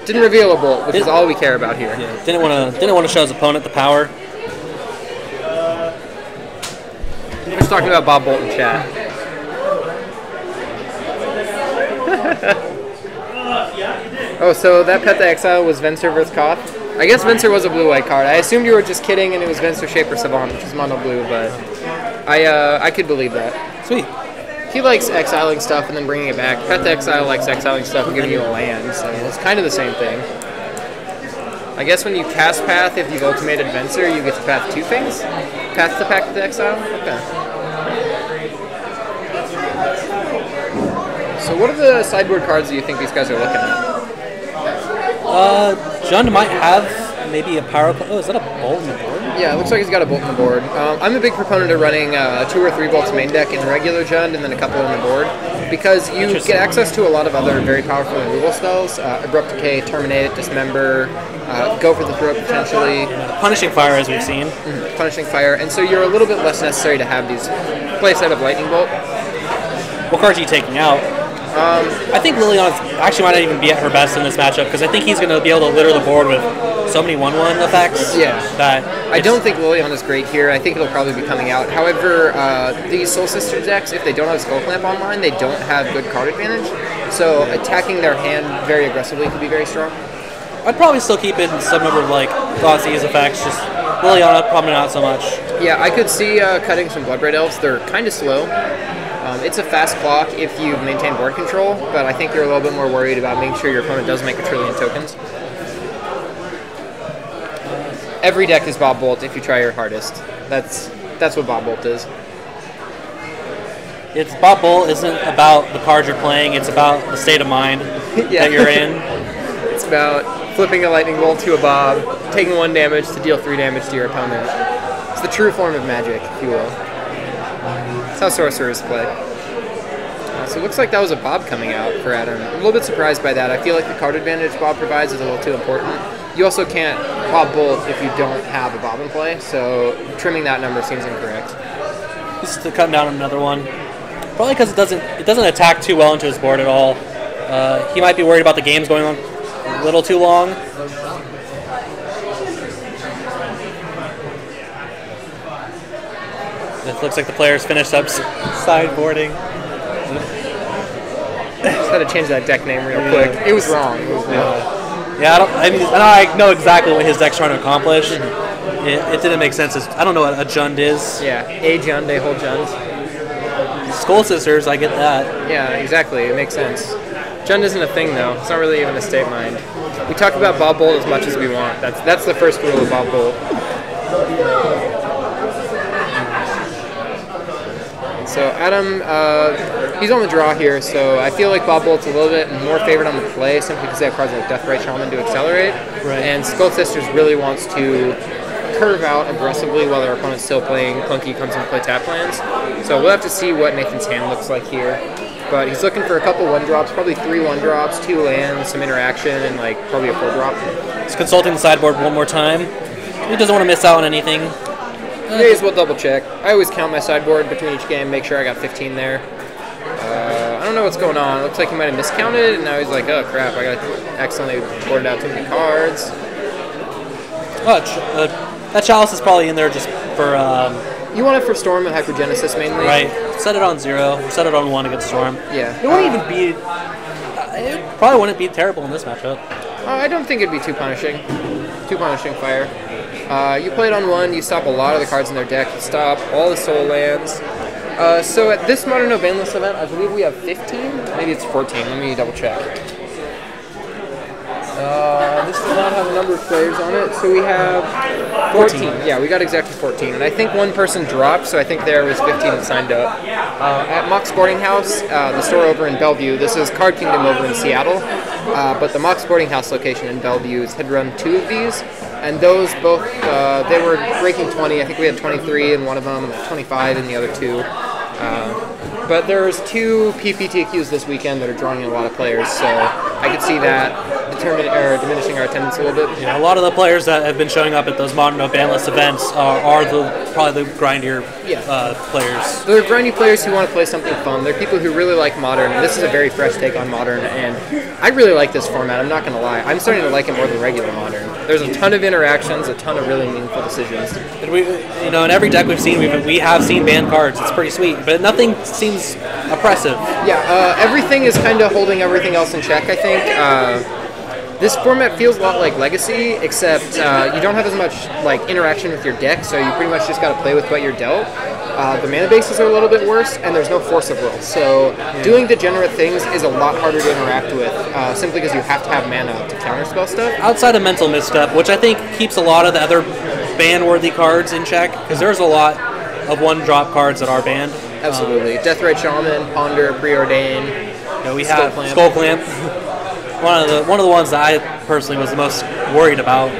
S1: Didn't reveal a bolt, which is all we care about here.
S2: Yeah, didn't want to show his opponent the power.
S1: We're just talking about Bob Bolt in chat. Oh, so that Pet to Exile was Venser versus Koth? I guess Venser was a blue-white card. I assumed you were just kidding and it was Venser Shaper Savant, which is mono blue, but I could believe that.
S2: Sweet.
S1: He likes exiling stuff and then bringing it back. Pet to Exile likes exiling stuff and giving you a land, so it's kind of the same thing. I guess when you cast Path, if you've ultimated Venser, you get to path 2 things? Path to Exile? Okay. So what are the sideboard cards that you think these guys are looking at?
S2: Jund might have maybe a power... Oh, is that a bolt in the board?
S1: Yeah, it looks like he's got a bolt in the board. I'm a big proponent of running 2 or 3 bolts main deck in regular Jund and then a couple in the board, because you get access to a lot of other very powerful removal spells. Abrupt Decay, Terminate, Dismember, Go for the Throat potentially.
S2: Punishing Fire, as we've seen.
S1: Punishing Fire, and so you're a little bit less necessary to have these play set of Lightning Bolt.
S2: What cards are you taking out? I think Liliana actually might not even be at her best in this matchup, because I think he's going to be able to litter the board with so many 1/1 effects.
S1: Yeah.
S2: That
S1: I don't think Liliana's great here. I think it'll probably be coming out. However, these Soul Sister decks, if they don't have Skull Clamp online, they don't have good card advantage. So attacking their hand very aggressively could be very strong.
S2: I'd probably still keep in some number of like Thoughtseize effects. Just Liliana, probably not so much.
S1: Yeah, I could see cutting some Bloodbraid Elves. They're kind of slow. It's a fast clock if you maintain board control, but I think you're a little bit more worried about making sure your opponent doesn't make a trillion tokens. Every deck is Bob Bolt if you try your hardest. That's what Bob Bolt is.
S2: It's Bob Bolt isn't about the cards you're playing, it's about the state of mind that you're in.
S1: It's about flipping a Lightning Bolt to a Bob, taking 1 damage to deal 3 damage to your opponent. It's the true form of magic, if you will. That's how sorcerers play. So it looks like that was a Bob coming out for Adam. I'm a little bit surprised by that. I feel like the card advantage Bob provides is a little too important. You also can't Bob Bolt if you don't have a Bob in play, so trimming that number seems incorrect.
S2: Just to cut down another one. Probably because it doesn't attack too well into his board at all. He might be worried about the games going on a little too long. It looks like the players finished up sideboarding.
S1: Just had to change that deck name real quick. It was wrong.
S2: Yeah, I know exactly what his deck's trying to accomplish. It didn't make sense. I don't know what a Jund is.
S1: Yeah, a Jund, a whole Jund.
S2: Skull Sisters, I get that.
S1: Yeah, exactly. It makes sense. Jund isn't a thing, though. It's not really even a state mind. We talk about Bob Bolt as much as we want. That's the first rule of Bob Bolt. So Adam, he's on the draw here, so I feel like Bob Bolt's a little bit more favored on the play simply because they have cards like Deathrite Shaman to accelerate.
S2: Right.
S1: And Skull Sisters really wants to curve out aggressively while their opponent's still playing clunky comes into play tap lands. So we'll have to see what Nathan's hand looks like here. But he's looking for a couple 1-drops, probably 3 1-drops, 2 lands, some interaction, and like probably a 4-drop.
S2: He's consulting the sideboard one more time. He doesn't want to miss out on anything.
S1: May as well double check. I always count my sideboard between each game, make sure I got 15 there. I don't know what's going on. It looks like he might have miscounted, and now he's like, oh crap, I got accidentally boarded out too many cards.
S2: That Chalice is probably in there just for...
S1: You want it for Storm and Hypergenesis mainly?
S2: Right. Set it on 0, or set it on 1 against Storm.
S1: Yeah.
S2: It wouldn't even be... It probably wouldn't be terrible in this matchup.
S1: I don't think it'd be too punishing. Too punishing fire. You play it on 1, you stop a lot of the cards in their deck, you stop all the soul lands. So at this Modern No Baneless event, I believe we have 15? Maybe it's 14, let me double check. This does not have a number of players on it, so we have 14. Yeah, we got exactly 14. And I think one person dropped, so I think there was 15 that signed up. At Mock Sporting House, the store over in Bellevue, this is Card Kingdom over in Seattle, but the Mock Sporting House location in Bellevue had run 2 of these, and those both, they were breaking 20. I think we had 23 in one of them, 25 in the other 2. But there's 2 PPTQs this weekend that are drawing in a lot of players, so I could see that diminishing our attendance a little bit.
S2: Yeah, a lot of the players that have been showing up at those Modern No Banless events are probably the grindier players.
S1: They're grindy players who want to play something fun. They're people who really like Modern, and this is a very fresh take on Modern, and I really like this format, I'm not going to lie. I'm starting to like it more than regular Modern. There's a ton of interactions, a ton of really meaningful decisions.
S2: And in every deck we've seen, we have seen banned cards. It's pretty sweet, but nothing seems oppressive.
S1: Yeah, everything is kind of holding everything else in check, I think. This format feels a lot like Legacy, except you don't have as much like interaction with your deck, so you pretty much just got to play with what you're dealt. The mana bases are a little bit worse, and there's no Force of Will, so doing degenerate things is a lot harder to interact with, simply because you have to have mana to counterspell stuff.
S2: Outside of Mental Misstep, which I think keeps a lot of the other ban-worthy cards in check, because there's a lot of 1-drop cards that are banned.
S1: Absolutely. Deathrite Shaman, Ponder, Preordain.
S2: We have Skull Clamp. One of the ones that I personally was the most worried about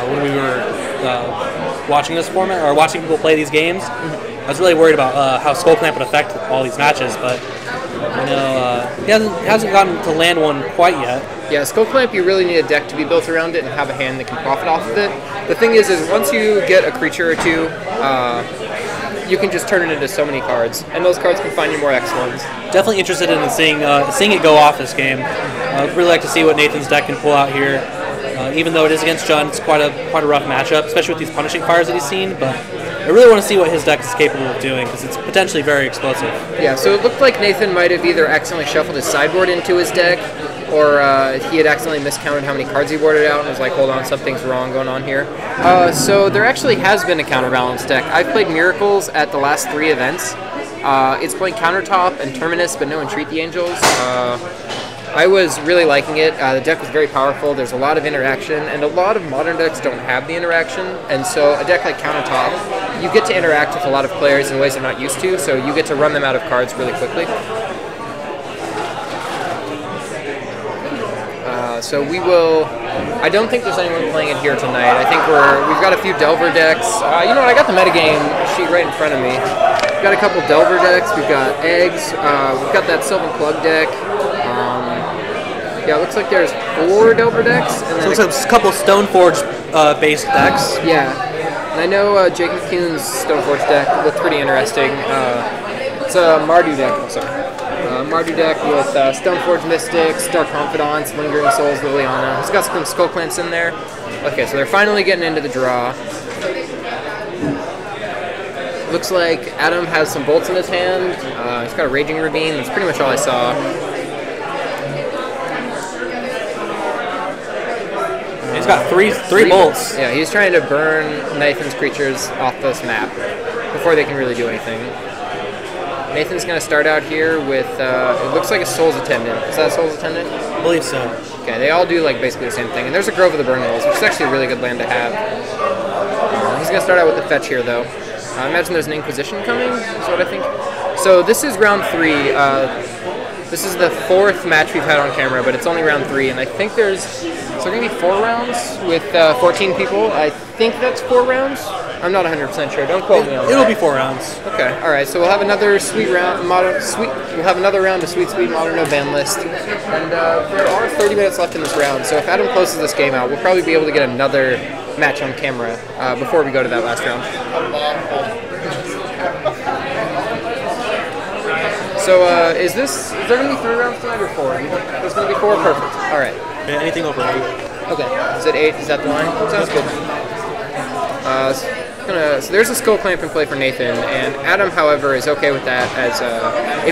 S2: when we were watching this format or watching people play these games. I was really worried about how Skull Clamp would affect all these matches, but he hasn't gotten to land one quite yet.
S1: Yeah, Skull Clamp, you really need a deck to be built around it and have a hand that can profit off of it. The thing is once you get a creature or 2, you can just turn it into so many cards, and those cards can find you more X1s.
S2: Definitely interested in seeing it go off this game. I'd really like to see what Nathan's deck can pull out here. Even though it is against Jund, it's quite a rough matchup, especially with these punishing fires that he's seen. But I really want to see what his deck is capable of doing, because it's potentially very explosive.
S1: Yeah, so it looked like Nathan might have either accidentally shuffled his sideboard into his deck, or he had accidentally miscounted how many cards he boarded out and was like, hold on, something's wrong going on here. So there actually has been a counterbalance deck. I've played Miracles at the last 3 events. It's playing Countertop and Terminus, but no Entreat the Angels. I was really liking it. The deck was very powerful. There's a lot of interaction, and a lot of Modern decks don't have the interaction, and so a deck like Countertop, you get to interact with a lot of players in ways they're not used to, so you get to run them out of cards really quickly. So we will... I don't think there's anyone playing it here tonight. I think we've got a few Delver decks. You know what? I got the metagame sheet right in front of me. We've got a couple Delver decks. We've got Eggs. We've got that Sylvan Plug deck. Yeah, it looks like there's 4 Delver decks. And then
S2: so it's a couple Stoneforge based decks.
S1: Yeah. And I know Jake McCune's Stoneforge deck looked pretty interesting. It's a Mardu deck also. Mardu deck with Stoneforge Mystics, Dark Confidants, Lingering Souls, Liliana. It's got some Skull Clamps in there. Okay, so they're finally getting into the draw. Looks like Adam has some bolts in his hand. He's got a Raging Ravine. That's pretty much all I saw.
S2: He's got three bolts.
S1: Yeah, he's trying to burn Nathan's creatures off this map before they can really do anything. Nathan's going to start out here with, it looks like a Soul's Attendant. Is that a Soul's Attendant?
S2: I believe so.
S1: Okay, they all do like basically the same thing. And there's a Grove of the Burn Willows, which is actually a really good land to have. He's going to start out with the fetch here, though. I imagine there's an Inquisition coming, is what I think. So this is round 3. This is the 4th match we've had on camera, but it's only round 3, and I think there's going to be 4 rounds with 14 people. I think that's 4 rounds. I'm not 100% sure. Don't quote me on that.
S2: It'll be 4 rounds.
S1: Okay. All right. So we'll have another sweet round. We'll have another round of sweet modern no ban list, and there are 30 minutes left in this round. So if Adam closes this game out, we'll probably be able to get another match on camera before we go to that last round. So is there going to be 3 rounds tonight or 4? There's going to be 4. Perfect. All right.
S2: Yeah, anything over 8.
S1: Okay. Is it 8? Is that the line? Sounds good. So there's a Skull Clamp in play for Nathan, and Adam, however, is okay with that. As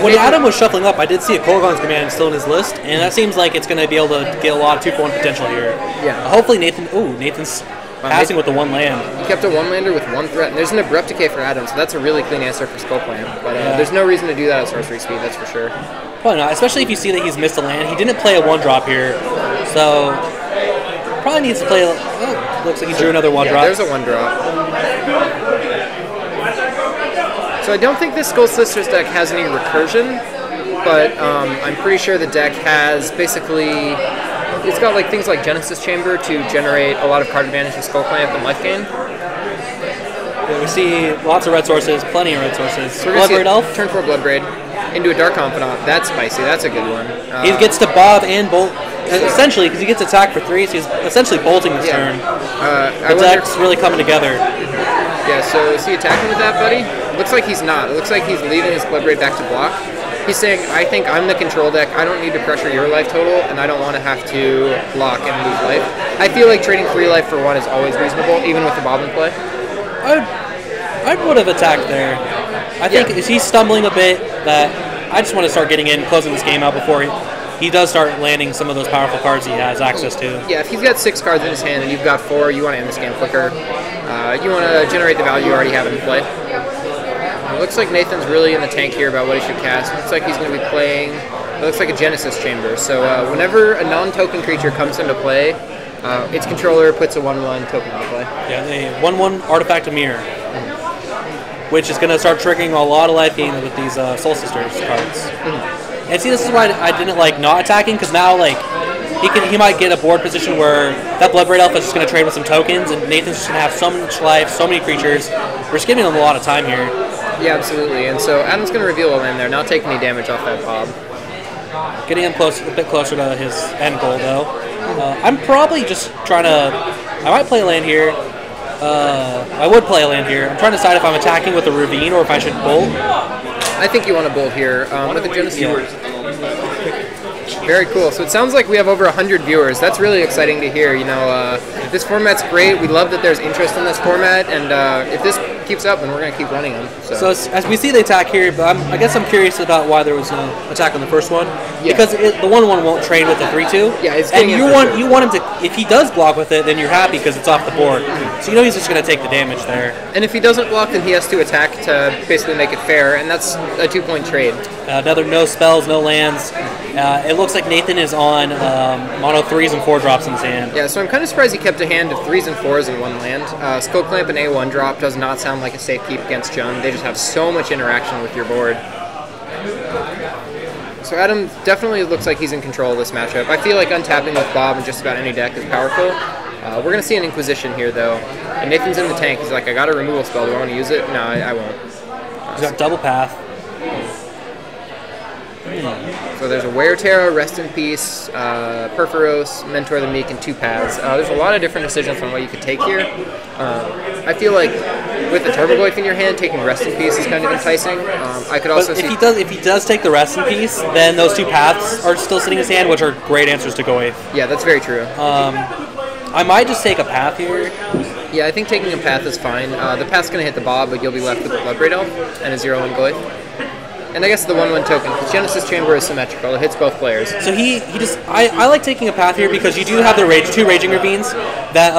S2: when Adam was shuffling up, I did see a Kolaghan's Command still in his list, and that seems like it's going to be able to get a lot of 2-for-1 potential here.
S1: Yeah.
S2: Hopefully Nathan's passing with the 1 land.
S1: He kept a 1-lander with 1 threat, and there's an Abrupt Decay for Adam, so that's a really clean answer for Skull Clamp. But there's no reason to do that at sorcery speed, that's for sure.
S2: Probably not, especially if you see that he's missed a land. He didn't play a 1-drop here, so probably needs to play. Looks like he drew another 1-drop.
S1: There's a 1-drop. So I don't think this Skull Sisters deck has any recursion, but I'm pretty sure the deck has basically. It's got like things like Genesis Chamber to generate a lot of card advantage with Skull Clamp and life gain.
S2: Yeah, we see lots of red sources, plenty of red sources.
S1: So
S2: Bloodbraid Elf.
S1: Turn 4 Bloodbraid into a Dark Confidant. That's spicy. That's a good one.
S2: He gets to bob and bolt, essentially, because he gets attacked for 3, so he's essentially bolting this turn. The deck's really coming together.
S1: Yeah, so is he attacking with that, buddy? Looks like he's not. It looks like he's leaving his Bloodbraid back to block. He's saying, I think I'm the control deck, I don't need to pressure your life total, and I don't want to have to block and lose life. I feel like trading 3 life for 1 is always reasonable, even with the bob in play.
S2: I would have attacked there. I think he's stumbling a bit, that I just want to start getting in, closing this game out before he does start landing some of those powerful cards he has access to.
S1: Yeah, if he's got 6 cards in his hand and you've got 4, you want to end this game quicker. You want to generate the value you already have in play. It looks like Nathan's really in the tank here about what he should cast. It looks like he's going to be playing, it looks like a Genesis Chamber. So whenever a non-token creature comes into play, its controller puts a 1/1 token into play.
S2: Yeah, the 1/1 Artifact of Mirror, which is going to start triggering a lot of life gain with these Soul Sisters cards. And see, this is why I didn't like not attacking, because now like he might get a board position where that Bloodbraid Elf is just going to trade with some tokens, and Nathan's just going to have so much life, so many creatures. We're just giving him a lot of time here.
S1: Yeah, absolutely. And so Adam's going to reveal a land there, not take any damage off that bob.
S2: Getting him a bit closer to his end goal, though. I'm probably just trying to. I might play a land here. I would play a land here. I'm trying to decide if I'm attacking with a Ravine or if I should bolt.
S1: I think you want to bolt here with the Genesis. Very cool. So it sounds like we have over 100 viewers. That's really exciting to hear. You know, this format's great. We love that there's interest in this format, and if this keeps up, then we're going to keep running them.
S2: So as we see the attack here, but I guess I'm curious about why there was no attack on the first one. Yeah. Because the 1/1 won't trade with the 3/2.
S1: Yeah, it's
S2: and you want him to. If he does block with it, then you're happy because it's off the board. So you know he's just going to take the damage there.
S1: And if he doesn't block, then he has to attack to basically make it fair, and that's a 2-point trade.
S2: Another no spells, no lands. It looks like Nathan is on mono 3s and 4-drops in his hand.
S1: Yeah, so I'm kind of surprised he kept a hand of 3s and 4s in 1 land. Skull Clamp and A1 drop does not sound like a safe keep against Jund. They just have so much interaction with your board. So Adam definitely looks like he's in control of this matchup. I feel like untapping with Bob in just about any deck is powerful. We're going to see an Inquisition here, though. And Nathan's in the tank. He's like, I got a removal spell. Do I want to use it? No, I won't.
S2: He's got double path.
S1: So there's a Wear Terra, Rest in Peace, Perforos, Mentor the Meek, and 2 paths. There's a lot of different decisions on what you could take here. I feel like with the Turbogoyf in your hand, taking Rest in Peace is kind of enticing. I could also see
S2: if he does take the Rest in Peace, then those 2 paths are still sitting in his hand, which are great answers to Goyf.
S1: Yeah, that's very true.
S2: I might just take a path here.
S1: Yeah, I think taking a path is fine. The path's going to hit the Bob, but you'll be left with the Bloodbraid Elf and a 0-1 Goyf. And I guess the 1-1 token, because Genesis Chamber is symmetrical. It hits both players.
S2: So he just I like taking a path here because you do have the two Raging Ravines that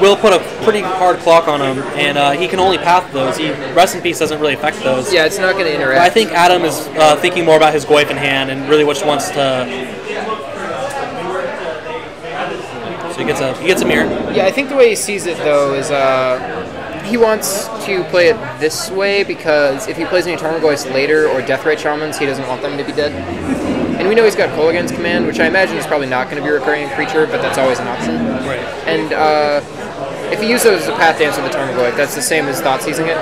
S2: will put a pretty hard clock on him, and he can only path those. Rest in Peace doesn't really affect those.
S1: Yeah, it's not going to interact.
S2: But I think Adam is thinking more about his Goyf in hand and really just wants to. So he gets a mirror.
S1: Yeah, I think the way he sees it though is he wants to play it this way because if he plays any Tarmogoyfs later or Deathrite Shamans, he doesn't want them to be dead. And we know he's got Kolaghan's Command, which I imagine is probably not going to be a recurring creature, but that's always an option.
S2: Right.
S1: And if he uses those as a path to answer the Tarmogoyf, that's the same as Thought Seizing it.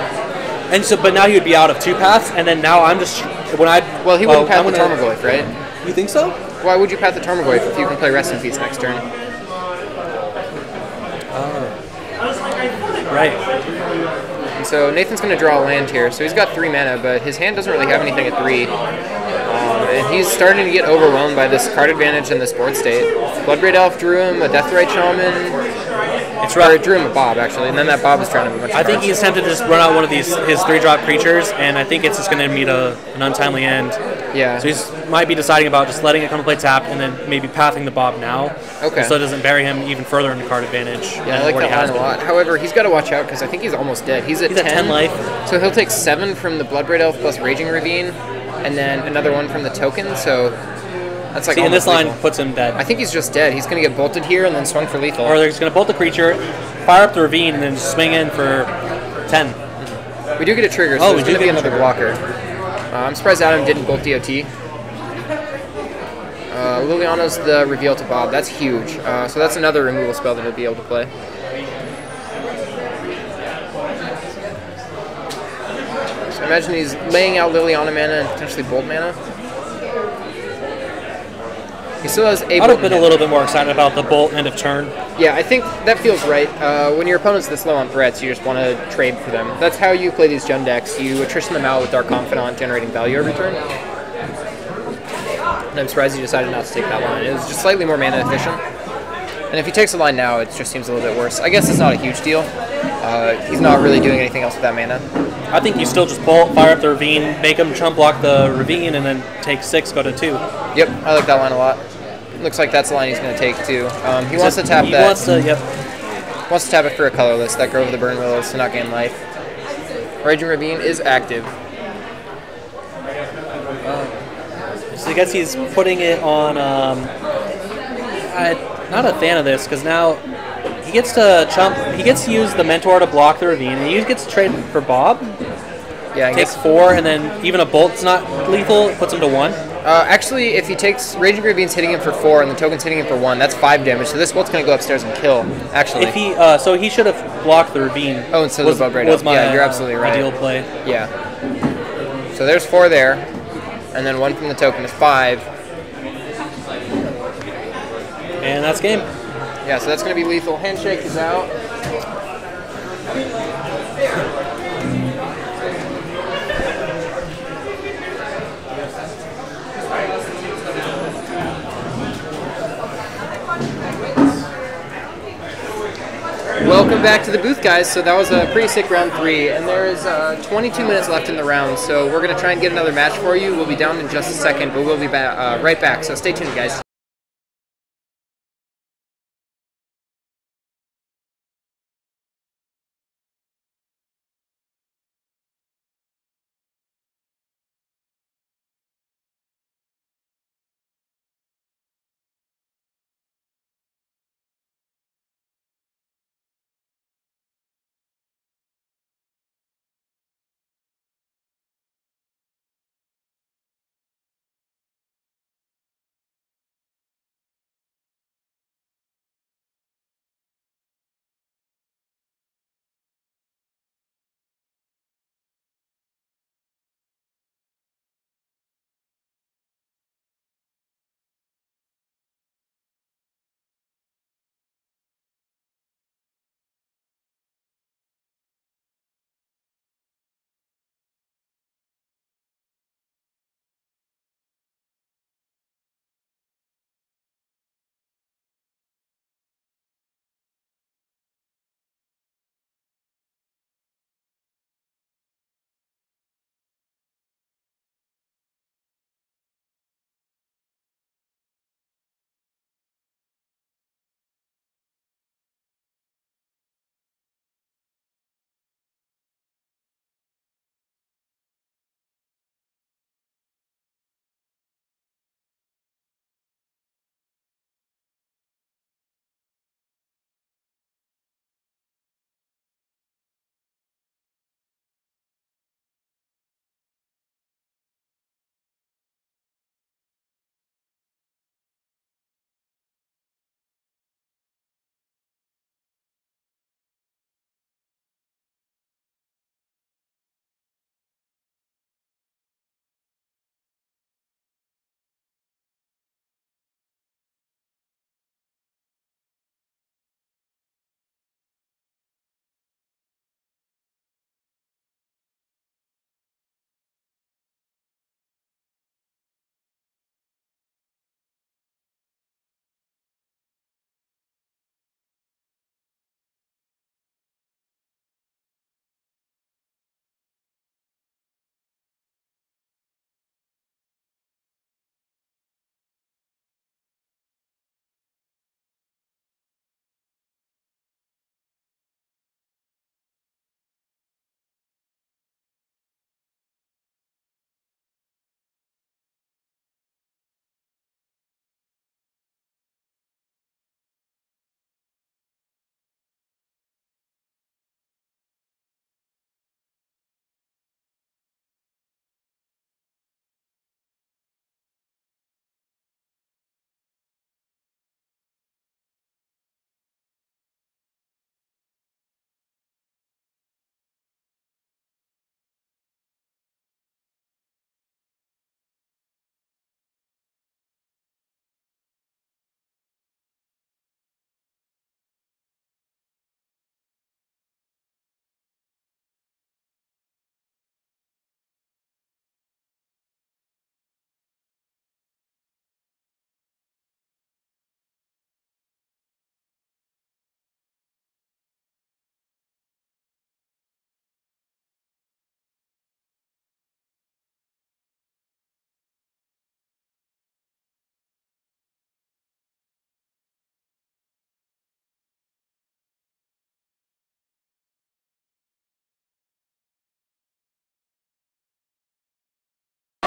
S2: And so, but now he would be out of two paths, and then now I'm just
S1: Well, he wouldn't path the Tarmogoyf, right?
S2: You think so?
S1: Why would you path the Tarmogoyf if you can play Rest in Peace next turn?
S2: Right.
S1: And so Nathan's going to draw a land here. So he's got 3 mana, but his hand doesn't really have anything at 3. And he's starting to get overwhelmed by this card advantage and this board state. Bloodbraid Elf drew him a Deathrite Shaman.
S2: It's right.
S1: Or drew him a Bob, actually, and then that Bob is trying to move much
S2: I think he's tempted to just run out one of his 3-drop creatures, and I think it's just going to meet an untimely end.
S1: Yeah.
S2: So he might be deciding about just letting it come to play tapped and then maybe pathing the Bob now.
S1: Okay.
S2: So it doesn't bury him even further in the card advantage.
S1: Yeah, I like that line a lot. However, he's got to watch out because I think he's almost dead. He's at
S2: 10 life.
S1: So he'll take 7 from the Bloodbraid Elf plus Raging Ravine, and then another 1 from the token, so that's like
S2: and this line
S1: lethal.
S2: puts him dead.
S1: I think he's just dead. He's going to get bolted here and then swung for lethal.
S2: Or they're just going to bolt the creature, fire up the Ravine, and then just swing in for 10.
S1: We do get a trigger, so there's going to be another blocker. I'm surprised Adam didn't bolt DOT. Liliana's the reveal to Bob. That's huge. So that's another removal spell that he'll be able to play. So imagine he's laying out Liliana mana and potentially Bolt mana. He still has a
S2: I would
S1: Bolt
S2: have been
S1: in
S2: a
S1: hand.
S2: little bit more excited about the Bolt end of turn.
S1: Yeah, I think that feels right. When your opponent's this low on threats, you just want to trade for them. That's how you play these gem decks. You attrition them out with Dark Confidant, generating value every turn. And I'm surprised he decided not to take that line. It was just slightly more mana efficient. And if he takes a line now, it just seems a little bit worse. I guess it's not a huge deal. He's not really doing anything else with that mana.
S2: I think you still just bolt, fire up the Ravine, make him chump block the Ravine, and then take 6, go to 2.
S1: Yep, I like that line a lot. Looks like that's the line he's going to take too. He wants to tap that. Wants to tap it for a colorless. That Grove of the Burn Willows to not gain life. Raging Ravine is active.
S2: So I guess he's putting it on. I'm not a fan of this because now he gets to chump. He gets to use the Mentor to block the Ravine, and he gets to trade for Bob.
S1: Yeah,
S2: Takes 4, and then even a Bolt's not lethal. It puts him to 1.
S1: Actually, if he takes Raging Ravine's hitting him for 4 and the token's hitting him for 1, that's 5 damage. So this bolt's going to go upstairs and kill. Actually,
S2: If he so he should have blocked the Ravine.
S1: Oh, instead of the Bloodbraid Elf. Yeah, you're absolutely right.
S2: Ideal play.
S1: Yeah. So there's 4 there, and then 1 from the token is 5.
S2: And that's game.
S1: Yeah, so that's going to be lethal. Handshake is out. Welcome back to the booth, guys. So that was a pretty sick round 3, and there is 22 minutes left in the round. So we're going to try and get another match for you. We'll be down in just a second, but we'll be right back. So stay tuned, guys.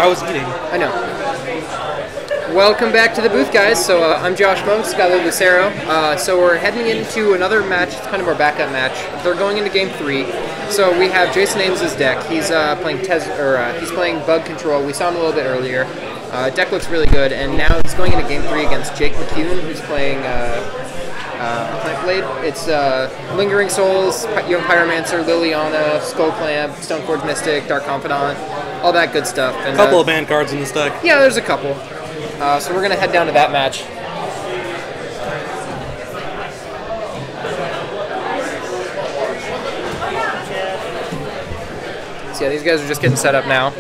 S2: I was eating.
S1: I know. Welcome back to the booth, guys. So I'm Josh Monk, Skylar Lucero. So we're heading into another match. It's kind of our backup match. They're going into Game 3. So we have Jason Ames' deck. He's playing he's playing Bug Control. We saw him a little bit earlier. Deck looks really good, and now he's going into Game 3 against Jake McCune, who's playing Plant Blade. It's Lingering Souls, Young Pyromancer, Liliana, Skullclamp, Stoneforge Mystic, Dark Confidant, all that good stuff. And,
S2: A couple of banned cards in this deck.
S1: Yeah, there's a couple. So we're going to head down to that match. So yeah, these guys are just getting set up now.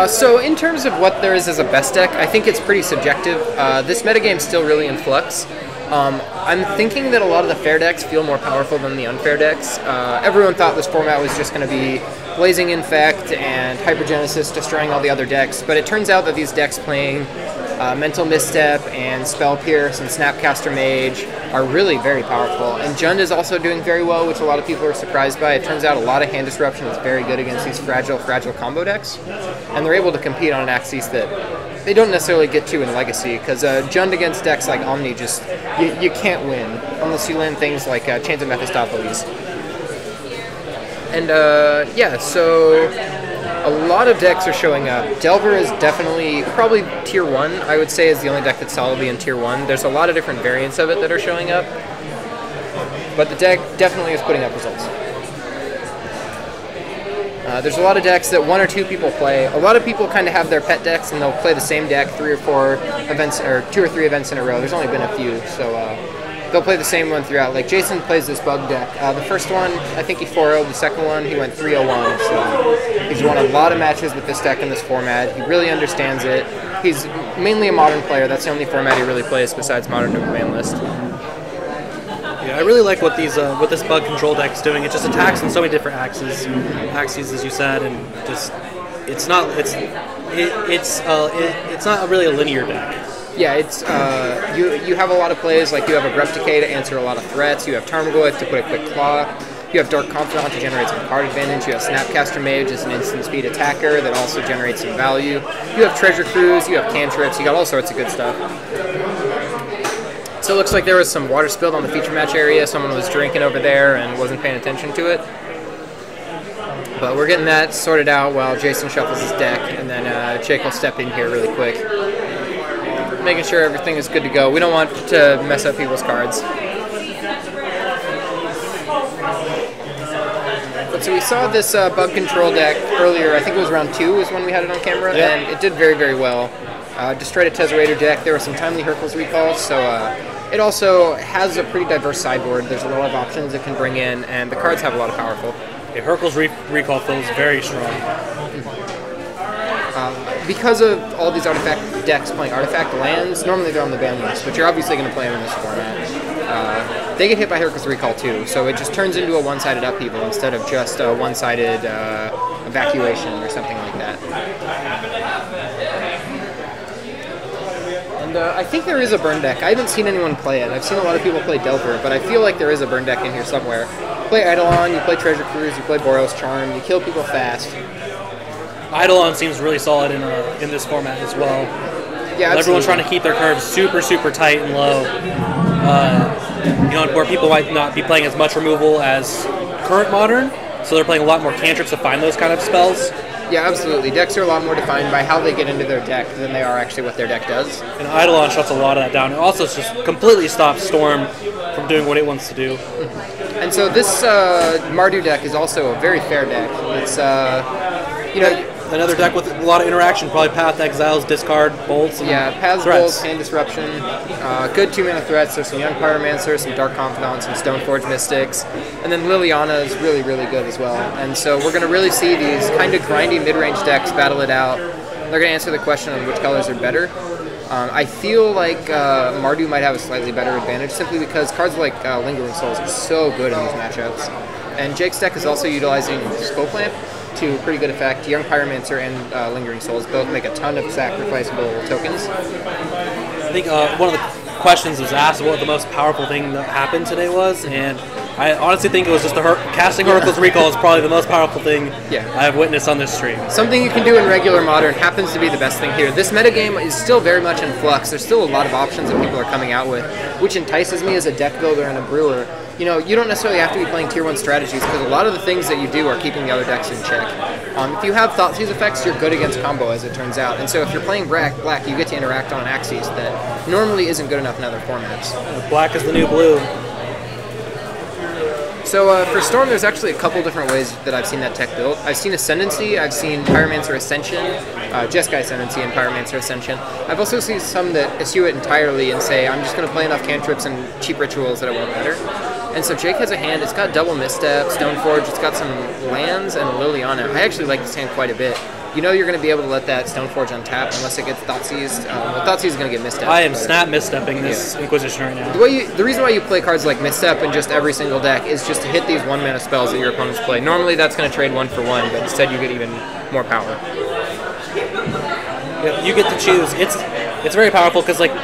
S1: So in terms of what there is as a best deck, I think it's pretty subjective. This metagame's still really in flux. I'm thinking that a lot of the fair decks feel more powerful than the unfair decks. Everyone thought this format was just going to be Blazing Infect and Hypergenesis destroying all the other decks, but it turns out that these decks playing Mental Misstep and Spell Pierce and Snapcaster Mage are really very powerful. And Jund is also doing very well, which a lot of people are surprised by. It turns out a lot of Hand Disruption is very good against these fragile combo decks, and they're able to compete on an axis that they don't necessarily get to in Legacy, because Jund against decks like Omni you can't win unless you land things like Chains of Mephistopheles. And yeah, so a lot of decks are showing up. Delver is definitely probably tier 1, I would say, is the only deck that's solidly in tier 1. There's a lot of different variants of it that are showing up, but the deck definitely is putting up results. There's a lot of decks that 1 or 2 people play. A lot of people kind of have their pet decks and they'll play the same deck 3 or 4 events, or 2 or 3 events in a row. There's only been a few, so they'll play the same one throughout. Like Jason plays this bug deck. The first one, I think he 4-0'd. The second one, he went 3-0-1. So he's won a lot of matches with this deck in this format. He really understands it. He's mainly a Modern player. That's the only format he really plays besides Modern to Command List.
S2: Yeah, I really like what this Bug Control deck is doing. It just attacks on so many different axes, as you said, and just it's not really a linear deck.
S1: Yeah, it's you have a lot of plays, like you have a Grep Decay to answer a lot of threats, you have Tarmogoyf to put a quick claw, you have Dark Confidant to generate some card advantage, you have Snapcaster Mage as an instant speed attacker that also generates some value, you have Treasure Cruise, you have cantrips, you got all sorts of good stuff. So it looks like there was some water spilled on the feature match area, someone was drinking over there and wasn't paying attention to it. But we're getting that sorted out while Jason shuffles his deck, and then Jake will step in here really quick, making sure everything is good to go. We don't want to mess up people's cards. But so we saw this Bug Control deck earlier. I think it was round 2 is when we had it on camera,
S2: yeah.
S1: And it did very, very well. Destroyed a Tezzerator deck. There were some timely Hercules recalls, so it also has a pretty diverse sideboard. There's a lot of options it can bring in, and the cards have a lot of powerful.
S2: Yeah, Hercules recall feels very strong.
S1: Because of all these artifact decks playing artifact lands, normally they're on the ban list, but you're obviously going to play them in this format. They get hit by Hercules Recall too, so it just turns into a one-sided upheaval instead of just a one-sided evacuation or something like that. And I think there is a burn deck. I haven't seen anyone play it. I've seen a lot of people play Delver, but I feel like there is a burn deck in here somewhere. You play Eidolon, you play Treasure Cruise, you play Boros Charm, you kill people fast.
S2: Eidolon seems really solid in this format as well.
S1: Yeah,
S2: everyone's trying to keep their curves super, super tight and low. Where people might not be playing as much removal as current Modern, so they're playing a lot more cantrips to find those kind of spells.
S1: Yeah, absolutely. Decks are a lot more defined by how they get into their deck than they are actually what their deck does.
S2: And Eidolon shuts a lot of that down. It also just completely stops Storm from doing what it wants to do.
S1: And so this Mardu deck is also a very fair deck. It's,
S2: another deck with a lot of interaction, probably Path, Exiles, Discard, Bolts, and
S1: Paths,
S2: threats.
S1: Bolts, Hand Disruption, good 2-mana threats. There's some Young Pyromancer, some Dark Confidant, some Stoneforge Mystics, and then Liliana is really, really good as well. And so we're going to really see these kind of grindy mid-range decks battle it out. They're going to answer the question on which colors are better. I feel like Mardu might have a slightly better advantage simply because cards like Lingering Souls are so good in these matchups. And Jake's deck is also utilizing Skullclamp to pretty good effect. Young Pyromancer and Lingering Souls both make a ton of sacrificeable tokens.
S2: I think one of the questions was asked what the most powerful thing that happened today was, and I honestly think it was just casting Oracle's Recall is probably the most powerful thing
S1: Yeah.
S2: I've witnessed on this stream.
S1: Something you can do in regular Modern happens to be the best thing here. This metagame is still very much in flux. There's still a lot of options that people are coming out with, which entices me as a deck builder and a brewer. You know, you don't necessarily have to be playing tier 1 strategies because a lot of the things that you do are keeping the other decks in check. If you have Thoughtseize effects, you're good against combo, as it turns out. And so if you're playing black, you get to interact on axes that normally isn't good enough in other formats.
S2: Black is the new blue.
S1: So for Storm, there's actually a couple different ways that I've seen that tech built. I've seen Ascendancy, I've seen Pyromancer Ascension, Jeskai Ascendancy and Pyromancer Ascension. I've also seen some that eschew it entirely and say, I'm just going to play enough cantrips and cheap rituals that it won't matter. And so Jake has a hand, it's got double Misstep, Stoneforge, it's got some lands and a Liliana. I actually like this hand quite a bit. You know you're going to be able to let that Stoneforge untap unless it gets Thoughtseized. Well, Thoughtseized is going to get Misstep.
S2: I am snap misstepping this Inquisition right now.
S1: The reason why you play cards like Misstep in just every single deck is just to hit these 1-mana spells that your opponents play. Normally that's going to trade 1 for 1, but instead you get even more power.
S2: Yep, you get to choose. It's very powerful because like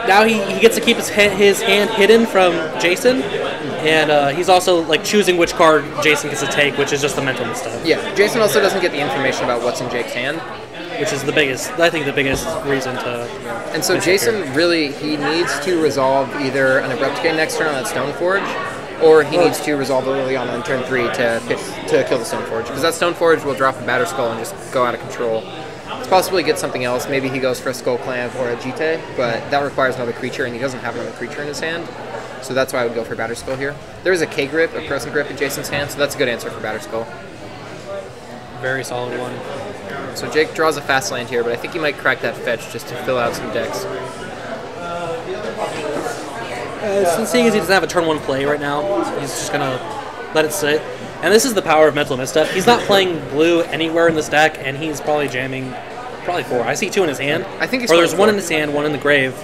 S2: now he gets to keep his hand hidden from Jason, and he's also like choosing which card Jason gets to take, which is just the mental misstep.
S1: Yeah, Jason also doesn't get the information about what's in Jake's hand,
S2: which is the biggest reason to.
S1: And so Jason really he needs to resolve either an Abrupt Decay next turn on that Stoneforge, or he needs to resolve the Liliana on turn 3 to kill the Stoneforge, because that Stoneforge will drop a Batterskull and just go out of control. Let's possibly get something else. Maybe he goes for a Skull Clamp or a Jite, but that requires another creature, and he doesn't have another creature in his hand. So that's why I would go for Batterskull here. There is a K-Grip, a Frozen Grip in Jason's hand, so that's a good answer for Batterskull.
S2: Very solid one.
S1: So Jake draws a fast land here, but I think he might crack that fetch just to fill out some decks.
S2: Since seeing as he doesn't have a turn 1 play right now, he's just going to let it sit. And this is the power of Mental Misstep. He's not playing blue anywhere in this deck, and he's probably jamming 4. I see 2 in his hand.
S1: I think he's
S2: or there's 1
S1: 4.
S2: in his hand, 1 in the grave.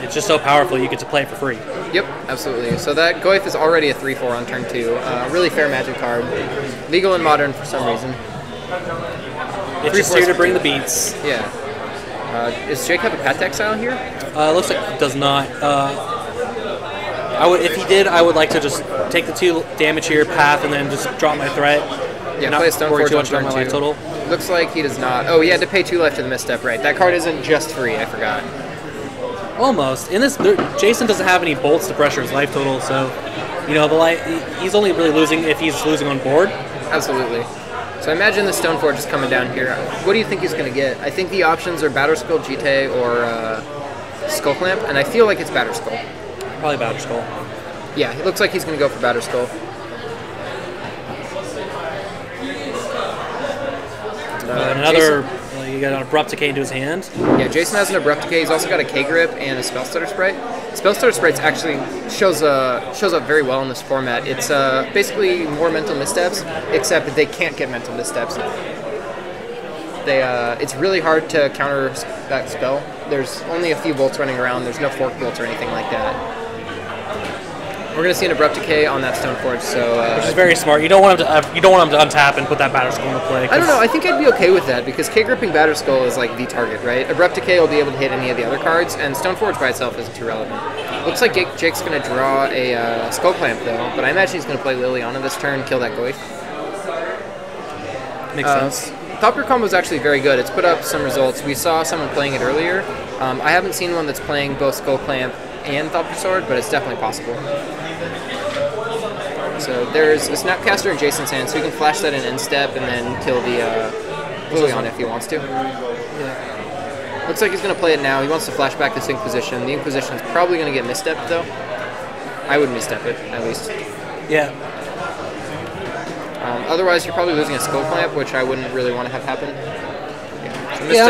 S2: It's just so powerful you get to play it for free.
S1: Yep, absolutely. So that Goyf is already a 3/4 on turn 2. Really fair Magic card. Legal and Modern for some reason.
S2: It's just here to bring the beats.
S1: Yeah. Does Jake have a Path to Exile here?
S2: Looks like it does not. If he did, I would like to just take the 2 damage here, Path, and then just drop my threat.
S1: Yeah,
S2: not
S1: play a Stoneforge
S2: worry too
S1: on
S2: much about
S1: turn
S2: my
S1: 2.
S2: life total.
S1: Looks like he does not. Oh, he had to pay 2 life to the Misstep, right. That card isn't just free, I forgot.
S2: Almost. In this, Jason doesn't have any bolts to pressure his life total, so you know he's only really losing if he's losing on board.
S1: Absolutely. So I imagine the Stoneforge is coming down here. What do you think he's going to get? I think the options are Batterskull, Jite, or Skull Clamp, and I feel like it's Batterskull.
S2: Probably Batterskull.
S1: Yeah, it looks like he's going to go for Batterskull.
S2: You got an Abrupt Decay into his hand.
S1: Yeah, Jason has an Abrupt Decay. He's also got a K-Grip and a Spellstutter Sprite. Spellstutter Sprite actually shows up very well in this format. It's basically more Mental Missteps, except they can't get Mental Missteps. It's really hard to counter that spell. There's only a few bolts running around. There's no fork bolts or anything like that. We're gonna see an Abrupt Decay on that Stoneforge, so
S2: which is very smart. You don't want him to untap and put that Batterskull into play.
S1: I don't know. I think I'd be okay with that because K-Gripping Batterskull is like the target, right? Abrupt Decay will be able to hit any of the other cards, and Stoneforge by itself isn't too relevant. Looks like Jake's gonna draw a Skull Clamp though, but I imagine he's gonna play Liliana this turn, kill that Goyf.
S2: Makes sense.
S1: Thopter combo is actually very good. It's put up some results. We saw someone playing it earlier. I haven't seen one that's playing both Skull Clamp and Thopter Sword, but it's definitely possible. So there's a Snapcaster in Jason's hand, so he can flash that in end step and then kill the Liliana if he wants to. Yeah. Looks like he's going to play it now. He wants to flash back this Inquisition. The Inquisition's probably going to get misstepped, though. I would misstep it, at least.
S2: Yeah.
S1: Otherwise, you're probably losing a Skull Clamp, which I wouldn't really want to have happen.
S2: Yeah, I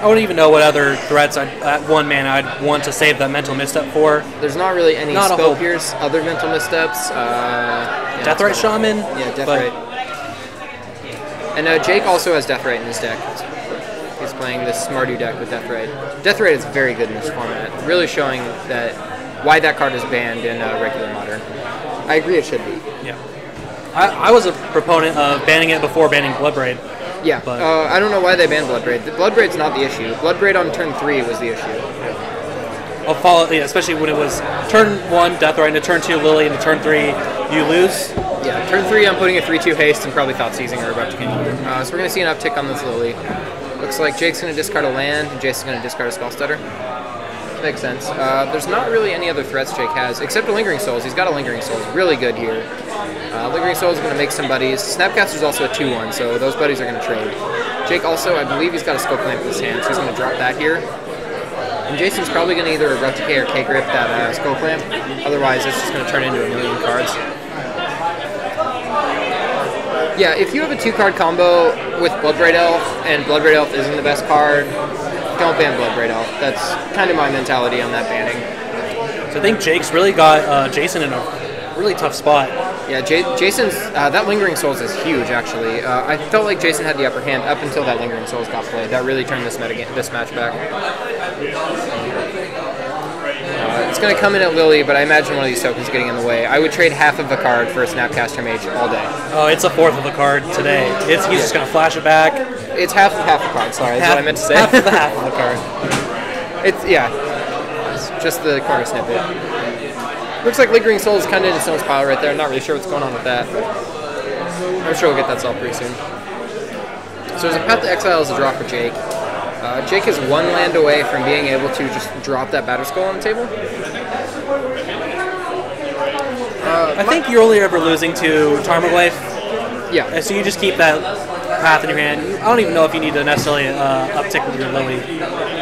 S2: don't even know what other threats at 1 mana I'd want to save that Mental Misstep for.
S1: There's not really any Spell Pierce, other Mental Missteps.
S2: Deathrite Shaman?
S1: Yeah, Deathrite. And Jake also has Deathrite in his deck. He's playing this Smardu deck with Deathrite. Deathrite is very good in this format, really showing that why that card is banned in regular Modern. I agree it should be.
S2: Yeah. I was a proponent of banning it before banning Bloodbraid.
S1: Yeah,
S2: but
S1: I don't know why they banned Bloodbraid. Bloodbraid's not the issue. Bloodbraid on turn 3 was the issue.
S2: I'll follow, yeah, especially when it was turn 1, Deathray, into turn 2, Lily, into turn 3, you lose.
S1: Yeah, turn 3, I'm putting a 3-2 haste and probably Thought Seizing or Abrupt Decay. So we're going to see an uptick on this Lily. Looks like Jake's going to discard a land, and Jason's going to discard a Spell Stutter. Makes sense. There's not really any other threats Jake has, except a Lingering Souls. He's got a Lingering Souls. Really good here. Lingering Souls is going to make some buddies. Snapcaster's also a 2-1, so those buddies are going to trade. Jake also, I believe he's got a Scope Lamp in his hand, so he's going to drop that here. And Jason's probably going to either Abrupt Decay or K-Grip that Scope Lamp. Otherwise, it's just going to turn into a million cards. Yeah, if you have a 2-card combo with Bloodbraid Elf, and Bloodbraid Elf isn't the best card, don't ban Bloodbraid Elf. That's kind of my mentality on that banning.
S2: So I think Jake's really got Jason in a really tough spot.
S1: Yeah, Jason's, that Lingering Souls is huge, actually. I felt like Jason had the upper hand up until that Lingering Souls got played. That really turned this match back. It's going to come in at Lily, but I imagine one of these tokens getting in the way. I would trade half of a card for a Snapcaster Mage all day.
S2: Oh, it's a fourth of a card today. He's just going to flash it back.
S1: It's half of half a card, sorry, that's what I meant to say.
S2: Half of the card.
S1: It's just the corner snippet. Looks like Lingering Soul is kind of in its own pile right there. I'm not really sure what's going on with that. I'm sure we'll get that solved pretty soon. So there's a Path to Exile as a draw for Jake. Jake is 1 land away from being able to just drop that Batterskull on the table.
S2: I think you're only ever losing to Tarmogoyf.
S1: Yeah.
S2: So you just keep that path in your hand. I don't even know if you need to necessarily uptick with your Lily.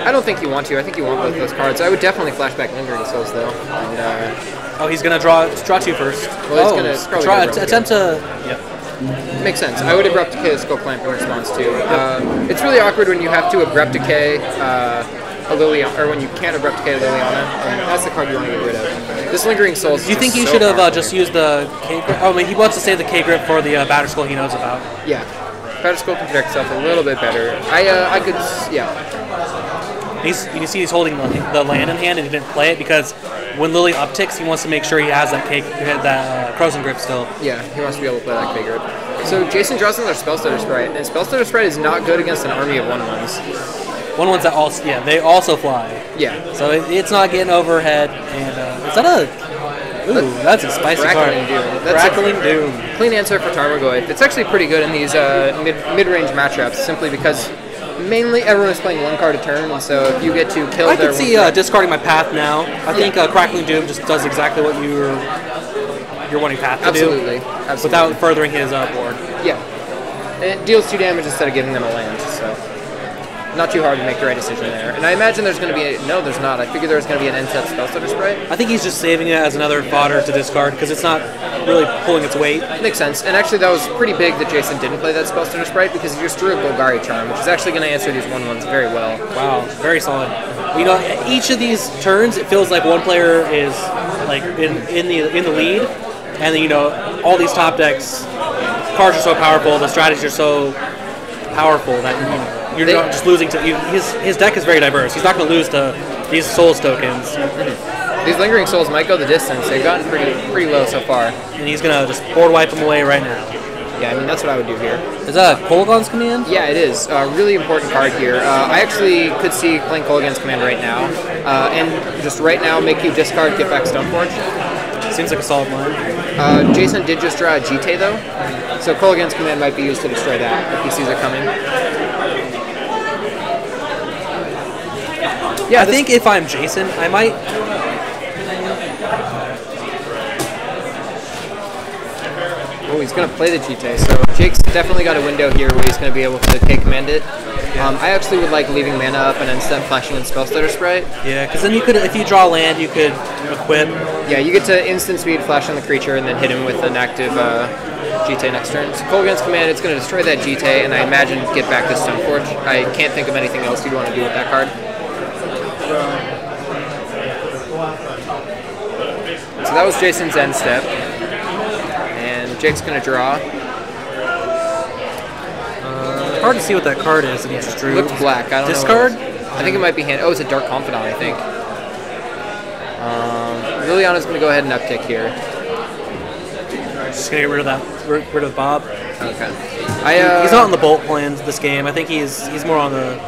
S1: I don't think you want to. I think you want both those cards. I would definitely flashback Lingering Souls though. And,
S2: he's gonna draw 2 first.
S1: Well, he's gonna probably
S2: attempt to. Yep.
S1: Makes sense. I would Abrupt Decay the Scope Lamp in response too. It's really awkward when you have to Abrupt Decay a Liliana, or when you can't Abrupt Decay a Liliana, and that's the card you want to get rid of. This Lingering Souls.
S2: Do you think you should have just used the K-Grip? Oh, I mean, he wants to save the K-Grip for the Batterskull he knows about.
S1: Yeah, Batterskull can protect itself a little bit better. I could, yeah.
S2: You can see he's holding the land in hand, and he didn't play it because when Lily upticks, he wants to make sure he has that Frozen Grip still.
S1: Yeah, he wants to be able to play that K-Grip. So Jason draws another Spellstutter Sprite, and Spellstutter Sprite is not good against an army of 1/1s.
S2: 1/1s that also, they also fly.
S1: Yeah.
S2: So it's not getting overhead, and is that a? Ooh, that's a spicy card.
S1: Crackling Doom. That's
S2: Crackling Doom.
S1: Clean answer for Tarmogoyf. It's actually pretty good in these mid-range matchups, simply because mainly everyone is playing 1 card a turn, and so if you get to kill
S2: I
S1: their
S2: can see discarding my path now. I think Crackling Doom just does exactly what you're wanting path to do.
S1: Absolutely.
S2: Without furthering his board.
S1: Yeah. And it deals 2 damage instead of giving them a land, so not too hard to make the right decision there. And I imagine there's going to be no, there's not. I figured there was going to be an end-set Spellstutter Sprite.
S2: I think he's just saving it as another fodder to discard because it's not really pulling its weight.
S1: Makes sense. And actually that was pretty big that Jason didn't play that Spellstutter Sprite because he just drew a Golgari Charm, which is actually going to answer these 1/1s very well.
S2: Wow, very solid. You know, each of these turns, it feels like one player is like in the lead, and then all these top decks, cards are so powerful, the strategies are so powerful that you're not just losing to his deck is very diverse. He's not going to lose to these Souls tokens.
S1: These Lingering Souls might go the distance. They've gotten pretty low so far.
S2: And he's going to just board wipe them away right now.
S1: Yeah, I mean, that's what I would do here.
S2: Is that Kolaghan's Command?
S1: Yeah, it is. A really important card here. I actually could see playing Kolaghan's Command right now. And just right now, make you discard, get back Stoneforge.
S2: Seems like a solid line.
S1: Jason did just draw a GT though. So Kolaghan's Command might be used to destroy that if he sees it coming.
S2: Yeah, I think if I'm Jason, I might.
S1: Oh, he's going to play the GT. So Jake's definitely got a window here where he's going to be able to K-Command it. I actually would like leaving mana up and then step flashing in Spellstutter Sprite.
S2: Yeah, because then you could, if you draw land, you could equip.
S1: Yeah, you get to instant speed flash on the creature and then hit him with an active GT next turn. So Kolaghan's Command, it's going to destroy that GT and I imagine get back this Stoneforge. I can't think of anything else you'd want to do with that card. So that was Jason's end step. And Jake's going to draw.
S2: Hard to see what that card is that he just drew.
S1: It looks black. I don't
S2: Discard?
S1: know. I think it might be hand. Oh, it's a Dark Confidant, I think. Liliana's going to go ahead and uptick here.
S2: Just going to get rid of Bob.
S1: Okay.
S2: He's not on the bolt plans this game. I think he's more on the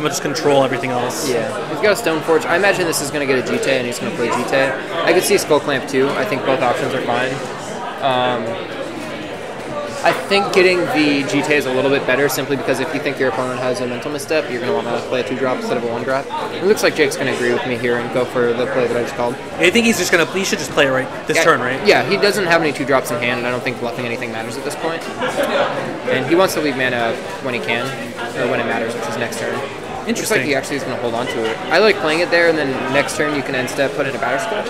S2: gonna just control everything else.
S1: Yeah, he's got a Stoneforge. I imagine this is going to get a GT, and he's going to play GT. I could see Skull Clamp too. I think both options are fine. I think getting the GT is a little bit better simply because if you think your opponent has a mental misstep, you're going to want to play a 2-drop instead of a 1-drop. It looks like Jake's going to agree with me here and go for the play that I just called.
S2: I think he's just gonna. He should just play it right this turn, right?
S1: Yeah, he doesn't have any 2-drops in hand, and I don't think bluffing anything matters at this point. And he wants to leave mana when he can, or when it matters, which is next turn. Looks like he actually is going to hold on to it. I like playing it there, and then next turn you can end step, put it in a Batterskull.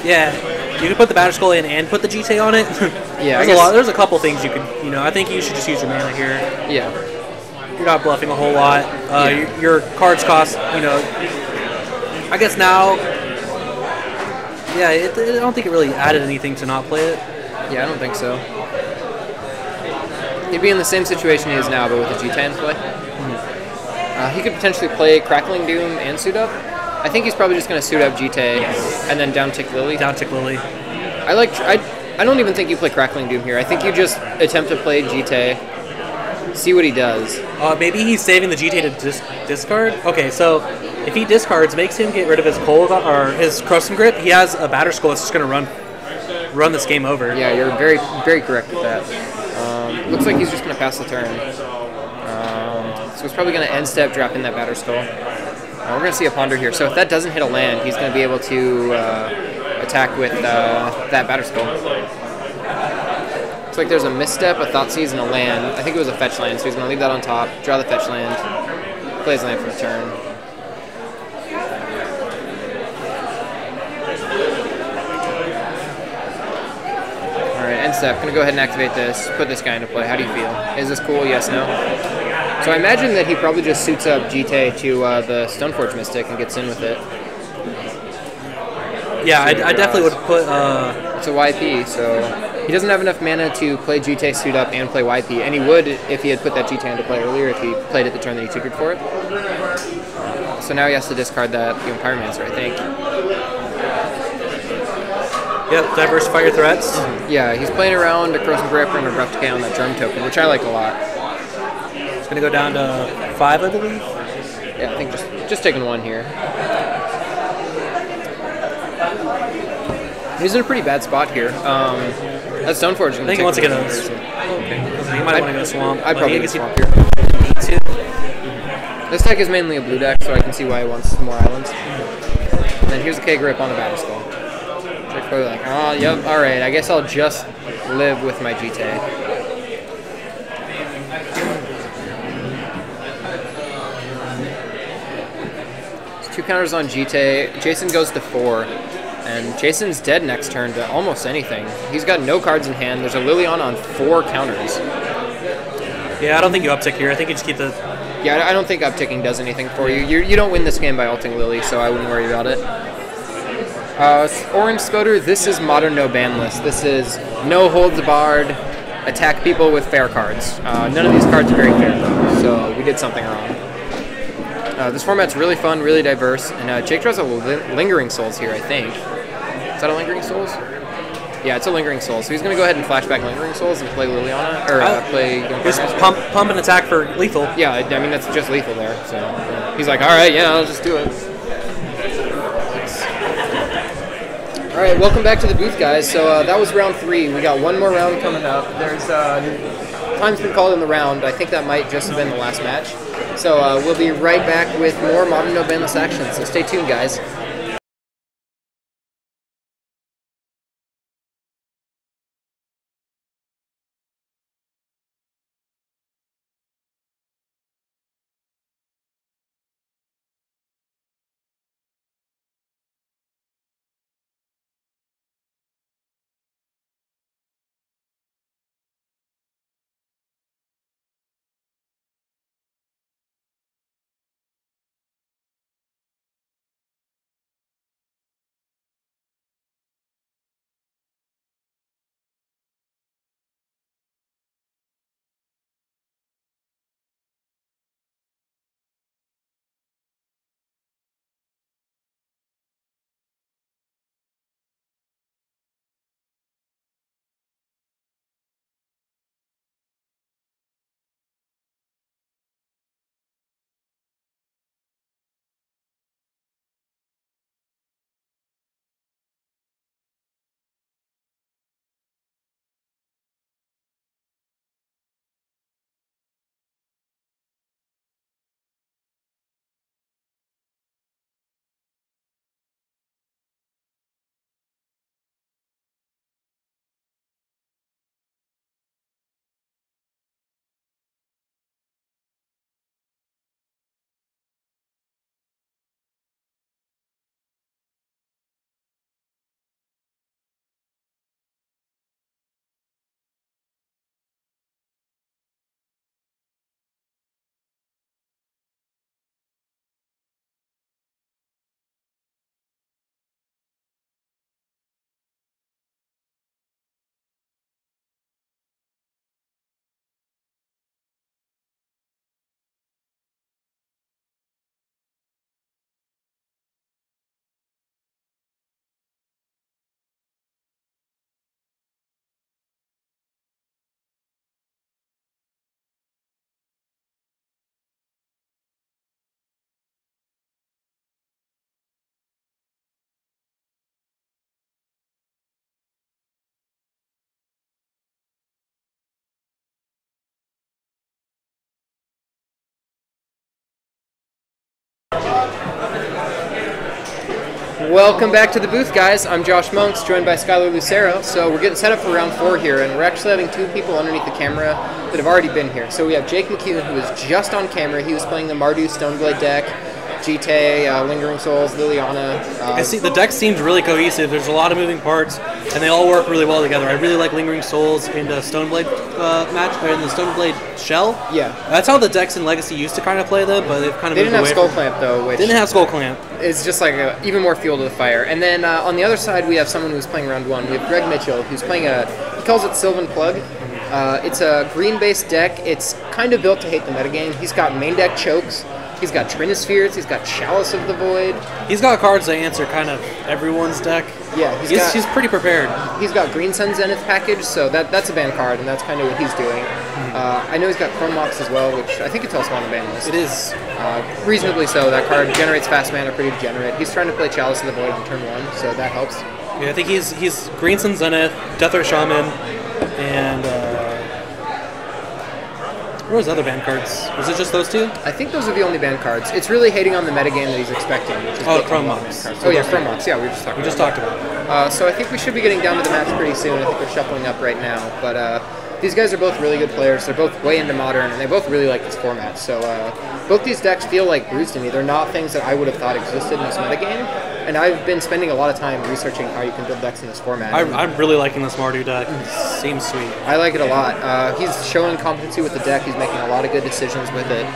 S2: Yeah, you can put the Batterskull in and put the GT on it.
S1: Yeah,
S2: There's a couple things you could. I think you should just use your mana here.
S1: Yeah.
S2: You're not bluffing a whole lot. Your cards cost. I guess now. Yeah, I don't think it really added anything to not play it.
S1: Yeah, I don't think so. He'd be in the same situation he is now, but with a G10 play. He could potentially play Crackling Doom and suit up. I think he's probably just going to suit up G-Tay and then down tick Lily.
S2: Down tick Lily.
S1: I don't even think you play Crackling Doom here. I think you just attempt to play G-Tay, see what he does.
S2: Maybe he's saving the G-Tay to discard? Okay, so if he discards, makes him get rid of his Cold or his Crushing Grip, he has a Batterskull that's just going to run this game over.
S1: Yeah, you're very, very correct with that. Looks like he's just going to pass the turn. So he's probably going to end step, drop in that Batterskull. We're going to see a Ponder here. So if that doesn't hit a land, he's going to be able to attack with that Batterskull. Looks like there's a misstep, a Thoughtseize, and a land. I think it was a fetch land, so he's going to leave that on top, draw the fetch land, plays land for the turn. Alright, end step. Going to go ahead and activate this, put this guy into play. How do you feel? Is this cool? Yes, no? So I imagine that he probably just suits up G-Tay to the Stoneforge Mystic and gets in with it.
S2: Yeah, I definitely would put...
S1: It's a YP, so he doesn't have enough mana to play G-Tay, suit up, and play YP. And he would if he had put that G-Tay into play earlier, if he played it the turn that he tutored for it. So now he has to discard that Human Pyromancer, I think.
S2: Yep, diversify your threats.
S1: Yeah, he's playing around a Corrosive Grip and a Abrupt Decay on that Germ token, which I like a lot.
S2: Gonna go down to 5, I believe.
S1: Yeah, I think just taking 1 here. He's in a pretty bad spot here. That Stoneforge is going to
S2: I think he wants to get a... Okay. He might want to go Swamp.
S1: I'd probably get Swamp here.
S2: Need to.
S1: This deck is mainly a blue deck, so I can see why he wants more islands. And then here's a K-Grip on the Batterskull. Jake's probably like, oh, yep, alright, I guess I'll just live with my G-Tay. 2 counters on G-Tay. Jason goes to 4. And Jason's dead next turn to almost anything. He's got no cards in hand. There's a Liliana on 4 counters.
S2: Yeah, I don't think you uptick here. I think you just keep the...
S1: Yeah, I don't think upticking does anything for you. You don't win this game by ulting Lily, so I wouldn't worry about it. Orange Spoder, this is modern no ban list. This is no holds barred, attack people with fair cards. None of these cards are very fair, though, so we did something wrong. This format's really fun, really diverse, and Jake draws a Lingering Souls here, I think. Is that a Lingering Souls? Yeah, it's a Lingering Souls. So he's going to go ahead and flashback Lingering Souls and play Liliana, or play...
S2: Just pump and attack for lethal.
S1: Yeah, I mean, that's just lethal there, so... Yeah. He's like, alright, yeah, I'll just do it. Alright, welcome back to the booth, guys. So that was round 3. We got one more round coming up. There's... time's been called in the round. I think that might just have been the last match. So we'll be right back with more Modern No Banlist action, so stay tuned, guys. Welcome back to the booth, guys. I'm Josh Monks, joined by Skylar Lucero. So we're getting set up for round 4 here, and we're actually having 2 people underneath the camera that have already been here. So we have Jake McCune, who is just on camera. He was playing the Mardu Stoneblade deck, Jite, Lingering Souls, Liliana.
S2: I see the deck seems really cohesive. There's a lot of moving parts, and they all work really well together. I really like Lingering Souls in the Stoneblade match, or in the Stoneblade shell.
S1: Yeah.
S2: That's how the decks in Legacy used to kind of play them, but they've kind of
S1: They
S2: moved
S1: didn't have
S2: away
S1: Skull Clamp, though, which
S2: Didn't have Skull Clamp.
S1: is just like even more fuel to the fire. And then on the other side, we have someone who's playing round 1. We have Greg Mitchell, who's playing he calls it Sylvan Plug. It's a green-based deck. It's kind of built to hate the metagame. He's got main deck chokes. He's got Trinispheres, he's got Chalice of the Void.
S2: He's got cards that answer kind of everyone's deck.
S1: Yeah,
S2: he's pretty prepared.
S1: He's got Green Sun Zenith package, so that's a ban card, and that's kind of what he's doing. I know he's got Chrome Mox as well, which I think it's also on the ban list.
S2: It is.
S1: Reasonably so. That card generates fast mana, pretty degenerate. He's trying to play Chalice of the Void on turn 1, so that helps.
S2: Yeah, I think he's Green Sun Zenith, Deathrite Shaman, and what was the other ban cards? Was it just those 2?
S1: I think those are the only ban cards. It's really hating on the metagame that he's expecting. Which is
S2: Chrome Mox.
S1: Oh yeah, Chrome Mox. Yeah, we just talked about
S2: it.
S1: So I think we should be getting down to the match pretty soon. I think we're shuffling up right now. But these guys are both really good players. They're both way into Modern, and they both really like this format. So both these decks feel like brews to me. They're not things that I would have thought existed in this metagame. And I've been spending a lot of time researching how you can build decks in this format.
S2: I'm really liking this Mardu deck. It seems sweet.
S1: I like it a lot. He's showing competency with the deck. He's making a lot of good decisions with it.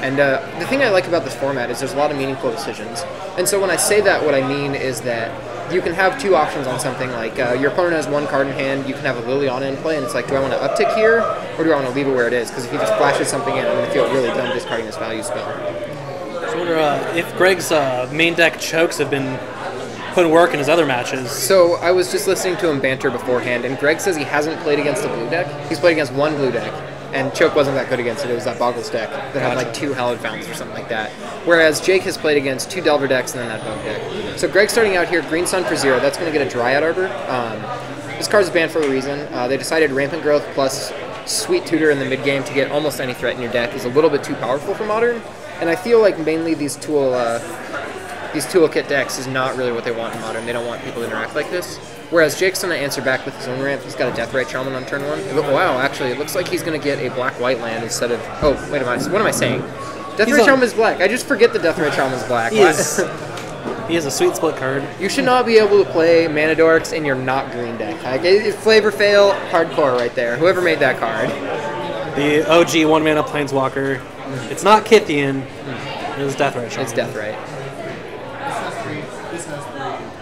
S1: And the thing I like about this format is there's a lot of meaningful decisions. And so when I say that, what I mean is that you can have 2 options on something. Like your opponent has 1 card in hand, you can have a Liliana in play, and it's like, do I want to uptick here, or do I want to leave it where it is? Because if he just flashes something in, I'm going to feel really dumb discarding this value spell.
S2: I wonder if Greg's main deck chokes have been putting work in his other matches.
S1: So I was just listening to him banter beforehand, and Greg says he hasn't played against a blue deck. He's played against 1 blue deck, and choke wasn't that good against it. It was that Boggles deck that had like 2 Hallowed Fountains or something like that. Whereas Jake has played against 2 Delver decks and then that Bug deck. So Greg's starting out here, Green Sun for 0. That's going to get a Dryad Arbor. This card's banned for a reason. They decided Rampant Growth plus Sweet Tutor in the mid game to get almost any threat in your deck is a little bit too powerful for Modern. And I feel like mainly these toolkit decks is not really what they want in Modern. They don't want people to interact like this. Whereas Jake's going to answer back with his own ramp. He's got a Deathrite Shaman on turn 1. Wow, actually, it looks like he's going to get a black-white land instead of... Oh, wait a minute. What am I saying? Deathrite Shaman is black. I just forget the Deathrite Shaman's black.
S2: He has a sweet split card.
S1: You should not be able to play Mana Dorks in your not green deck. Like, flavor fail, hardcore right there. Whoever made that card.
S2: The OG 1-mana Planeswalker. It's not Kithian. It was Deathrite Shaman.
S1: It's Deathrite.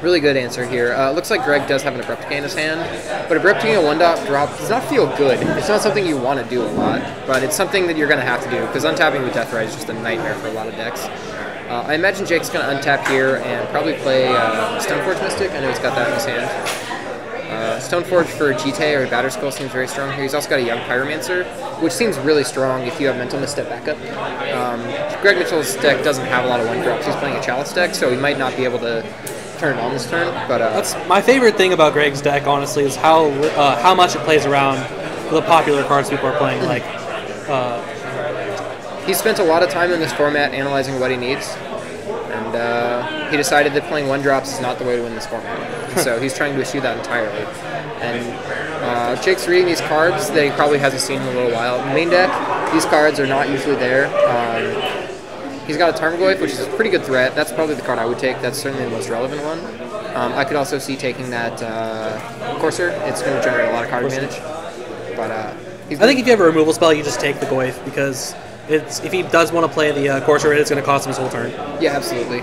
S1: Really good answer here. Looks like Greg does have an Abrupt Decay in his hand, but Abrupt Decay 1-drop does not feel good. It's not something you want to do a lot, but it's something that you're going to have to do, because untapping with Deathrite is just a nightmare for a lot of decks. I imagine Jake's going to untap here and probably play Stoneforge Mystic. I know he's got that in his hand. Stoneforge for Jite or Batterskull seems very strong here. He's also got a Young Pyromancer, which seems really strong if you have Mental Misstep backup. Greg Mitchell's deck doesn't have a lot of 1-drops. He's playing a Chalice deck, so he might not be able to turn it on this turn. But
S2: that's my favorite thing about Greg's deck, honestly, is how much it plays around the popular cards people are playing. Like,
S1: he spent a lot of time in this format analyzing what he needs, and he decided that playing 1-drops is not the way to win this format. So he's trying to eschew that entirely. And Jake's reading these cards that he probably hasn't seen in a little while. In the main deck, these cards are not usually there. He's got a Tarmogoyf, which is a pretty good threat. That's probably the card I would take. That's certainly the most relevant one. I could also see taking that Courser. It's going to generate a lot of card advantage. But
S2: I think if you have a removal spell, you just take the Goyf, because if he does want to play the Courser, it's going to cost him his whole turn.
S1: Yeah, absolutely.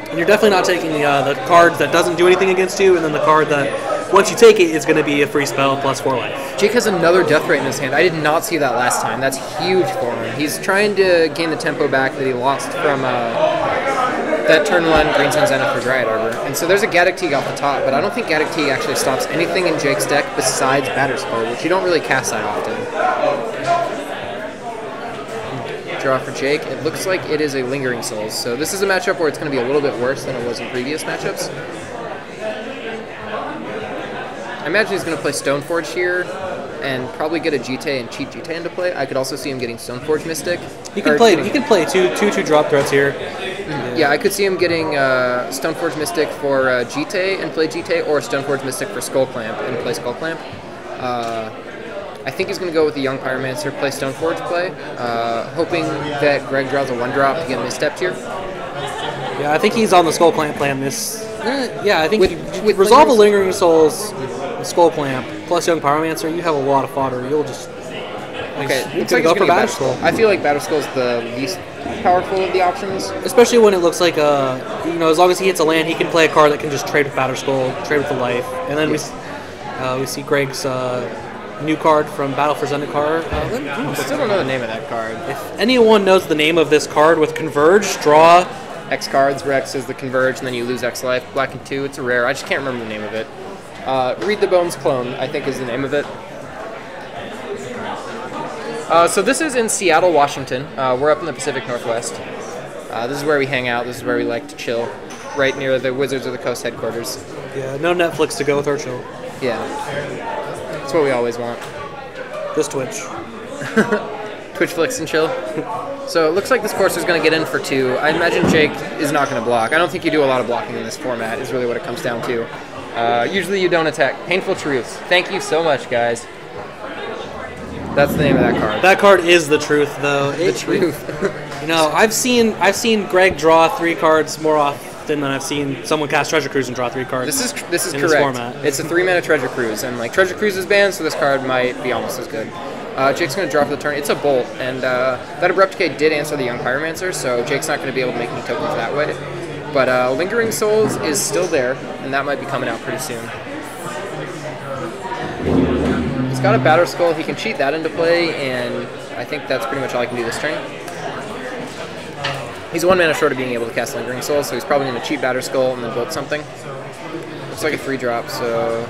S2: And you're definitely not taking the card that doesn't do anything against you, and then the card that, once you take it, is going to be a free spell plus 4 life.
S1: Jake has another Deathrite in his hand. I did not see that last time. That's huge for him. He's trying to gain the tempo back that he lost from that turn 1 Green Sun Zenith for Dryad Arbor. And so there's a Gaddock Teeg off the top, but I don't think Gaddock Teeg actually stops anything in Jake's deck besides Batterskull, which you don't really cast that often. Draw for Jake. It looks like it is a Lingering Souls. So this is a matchup where it's going to be a little bit worse than it was in previous matchups. I imagine he's going to play Stoneforge here and probably get a Jite and cheat Jite into play. I could also see him getting Stoneforge Mystic.
S2: He can play 2/2 drop threats here.
S1: Yeah, I could see him getting Stoneforge Mystic for Jite and play Jite, or Stoneforge Mystic for Skull Clamp and play Skull Clamp. I think he's going to go with the Young Pyromancer, play Stoneforge play, hoping that Greg draws a 1-drop to get misstepped here.
S2: Yeah, I think he's on the Skull Clamp plan this. Yeah, I think
S1: With
S2: Resolve of Lingering Souls, Skull Clamp, plus Young Pyromancer, you have a lot of fodder. You'll just...
S1: Okay,
S2: you
S1: looks
S2: could
S1: like
S2: go
S1: he's
S2: for
S1: gonna
S2: Battle
S1: use
S2: Skull.
S1: I feel like Battle Skull's the least powerful of the options.
S2: Especially when it looks like, as long as he hits a land, he can play a card that can just trade with Battle Skull, trade with the life. And then we see Greg's new card from Battle for Zendikar.
S1: I still don't know the name of that card.
S2: If anyone knows the name of this card with Converge, draw...
S1: X cards, where X is the Converge, and then you lose X life. Black and 2, it's a rare. I just can't remember the name of it. Read the Bones Clone, I think is the name of it. So this is in Seattle, Washington. We're up in the Pacific Northwest. This is where we hang out. This is where we like to chill, right near the Wizards of the Coast headquarters.
S2: Yeah, no Netflix to go with our show.
S1: Yeah, that's what we always want.
S2: Just Twitch.
S1: Twitch flicks and chill. So it looks like this course is going to get in for 2. I imagine Jake is not going to block. I don't think you do a lot of blocking in this format, is really what it comes down to. Usually you don't attack. Painful Truths. Thank you so much, guys. That's the name of that card.
S2: That card is the truth, though.
S1: The truth.
S2: I've seen Greg draw 3 cards more often than I've seen someone cast Treasure Cruise and draw 3 cards.
S1: This is
S2: in
S1: correct.
S2: This format.
S1: It's a 3-mana Treasure Cruise, and like Treasure Cruise is banned, so this card might be almost as good. Jake's going to draw for the turn. It's a Bolt, and that Abrupt Decay did answer the Young Pyromancer, so Jake's not going to be able to make any tokens that way. But Lingering Souls is still there, and that might be coming out pretty soon. He's got a Batter Skull. He can cheat that into play, and I think that's pretty much all I can do this turn. He's 1 mana short of being able to cast Lingering Souls, so he's probably going to cheat Batter Skull and then Bolt something. Looks like a 3-drop, so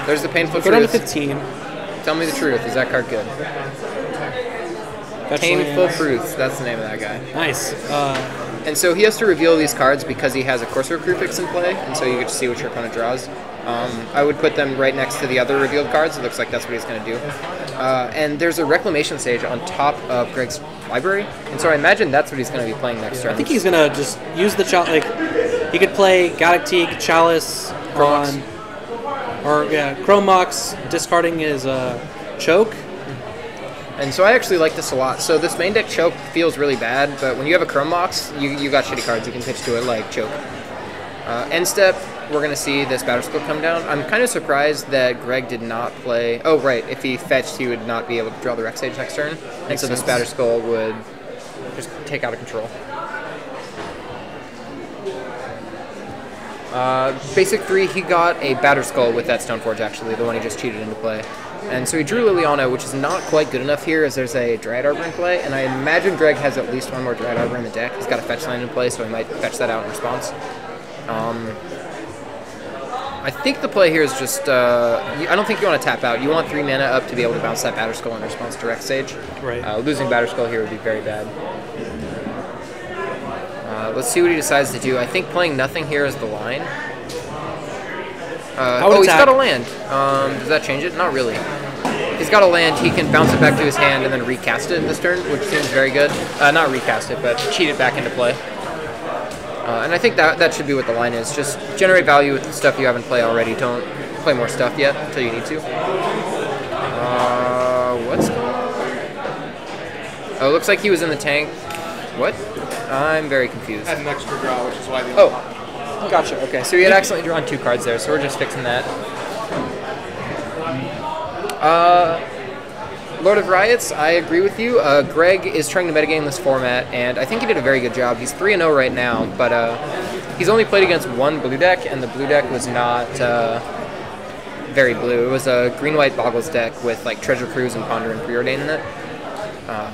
S1: there's the Painful
S2: Go down to
S1: Truth.
S2: 15.
S1: Tell me the truth. Is that card good? Painful Truth. That's the name of that guy.
S2: Nice.
S1: And so he has to reveal these cards because he has a Corsair Crucifix in play, and so you get to see what your opponent draws. I would put them right next to the other revealed cards. It looks like that's what he's going to do. And there's a Reclamation Sage on top of Greg's library, and so I imagine that's what he's going to be playing next turn.
S2: I think he's going to just use the Chalice. Like, he could play Galactique, Chalice, on... Or, Chrome Mox, discarding his Choke.
S1: And so I actually like this a lot. So this main deck Choke feels really bad, but when you have a Chrome Mox, you got shitty cards you can pitch to it, like Choke. End step, we're going to see this Batter Skull come down. I'm kind of surprised that Greg did not play... Oh, right, if he fetched, he would not be able to draw the Rex Sage next turn. And so this Batter Skull would just take out of control. Basic 3, he got a Batter Skull with that Stoneforge, actually, the one he just cheated into play. And so he drew Liliana, which is not quite good enough here, as there's a Dryad Arbor in play, and I imagine Greg has at least 1 more Dryad Arbor in the deck. He's got a fetch land in play, so he might fetch that out in response. I think the play here is just, I don't think you want to tap out. You want 3 mana up to be able to bounce that Batter Skull in response to Rex Sage.
S2: Right.
S1: Losing Batter Skull here would be very bad. Let's see what he decides to do. I think playing nothing here is the line. He's got a land. Does that change it? Not really. He's got a land. He can bounce it back to his hand and then recast it this turn, which seems very good. Not recast it, but cheat it back into play. And I think that should be what the line is. Just generate value with the stuff you have in play already. Don't play more stuff yet until you need to. What's going on? Oh, it looks like he was in the tank. What? I'm very confused.
S4: Had an extra draw, which is why they...
S1: Oh, gotcha. Okay, so he had accidentally drawn 2 cards there, so we're just fixing that. Lord of Riots, I agree with you. Greg is trying to metagame this format, and I think he did a very good job. He's 3-0 right now, but he's only played against 1 blue deck, and the blue deck was not very blue. It was a green-white Boggles deck with like Treasure Cruise and Ponder and Preordain in it.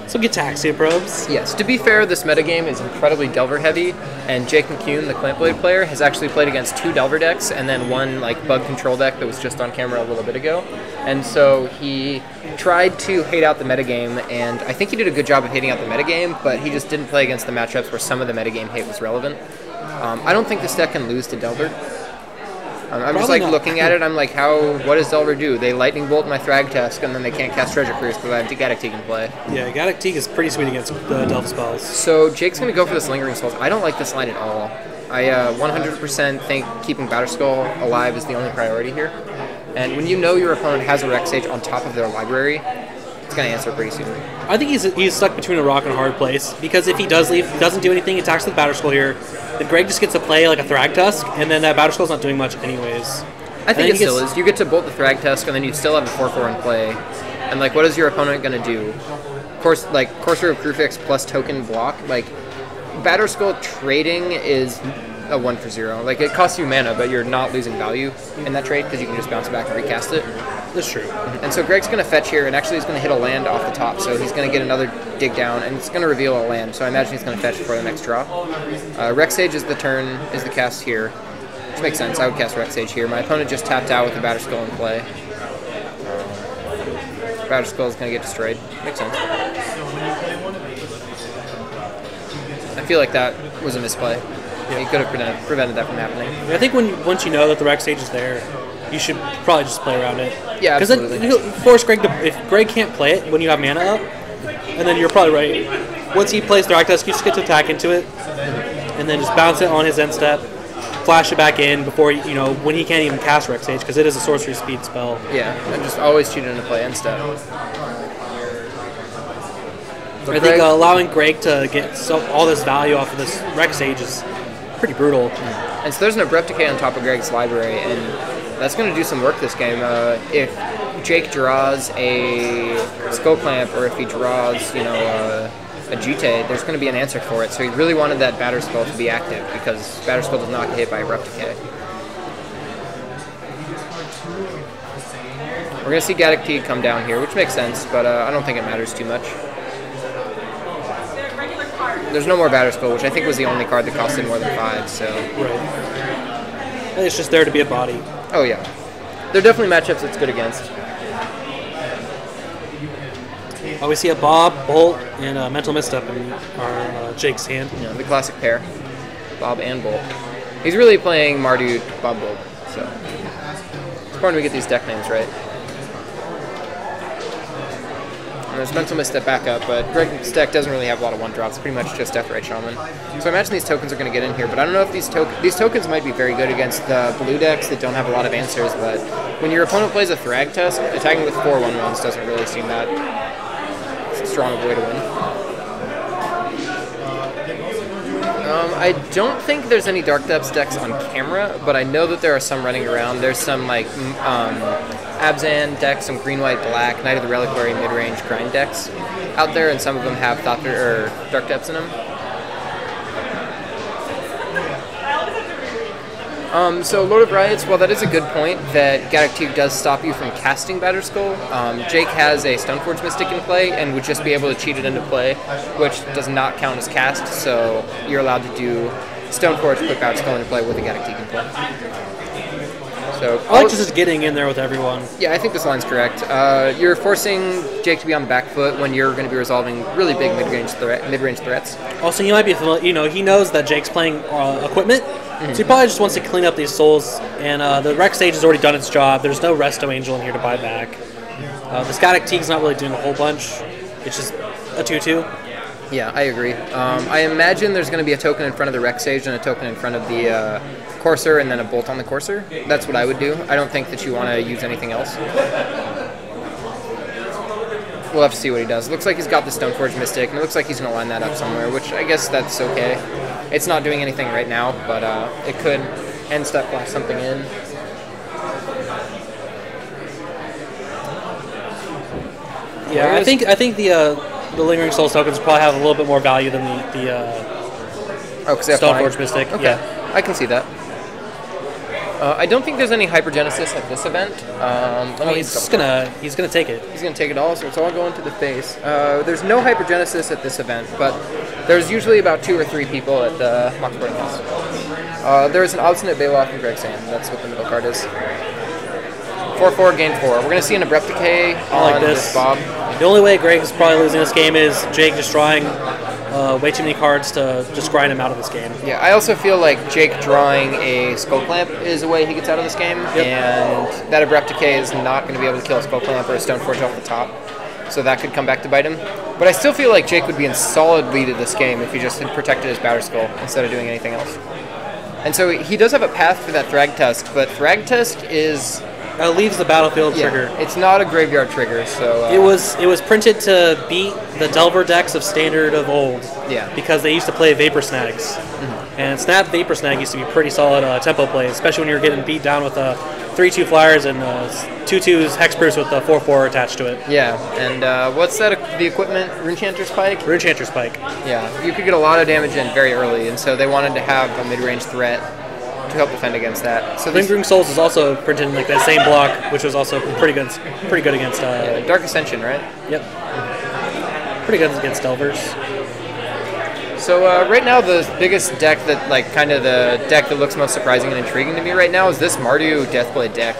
S2: Some Gitaxian probes.
S1: Yes, to be fair, this metagame is incredibly Delver heavy, and Jake McCune, the Clampblade player, has actually played against 2 Delver decks and then 1 like bug control deck that was just on camera a little bit ago. And so he tried to hate out the metagame, and I think he did a good job of hating out the metagame, but he just didn't play against the matchups where some of the metagame hate was relevant. I don't think this deck can lose to Delver. I'm just
S2: Probably
S1: like
S2: not.
S1: looking at it. I'm like, what does Delver do? They lightning bolt my Thragtusk, and then they can't cast Treasure Cruise because I have Gaddock Teeg in play.
S2: Yeah, Gaddock Teeg is pretty sweet against the Delve spells.
S1: So Jake's going to go for this Lingering Souls. I don't like this line at all. I 100% think keeping Batterskull alive is the only priority here. And when you know your opponent has a Rex Sage on top of their library, it's going to answer pretty soon.
S2: I think he's stuck between a rock and a hard place, because if he does leave, he doesn't do anything, he attacks with Batterskull here, then Greg just gets to play like a Thragtusk, and then that Batterskull's not doing much anyways.
S1: I think it still is. You get to bolt the Thragtusk, and then you still have a 4/4 in play. And like, what is your opponent going to do? Of course, like Courser of Kruphix plus token block. Like, Batterskull trading is a 1-for-0. Like, it costs you mana, but you're not losing value in that trade because you can just bounce back and recast it.
S2: That's true.
S1: And so Greg's going to fetch here, and actually he's going to hit a land off the top, so he's going to get another dig down, and it's going to reveal a land, so I imagine he's going to fetch before the next draw. Rex Sage is the cast here, which makes sense. I would cast Rex Sage here. My opponent just tapped out with the Batterskull in play. Batterskull is going to get destroyed. Makes sense. I feel like that was a misplay. He could have prevented that from happening.
S2: I think once you know that the Rex Sage is there, you should probably just play around it.
S1: Yeah, absolutely.
S2: Because then he'll force Greg to... If Greg can't play it when you have mana up, and then you're probably right. Once he plays Thragtusk, you just get to attack into it, and then just bounce it on his end step, flash it back in before, when he can't even cast Rex Sage, because it is a sorcery speed spell.
S1: Yeah, and just always cheat into play instead.
S2: I think allowing Greg to get all this value off of this Rex Sage is pretty brutal.
S1: And so there's an Abrupt Decay on top of Greg's library, and that's going to do some work this game. If Jake draws a Skull Clamp, or if he draws, a Jite, there's going to be an answer for it. So he really wanted that Batterskull to be active, because Batterskull does not get hit by Abrupt Decay. We're going to see Gaddock Teeg come down here, which makes sense, but I don't think it matters too much. There's no more Batterskull, which I think was the only card that costed more than 5, so...
S2: Right. It's just there to be a body.
S1: Oh, yeah. There are definitely matchups it's good against.
S2: We see a Bob, Bolt, and a Mental Misstep in our Jake's hand.
S1: Yeah, the classic pair. Bob and Bolt. He's really playing Mardu, Bob, Bolt, so... It's important we get these deck names right. There's Mental Misstep backup, but Greg's deck doesn't really have a lot of 1-drops. It's pretty much just Deathrite Shaman. So I imagine these tokens are going to get in here, but I don't know if these tokens might be very good against the blue decks that don't have a lot of answers, but when your opponent plays a Thragtusk, attacking with 4 1/1s doesn't really seem that strong a way to win. I don't think there's any Dark Depths decks on camera, but I know that there are some running around. There's some like Abzan decks, some green, white, black, Knight of the Reliquary mid-range grind decks out there, and some of them have Dark Depths in them. So Lord of Riots, well, that is a good point that Gaddock Teeg does stop you from casting Batterskull. Jake has a Stoneforge Mystic in play and would just be able to cheat it into play, which does not count as cast, so you're allowed to do Stoneforge, put Batterskull into play with a Gaddock Teeg in play. So
S2: I like just getting in there with everyone.
S1: Yeah, I think this line's correct. You're forcing Jake to be on the back foot when you're going to be resolving really big mid-range threats.
S2: Also, he might be, he knows that Jake's playing equipment, so he probably just wants to clean up these souls, and the Rex Sage has already done its job. There's no Resto Angel in here to buy back. This Gaddock Teeg's not really doing a whole bunch. It's just a 2/2.
S1: Yeah, I agree. I imagine there's going to be a token in front of the Rex Sage and a token in front of the Courser, and then a Bolt on the Courser. That's what I would do. I don't think that you want to use anything else. We'll have to see what he does. It looks like he's got the Stoneforge Mystic, and it looks like he's going to line that up somewhere, which I guess that's okay. It's not doing anything right now, but it could end step flash something in.
S2: Yeah, I think the Lingering Souls tokens probably have a little bit more value than the Stoneforge Mystic.
S1: Okay,
S2: Yeah.
S1: I can see that. I don't think there's any Hypergenesis at this event.
S2: He's gonna take it.
S1: He's going to take it all, so it's all going to the face. There's no Hypergenesis at this event, but there's usually about 2 or 3 people at the Mox Boarding House. There's an Obstinate Baloth and Greg's Hand. That's what the middle card is. 4/4, gain 4. We're going to see an Abrupt Decay on this Bob.
S2: The only way Greg's probably losing this game is Jake just drawing way too many cards to just grind him out of this game.
S1: Yeah, I also feel like Jake drawing a Skull Clamp is a way he gets out of this game, and that Abrupt Decay is not going to be able to kill a Skull Clamp or a Stoneforge off the top, so that could come back to bite him. But I still feel like Jake would be in solid lead of this game if he just had protected his Batterskull instead of doing anything else. And so he does have a path for that Thragtusk, but Thragtusk is...
S2: leaves the battlefield trigger.
S1: It's not a graveyard trigger, so...
S2: It was printed to beat the Delver decks of Standard of old.
S1: Yeah.
S2: Because they used to play Vapor Snags. And Snap Vapor Snag used to be pretty solid tempo plays, especially when you're getting beat down with 3/2 flyers and 2/2s Hexproof with the 4/4 attached to it.
S1: Yeah, and what's that, the equipment? Runechanter's Pike?
S2: Runechanter's Pike.
S1: Yeah, you could get a lot of damage in very early, and so they wanted to have a mid-range threat to help defend against that. So
S2: Lingering Souls is also printed in like that same block, which was also pretty good against...
S1: Dark Ascension, right?
S2: Yep. Pretty good against Delvers.
S1: So right now the biggest deck that, like, kind of the deck that looks most surprising and intriguing to me right now is this Mardu Deathblade deck.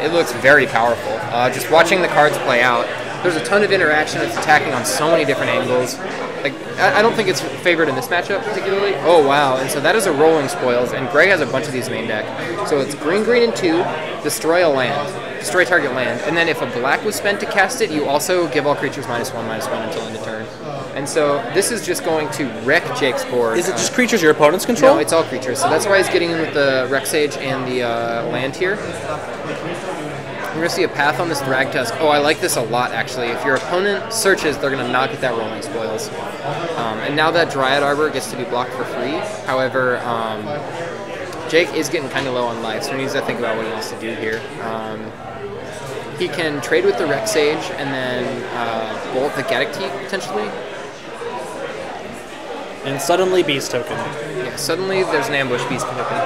S1: It looks very powerful. Just watching the cards play out, there's a ton of interaction. It's attacking on so many different angles. Like, I don't think it's favored in this matchup particularly. Oh, wow. And so that is a Rolling Spoils, and Greg has a bunch of these main deck. So it's green, and 2, destroy a land, destroy target land, and then if a black was spent to cast it, you also give all creatures -1/-1 until end of turn. And so this is just going to wreck Jake's board.
S2: Is it just creatures your opponents control?
S1: No, it's all creatures. So that's why he's getting in with the Rexage and the land here. We're going to see a path on this Thragtusk. Oh, I like this a lot, actually. If your opponent searches, they're going to not get that Rolling Spoils. And now that Dryad Arbor gets to be blocked for free. However, Jake is getting kind of low on life, so he needs to think about what he wants to do here. He can trade with the Rexage and then bolt the Gaddock potentially.
S2: And suddenly Beast Token.
S1: Yeah, suddenly there's an ambush Beast Token.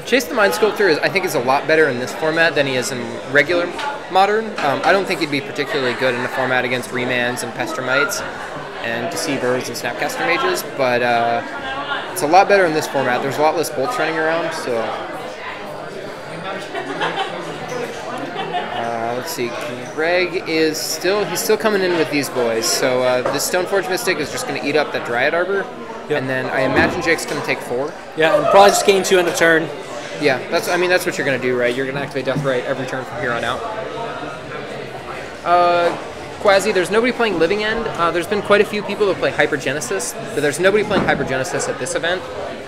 S1: Chase the Mind Sculptor I think is a lot better in this format than he is in regular Modern. I don't think he'd be particularly good in a format against Remands and Pestermites and Deceivers and Snapcaster Mages, but it's a lot better in this format. There's a lot less bolts running around, so... let's see, Greg is still coming in with these boys, so this Stoneforge Mystic is just going to eat up that Dryad Arbor. Yep. And then I imagine Jake's going to take 4.
S2: Yeah, and probably just gain 2 end of turn.
S1: Yeah, that's what you're going to do, right? You're going to activate Deathrite every turn from here on out. Quasi, there's nobody playing Living End. There's been quite a few people that play Hypergenesis, but there's nobody playing Hypergenesis at this event.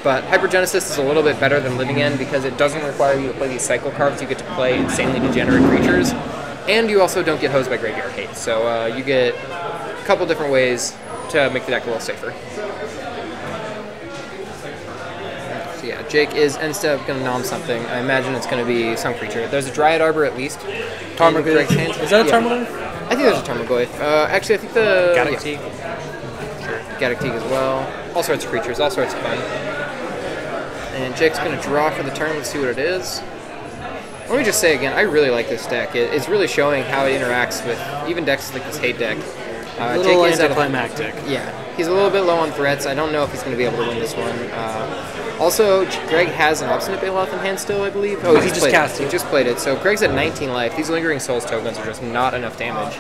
S1: But Hypergenesis is a little bit better than Living End because it doesn't require you to play these cycle cards. You get to play insanely degenerate creatures, and you also don't get hosed by Graveyard Hate. So you get a couple different ways to make the deck a little safer. So yeah, Jake is instead going to nom something. I imagine it's going to be some creature. There's a Dryad Arbor at least.
S2: Tarmogoyf. Is that a Tarmogoyf?
S1: I think there's a Tarmogoyf. Actually, I think the...
S2: Gaddock.
S1: Sure. Gaddock as well. All sorts of creatures, all sorts of fun. And Jake's going to draw for the turn. Let's see what it is. Let me just say again, I really like this deck. It's really showing how it interacts with even decks like this Hate deck.
S2: Jake is anticlimactic.
S1: Yeah, he's a little bit low on threats. I don't know if he's going to be able to win this one. Also, Greg has an Obstinate Baloth in hand still, I believe. Oh,
S2: he just cast it.
S1: He just played it. So Greg's at 19 life. These Lingering Souls tokens are just not enough damage.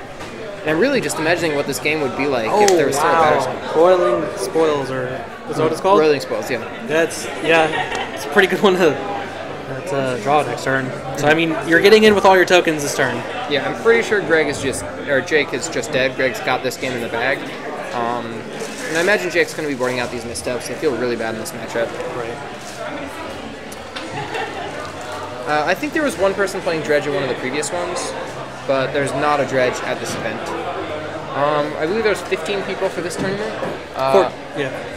S1: And I'm really just imagining what this game would be like if there was still a Batterskull.
S2: Boiling Spoils, or is that what it's called?
S1: Boiling Spoils, yeah.
S2: It's a pretty good one to draw next turn. So I mean, you're getting in with all your tokens this turn.
S1: Yeah, I'm pretty sure Jake is just dead. Greg's got this game in the bag. And I imagine Jake's going to be boarding out these missteps. I feel really bad in this matchup.
S2: Right.
S1: I think there was one person playing Dredge in one of the previous ones, but there's not a Dredge at this event. I believe there's 15 people for this tournament.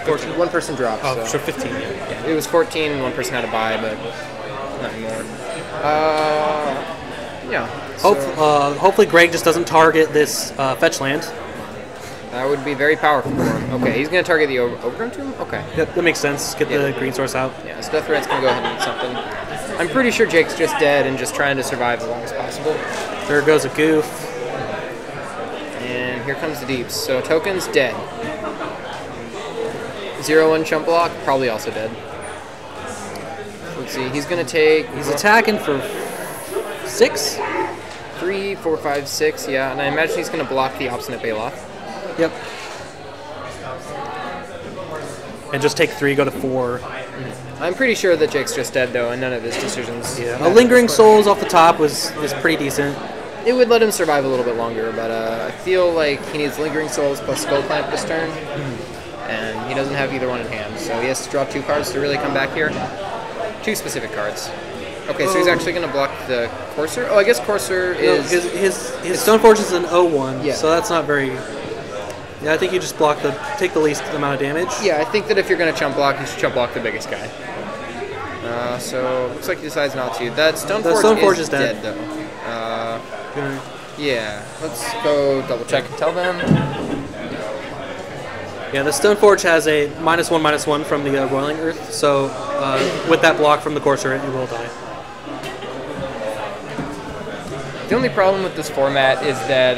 S2: 14.
S1: One person dropped.
S2: Oh, so 15, yeah.
S1: It was 14, and one person had a bye, but not anymore. Yeah. So
S2: hopefully Greg just doesn't target this fetch land.
S1: That would be very powerful for him. Okay, he's going to target the Overgrown Tomb? Okay.
S2: Yep, that makes sense. Get the green source out.
S1: Yeah, so Deathrat's going to go ahead and eat something. I'm pretty sure Jake's just dead and just trying to survive as long as possible.
S2: There goes a Goof.
S1: And here comes the Deeps. So Token's dead. 0-1 Chump Block, probably also dead. Let's see, he's going to take...
S2: He's attacking for 6?
S1: 3, 4, 5, 6, yeah, and I imagine he's going to block the obstinate Baloth.
S2: Yep. And just take 3, go to 4.
S1: I'm pretty sure that Jake's just dead, though, and none of his decisions.
S2: Yeah. A Lingering Souls off the top was pretty decent.
S1: It would let him survive a little bit longer, but I feel like he needs Lingering Souls plus Skull Clamp this turn, and he doesn't have either one in hand, so he has to draw 2 cards to really come back here. 2 specific cards. Okay, so he's actually going to block the Courser? Oh, I guess Courser is...
S2: His Stoneforge is an 0-1,
S1: Yeah.
S2: so that's not very... Yeah, I think you just take the least amount of damage.
S1: Yeah, I think that if you're going to chump block, you should chump block the biggest guy. So, looks like he decides not to. That Stoneforge is dead, though. Yeah, let's go double check and tell them.
S2: Yeah, the Stoneforge has a -1/-1 from the Roiling Earth, so with that block from the Courser, it will die.
S1: The only problem with this format is that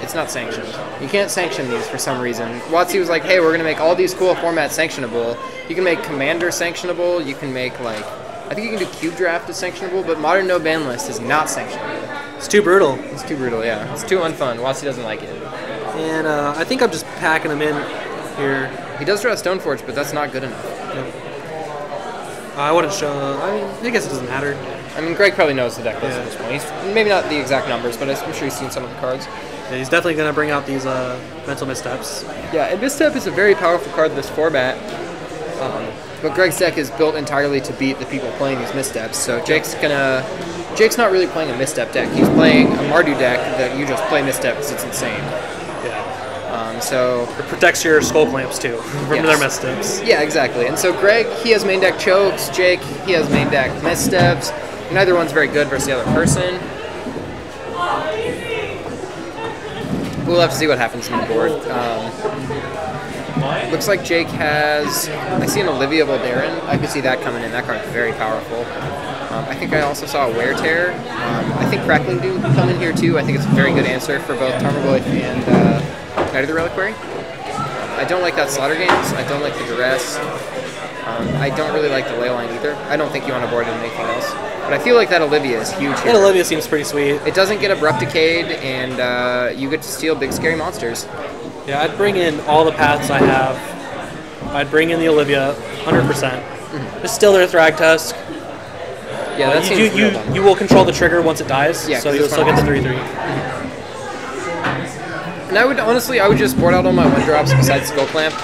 S1: it's not sanctioned. You can't sanction these for some reason. WotC was like, hey, we're going to make all these cool formats sanctionable. You can make Commander sanctionable, you can make, like, I think you can do Cube Draft as sanctionable, but Modern No Ban List is not sanctionable.
S2: It's too brutal.
S1: It's too brutal, yeah. It's too unfun. WotC doesn't like it.
S2: And I think I'm just packing them in here.
S1: He does draw a Stoneforge, but that's not good enough.
S2: I wouldn't show... I guess it doesn't matter.
S1: I mean, Greg probably knows the deck list at this point. He's maybe not the exact numbers, but I'm sure he's seen some of the cards.
S2: Yeah, he's definitely going to bring out these Mental Missteps.
S1: Yeah, and Misstep is a very powerful card in this format. But Greg's deck is built entirely to beat the people playing these Missteps, so Jake's not really playing a Misstep deck. He's playing a Mardu deck that you just play Misstep because it's insane. So
S2: it protects your Skull Clamps too from their Missteps.
S1: Yeah, exactly. And so Greg, he has main deck Chokes. Jake, he has main deck Missteps. Neither one's very good versus the other person. We'll have to see what happens in the board. Looks like Jake has... I see an Olivia Voldaren. I could see that coming in. That card's very powerful. I think I also saw a Wear Tear. I think Crackling Doom can come in here too. I think it's a very good answer for both Tarmogoyf and Knight of the Reliquary. I don't like that Slaughter Games. I don't like the Duress. I don't really like the Leyline either. I don't think you want to board it in anything else. But I feel like that Olivia is huge here.
S2: That Olivia seems pretty sweet.
S1: It doesn't get Abrupt Decayed, and you get to steal big scary monsters.
S2: Yeah, I'd bring in all the paths I have. I'd bring in the Olivia, 100%. Just steal their Thragtusk.
S1: Yeah, that seems real dumb.
S2: You will control the trigger once it dies,
S1: Yeah,
S2: so you'll still get the 3/3.
S1: And I would just board out all my 1-drops besides Skull Clamp.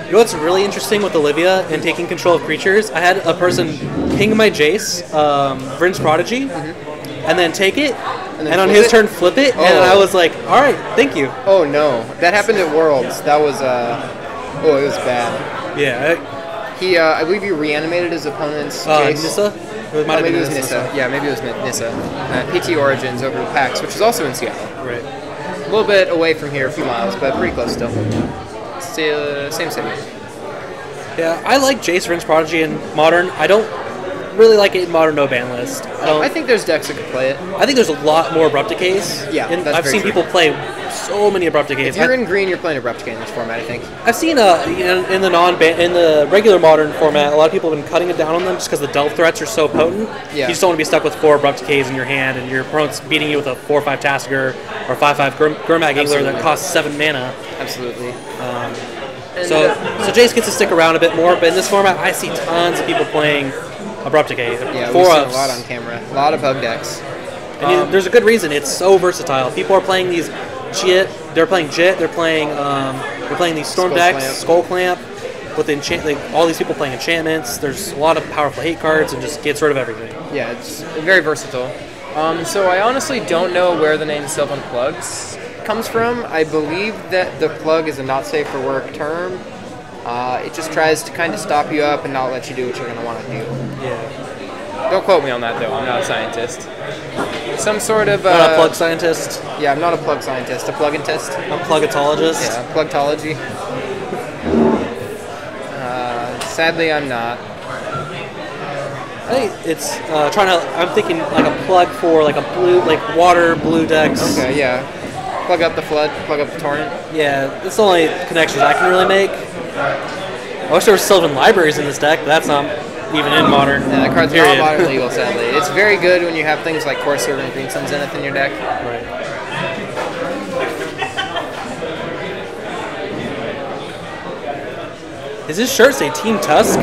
S2: You know what's really interesting with Olivia and taking control of creatures? I had a person ping my Jace, Vryn's Prodigy, and then take it, and on his turn flip it, and I was like, alright, thank you.
S1: Oh no, that happened at Worlds. That was, it was bad.
S2: Yeah.
S1: I believe he reanimated his opponent's Jace.
S2: Nissa?
S1: Maybe it was Nissa. Yeah, maybe it was Nissa. PT Origins over at PAX, which is also in Seattle.
S2: Right.
S1: A little bit away from here, a few miles, but pretty close still. Same city.
S2: Yeah, I like Jace, Vryn's Prodigy in Modern. I don't really like it in Modern No Ban List.
S1: I think there's decks that could play it.
S2: I think there's a lot more Abrupt Decays.
S1: Yeah,
S2: and
S1: that's
S2: I've
S1: very
S2: seen
S1: true.
S2: people play so many Abrupt Decays.
S1: If you're in green, you're playing Abrupt Decay in this format, I think.
S2: I've seen in the regular Modern format, a lot of people have been cutting it down on them just because the Delve threats are so potent.
S1: Yeah.
S2: You just don't want to be stuck with 4 Abrupt Decays in your hand, and your opponent's beating you with a 4/5 Tasker or 5/5 Gurmag Angler that costs 7 mana.
S1: Absolutely.
S2: So Jace gets to stick around a bit more, but in this format, I see tons of people playing Abrupt Decay.
S1: Yeah, we've seen a lot on camera. A lot of hug decks.
S2: And there's a good reason. It's so versatile. People are playing these Jit. They're playing Jit. They're playing these Storm decks, Skull Clamp. With all these people playing enchantments. There's a lot of powerful hate cards and just gets rid of everything.
S1: Yeah, it's very versatile. So I honestly don't know where the name Sylvan Plugs comes from. I believe that the plug is a not safe for work term. It just tries to kind of stop you up and not let you do what you're going to want to do.
S2: Yeah.
S1: Don't quote me on that, though. I'm not a scientist. Some sort of...
S2: Not a plug scientist?
S1: Yeah, I'm not a plug scientist. A plug-in-tist.
S2: A plugitologist?
S1: Yeah, plugtology. Sadly, I'm not.
S2: I think it's I'm thinking like a plug for like a blue, like water blue decks.
S1: Okay, yeah. Plug up the flood, plug up the torrent.
S2: Yeah, that's the only connections I can really make. I wish there were Sylvan Libraries in this deck, but that's not even in Modern.
S1: And that card's
S2: period.
S1: not modern legal, sadly. It's very good when you have things like Corsair and Green Sun Zenith in your deck.
S2: Right. Does his shirt say Team Tusk?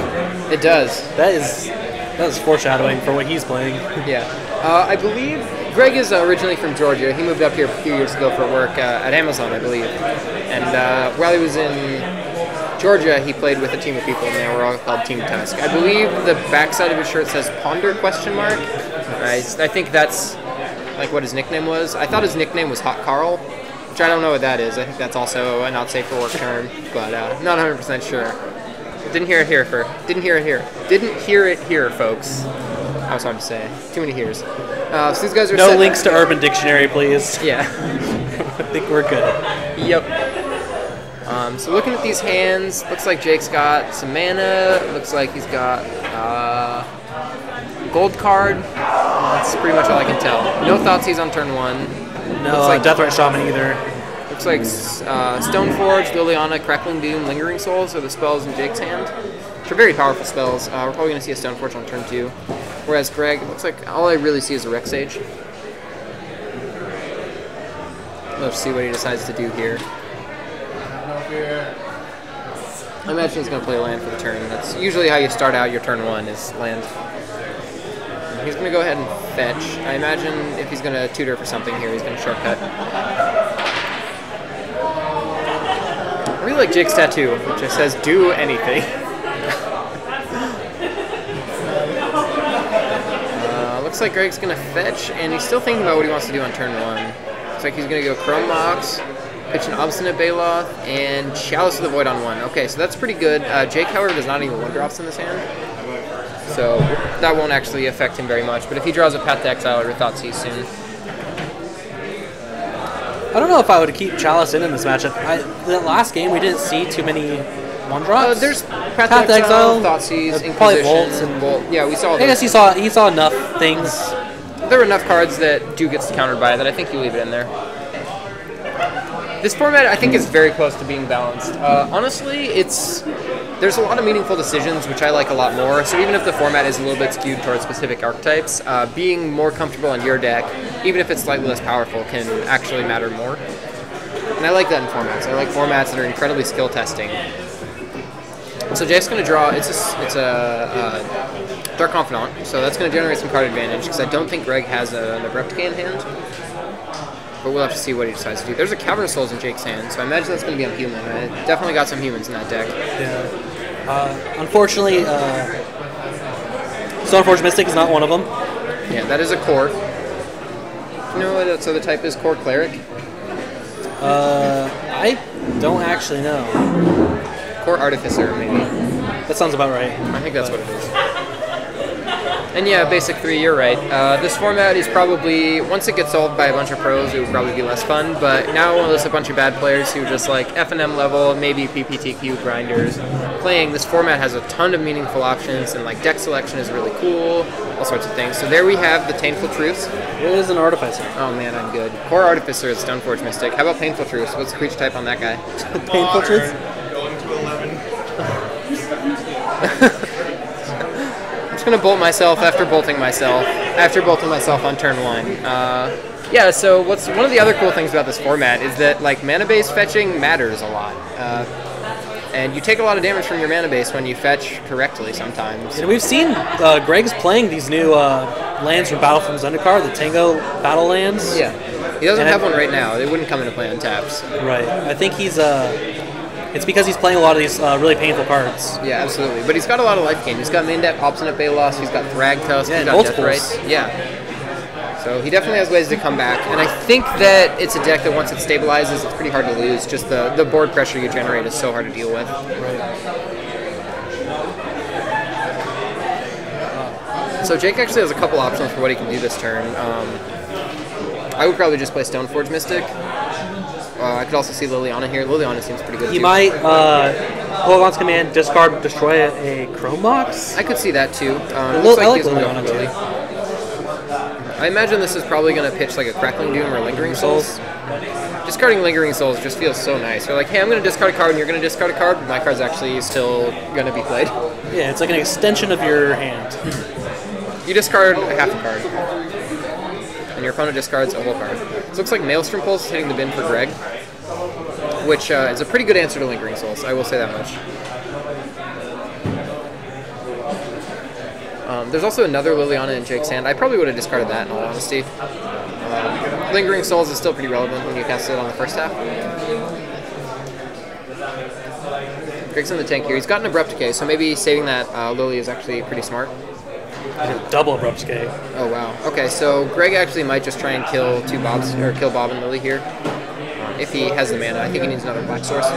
S1: It does.
S2: That is foreshadowing for what he's playing.
S1: Yeah. I believe Greg is originally from Georgia. He moved up here a few years ago for work at Amazon, I believe. And while he was in Georgia, he played with a team of people, and they were all called Team Tusk. I believe the backside of his shirt says Ponder ? I think that's like what his nickname was. I thought his nickname was Hot Carl, which I don't know what that is. I think that's also a not safe for work term, but not 100% sure. Didn't hear it here. Didn't hear it here, folks. That was hard to say. Too many hears. So these guys are
S2: No
S1: set
S2: links
S1: back.
S2: to Urban Dictionary, please.
S1: Yeah.
S2: I think we're good.
S1: Yep. So looking at these hands, looks like Jake's got some mana. Looks like he's got gold card. That's pretty much all I can tell. No Thoughtseize on turn 1.
S2: No
S1: like-
S2: Deathright Shaman either.
S1: Looks like Stoneforge, Liliana, Crackling Doom, Lingering Souls are the spells in Jake's hand, which are very powerful spells. We're probably going to see a Stoneforge on turn 2. Whereas Greg, it looks like all I really see is a Rex Sage. Let's see what he decides to do here. I imagine he's going to play a land for the turn. That's usually how you start out your turn 1 is land. He's going to go ahead and fetch. I imagine if he's going to tutor for something here, he's going to shortcut. I really like Jake's tattoo, which just says, do anything. Looks like Greg's going to fetch, and he's still thinking about what he wants to do on turn 1. Looks like he's going to go Chrome Mox, pitch an Obstinate Baloth, and Chalice of the Void on 1. Okay, so that's pretty good. Jake, however, does not even 1-drops in this hand, so that won't actually affect him very much. But if he draws a Path to Exile or Thoughtseize soon.
S2: I don't know if I would keep Chalice in this matchup. The last game we didn't see too many 1-drops.
S1: There's Path to Exile, Thoughtseize,
S2: probably
S1: Inquisition,
S2: Volts and
S1: Bolt. Yeah, we saw
S2: I guess
S1: those.
S2: he saw enough things.
S1: There were enough cards that do gets countered by that I think you leave it in there. This format, I think, is very close to being balanced. Honestly, there's a lot of meaningful decisions, which I like a lot more. So even if the format is a little bit skewed towards specific archetypes, being more comfortable in your deck, even if it's slightly less powerful, can actually matter more. And I like that in formats. I like formats that are incredibly skill testing. So Jake's going to draw. It's a Dark Confidant, so that's going to generate some card advantage because I don't think Greg has an Abrupt in hand. But we'll have to see what he decides to do. There's a Cavern of Souls in Jake's hand, so I imagine that's going to be on human. I definitely got some humans in that deck.
S2: Yeah. Unfortunately, Stoneforge Mystic is not one of them.
S1: Yeah, that is a core. Do you know what its other type is? Core Cleric?
S2: I don't actually know.
S1: Core Artificer, maybe.
S2: That sounds about right.
S1: I think that's what it is. And yeah, basic 3, you're right. This format is probably, once it gets solved by a bunch of pros, it would probably be less fun, but now there's a bunch of bad players who just like F&M level, maybe PPTQ grinders, playing. This format has a ton of meaningful options, and like deck selection is really cool, all sorts of things. So there we have the Taintful Truths.
S2: It is an Artificer.
S1: Oh man, I'm good. Core Artificer is Stoneforge Mystic. How about Painful Truths? What's the creature type on that guy?
S2: Painful Truths?
S4: Going to 11.
S1: I'm just gonna bolt myself after bolting myself on turn 1. Yeah, so what's one of the other cool things about this format is that like mana base fetching matters a lot, and you take a lot of damage from your mana base when you fetch correctly sometimes.
S2: And we've seen Greg's playing these new lands from Battle from Zendikar, the Tango battle lands.
S1: Yeah, he doesn't have one right now. It wouldn't come into play on taps.
S2: Right. I think he's it's because he's playing a lot of these really painful cards.
S1: Yeah, absolutely. But he's got a lot of life gain. He's got main deck Obstinate Baloth, he's got Thragtusk,
S2: Yeah,
S1: he's got
S2: multiples.
S1: Deathrite. Yeah. So he definitely has ways to come back. And I think that it's a deck that once it stabilizes, it's pretty hard to lose. Just the board pressure you generate is so hard to deal with. So Jake actually has a couple options for what he can do this turn. I would probably just play Stoneforge Mystic. I could also see Liliana here. Liliana seems pretty good
S2: He
S1: too.
S2: might, Polygon's command, discard, destroy a Chrome Box.
S1: I could see that too.
S2: I
S1: Looks like
S2: like
S1: he's gonna go
S2: Liliana
S1: for Lily. I imagine this is probably going to pitch like a Crackling Doom or Lingering Souls. discarding Lingering Souls just feels so nice. They're like, hey, I'm going to discard a card, and you're going to discard a card, but my card's actually still going to be played.
S2: Yeah, it's like an extension of your hand.
S1: You discard half a card, and your opponent discards a whole card. This looks like Maelstrom Pulse is hitting the bin for Greg, which is a pretty good answer to Lingering Souls, I will say that much. There's also another Liliana in Jake's hand. I probably would have discarded that, in all honesty. Lingering Souls is still pretty relevant when you cast it on the first half. Greg's in the tank here. He's got an Abrupt Decay, so maybe saving that Lily is actually pretty smart.
S2: Double Abrupt Decay.
S1: Oh wow. Okay, so Greg actually might just try and kill kill Bob and Lily here. If he has the mana. I think he needs another Black Source.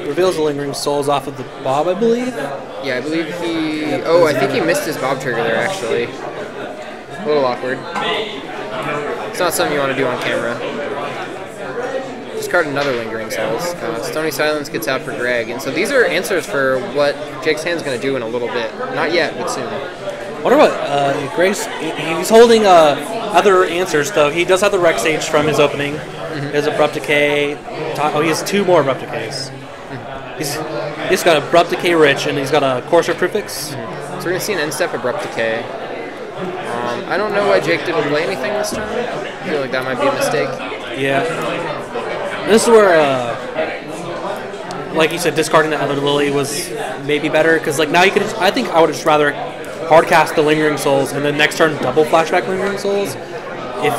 S2: Reveals the Lingering Souls off of the Bob, I believe.
S1: Yeah, I believe he... Oh, I think he missed his Bob trigger there, actually. A little awkward. It's not something you want to do on camera. Discard another Lingering Souls. Stony Silence gets out for Greg. And so these are answers for what Jake's hand's going to do in a little bit. Not yet, but soon.
S2: I wonder what Greg's... He's holding other answers, though. He does have the Rex Sage from his opening. He has Abrupt Decay. Oh, he has 2 more Abrupt Decays. He's got Abrupt Decay Rich, and he's got a Courser Prefix.
S1: So we're going to see an end-step Abrupt Decay. I don't know why Jake didn't play anything this turn. I feel like that might be a mistake.
S2: Yeah. This is where, like you said, discarding the other Lily was maybe better, because like now you could. I think I would just rather hard cast the Lingering Souls and then next turn double flashback Lingering Souls if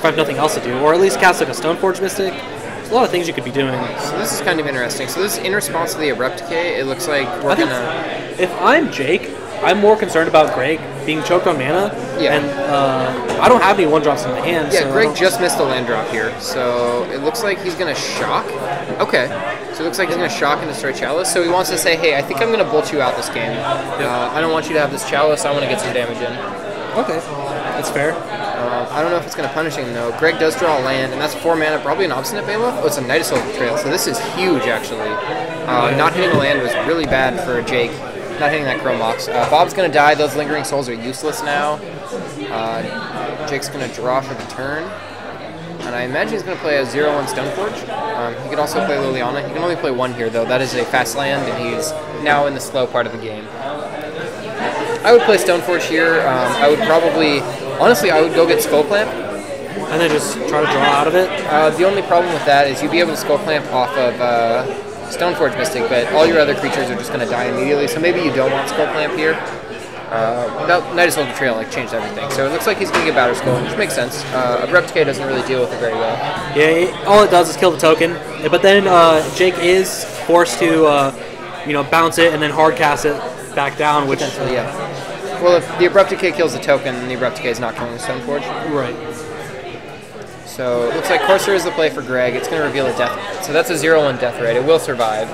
S2: I have nothing else to do, or at least cast like a Stoneforge Mystic. There's a lot of things you could be doing.
S1: So this is kind of interesting. So this is in response to the Abrupt Decay. It looks like we're gonna.
S2: If I'm Jake, I'm more concerned about Greg being choked on mana.
S1: Yeah.
S2: And I don't have any 1-drops in my hand.
S1: Yeah,
S2: so
S1: Greg just missed a land drop here. So it looks like he's going to shock. Okay. So it looks like he's going to shock and destroy Chalice. So he wants to say, hey, I think I'm going to bolt you out this game. I don't want you to have this Chalice. I want to get some damage in.
S2: Okay. That's fair.
S1: I don't know if it's going to punish him, though. Greg does draw a land, and that's 4 mana, probably an Obstinate Bailiff. Oh, it's a Night Assault Betrayal. So this is huge, actually. Not hitting a land was really bad for Jake. Not hitting that Chrome Mox. Bob's going to die. Those Lingering Souls are useless now. Jake's going to draw for the turn. And I imagine he's going to play a 0-1 Stoneforge. He could also play Liliana. He can only play 1 here, though. That is a fast land, and he's now in the slow part of the game. I would play Stoneforge here. I would probably... Honestly, I would go get Skull Clamp.
S2: And then just try to draw out of it?
S1: The only problem with that is you'd be able to Skull Clamp off of Stoneforge Mystic, but all your other creatures are just going to die immediately, so maybe you don't want Skull Clamp here. Night Assault Betrayal changed everything, so it looks like he's going to get Battle Skull, which makes sense. Abrupt Decay doesn't really deal with it very well.
S2: Yeah, all it does is kill the token, but then Jake is forced to bounce it and then hard cast it back down, which...
S1: Yeah. Well, if the Abrupt Decay kills the token, then the Abrupt Decay is not killing the Stoneforge.
S2: Right.
S1: So it looks like Courser is the play for Greg. It's going to reveal a death. So that's a 0-1 death rate. It will survive.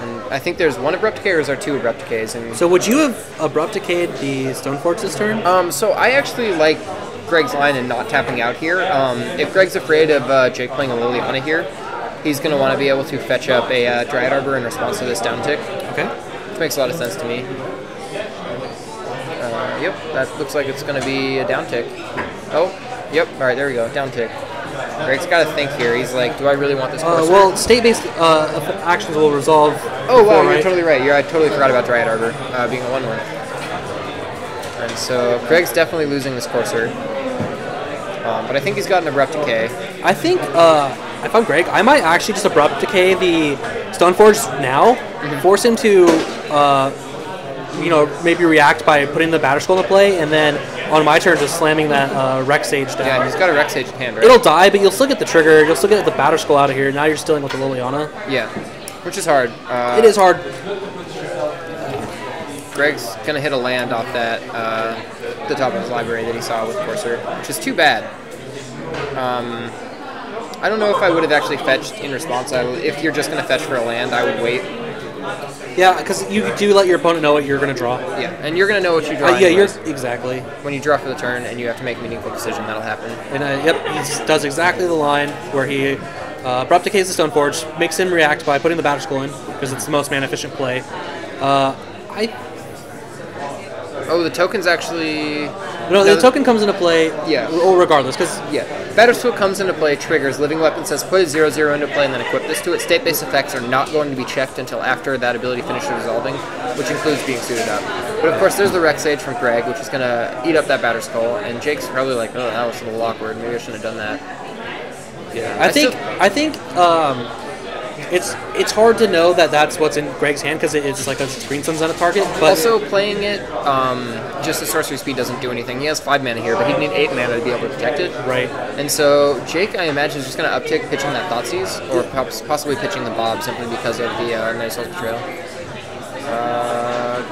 S1: And I think there's 1 Abrupt Decay, or is there 2 Abrupt Decays? And
S2: so would you have Abrupt Decayed the Stoneforge this turn?
S1: So I actually like Greg's line and not tapping out here. If Greg's afraid of Jake playing a Liliana here, he's going to want to be able to fetch up a Dryad Arbor in response to this down tick.
S2: Okay.
S1: Which makes a lot of sense to me. Yep, that looks like it's going to be a down tick. Oh, yep, alright, there we go, down tick. Greg's got to think here. He's like, do I really want this Courser?
S2: Well, state-based actions will resolve...
S1: Oh, wow, you're totally right. I totally forgot about Dryad Arbor being a 1-1. And so Greg's definitely losing this Courser. But I think he's got an Abrupt Decay.
S2: I think... if I'm Greg, I might actually just Abrupt Decay the Stoneforge now, force him to, maybe react by putting the Batterskull into play, and then on my turn just slamming that Rex Sage down.
S1: Yeah, he's got a Rex Sage in hand, right?
S2: It'll die, but you'll still get the trigger, you'll still get the Batterskull out of here, now you're just dealing with the Liliana.
S1: Yeah, which is hard.
S2: It is hard.
S1: Greg's going to hit a land off that, the top of his library that he saw with Courser, which is too bad. I don't know if I would have actually fetched in response. If you're just going to fetch for a land, I would wait.
S2: Yeah, because you do let your opponent know what you're going to draw.
S1: Yeah, and you're going to know what you draw.
S2: Exactly.
S1: When you draw for the turn and you have to make a meaningful decision, that'll happen.
S2: And he does exactly the line where he Abrupt Decays the Stoneforge, makes him react by putting the Batterskull in, because it's the most mana-efficient play.
S1: Oh, the token's actually...
S2: No, the token comes into play.
S1: Yeah.
S2: Regardless, because
S1: Yeah. Battersfield comes into play, triggers, Living Weapon says put a 0/0 into play and then equip this to it. State-based effects are not going to be checked until after that ability finishes resolving, which includes being suited up. But of course, there's the Wreck Sage from Greg, which is going to eat up that Batter Skull, and Jake's probably like, oh, that was a little awkward. Maybe I shouldn't have done that.
S2: yeah, I think it's hard to know that that's what's in Greg's hand because it's like a Green Sun's on a target. But
S1: Also, playing it, just the sorcery speed doesn't do anything. He has 5 mana here, but he'd need 8 mana to be able to protect it.
S2: right.
S1: And so Jake, I imagine, is just going to uptick pitching that Thoughtseize, or possibly pitching the Bob simply because of the Night Soul's Betrayal.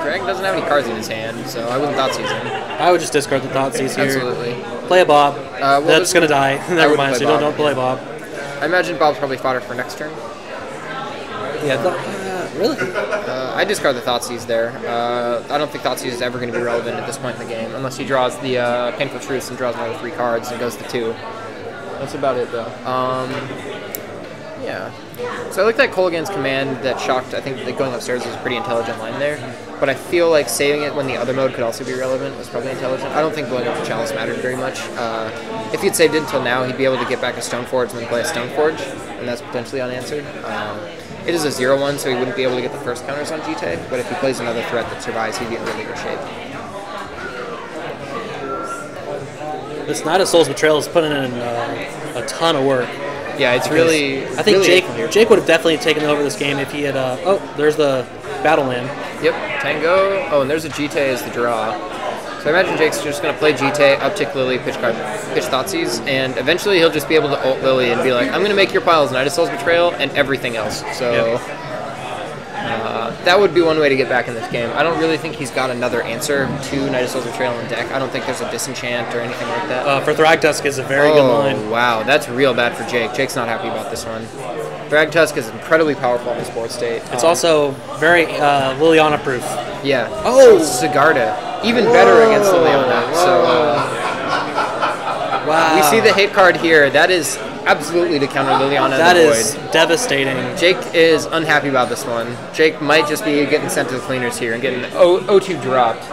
S1: Greg doesn't have any cards in his hand, so I wouldn't Thoughtseize him.
S2: I would just discard the Thoughtseize here.
S1: Absolutely.
S2: Play a Bob.
S1: Well,
S2: That's gonna die. Never
S1: wouldn't
S2: mind.
S1: play
S2: So
S1: Bob.
S2: don't play Bob.
S1: I imagine Bob's probably fodder for next turn.
S2: Yeah. Really?
S1: I discard the Thoughtseize there. I don't think Thoughtseize is ever going to be relevant at this point in the game, unless he draws the Painful Truths and draws another 3 cards and goes to 2. That's about it, though. Yeah. So I like that Kolaghan's command that shocked. I think that going upstairs was a pretty intelligent line there. But I feel like saving it when the other mode could also be relevant was probably intelligent. I don't think going up to Chalice mattered very much. If he'd saved it until now, he'd be able to get back a Stoneforge and then play a Stoneforge, and that's potentially unanswered. It is a 0/1, so he wouldn't be able to get the first counters on GT, but if he plays another threat that survives, he'd be in really good shape.
S2: This Knight of Souls Betrayal is putting in a ton of work.
S1: Yeah, it's really...
S2: I think
S1: really
S2: Jake would have definitely taken over this game if he had. Oh, there's the Battle Land.
S1: Yep, Tango. Oh, and there's a GT as the draw. So I imagine Jake's just going to play GT, uptick Lily, pitch Thoughtseize, and eventually he'll just be able to ult Lily and be like, I'm going to make your piles Knight of Souls Betrayal and everything else. So that would be one way to get back in this game. I don't really think he's got another answer to Knight of Souls Betrayal in deck. I don't think there's a disenchant or anything like that.
S2: For Thragtusk is a very good line.
S1: Oh, wow, that's real bad for Jake. Jake's not happy about this one. Thragtusk is incredibly powerful in his board state.
S2: It's also very Liliana proof.
S1: Yeah.
S2: Oh!
S1: Sigarda. Even better against Liliana. So
S2: Wow.
S1: we see the hate card here. That is absolutely to counter Liliana
S2: That
S1: in the
S2: is
S1: Void.
S2: devastating.
S1: Jake is unhappy about this one. Jake might just be getting sent to the cleaners here and getting O2 dropped.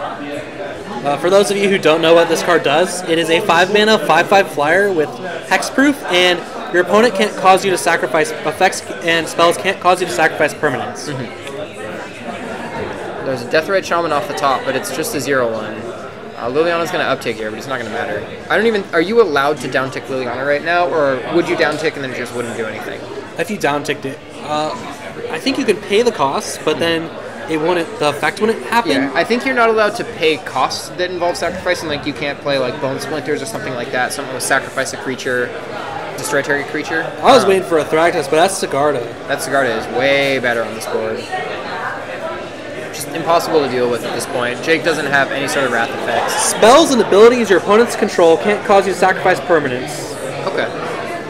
S2: For those of you who don't know what this card does, it is a 5-mana, 5/5 flyer with hexproof, and your opponent can't cause you to sacrifice effects, and spells can't cause you to sacrifice permanents.
S1: There's a Deathrite Shaman off the top, but it's just a 0/1. Liliana's going to uptick here, but it's not going to matter. I don't even... Are you allowed to downtick Liliana right now, or would you downtick and then it just wouldn't do anything?
S2: If you downticked it, I think you could pay the cost, but then it wouldn't. The effect wouldn't happen.
S1: Yeah, I think you're not allowed to pay costs that involve sacrificing. Like, you can't play, like, Bone Splinters or something like that. Something with sacrifice a creature, destroy target creature.
S2: I was waiting for a Thragtusk, but that's Sigarda.
S1: That Sigarda is way better on this board. Just impossible to deal with at this point. Jake doesn't have any sort of wrath effects.
S2: Spells and abilities your opponent's control can't cause you to sacrifice permanents.
S1: Okay.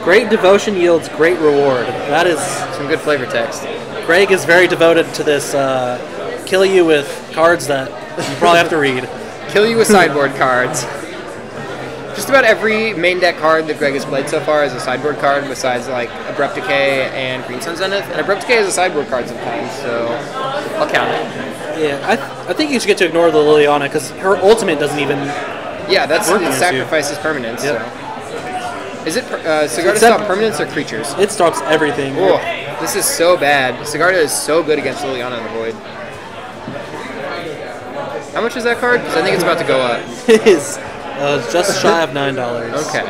S2: Great devotion yields great reward. That is...
S1: Some good flavor text.
S2: Greg is very devoted to this kill you with cards that you probably have to read.
S1: Kill you with sideboard cards. Just about every main deck card that Greg has played so far is a sideboard card, besides like Abrupt Decay and Green Sun Zenith. And Abrupt Decay is a sideboard card sometimes, so I'll count it.
S2: Yeah, I think you should get to ignore the Liliana because her ultimate doesn't even.
S1: Yeah, that's
S2: Work
S1: it
S2: against
S1: sacrifices permanents.
S2: Yep.
S1: So. Is it Sigarda
S2: Except-
S1: stop permanents or creatures?
S2: It stops everything.
S1: Oh, this is so bad. Sigarda is so good against Liliana in the Void. How much is that card? Because I think it's about to go up.
S2: It is just shy of $9.
S1: Okay.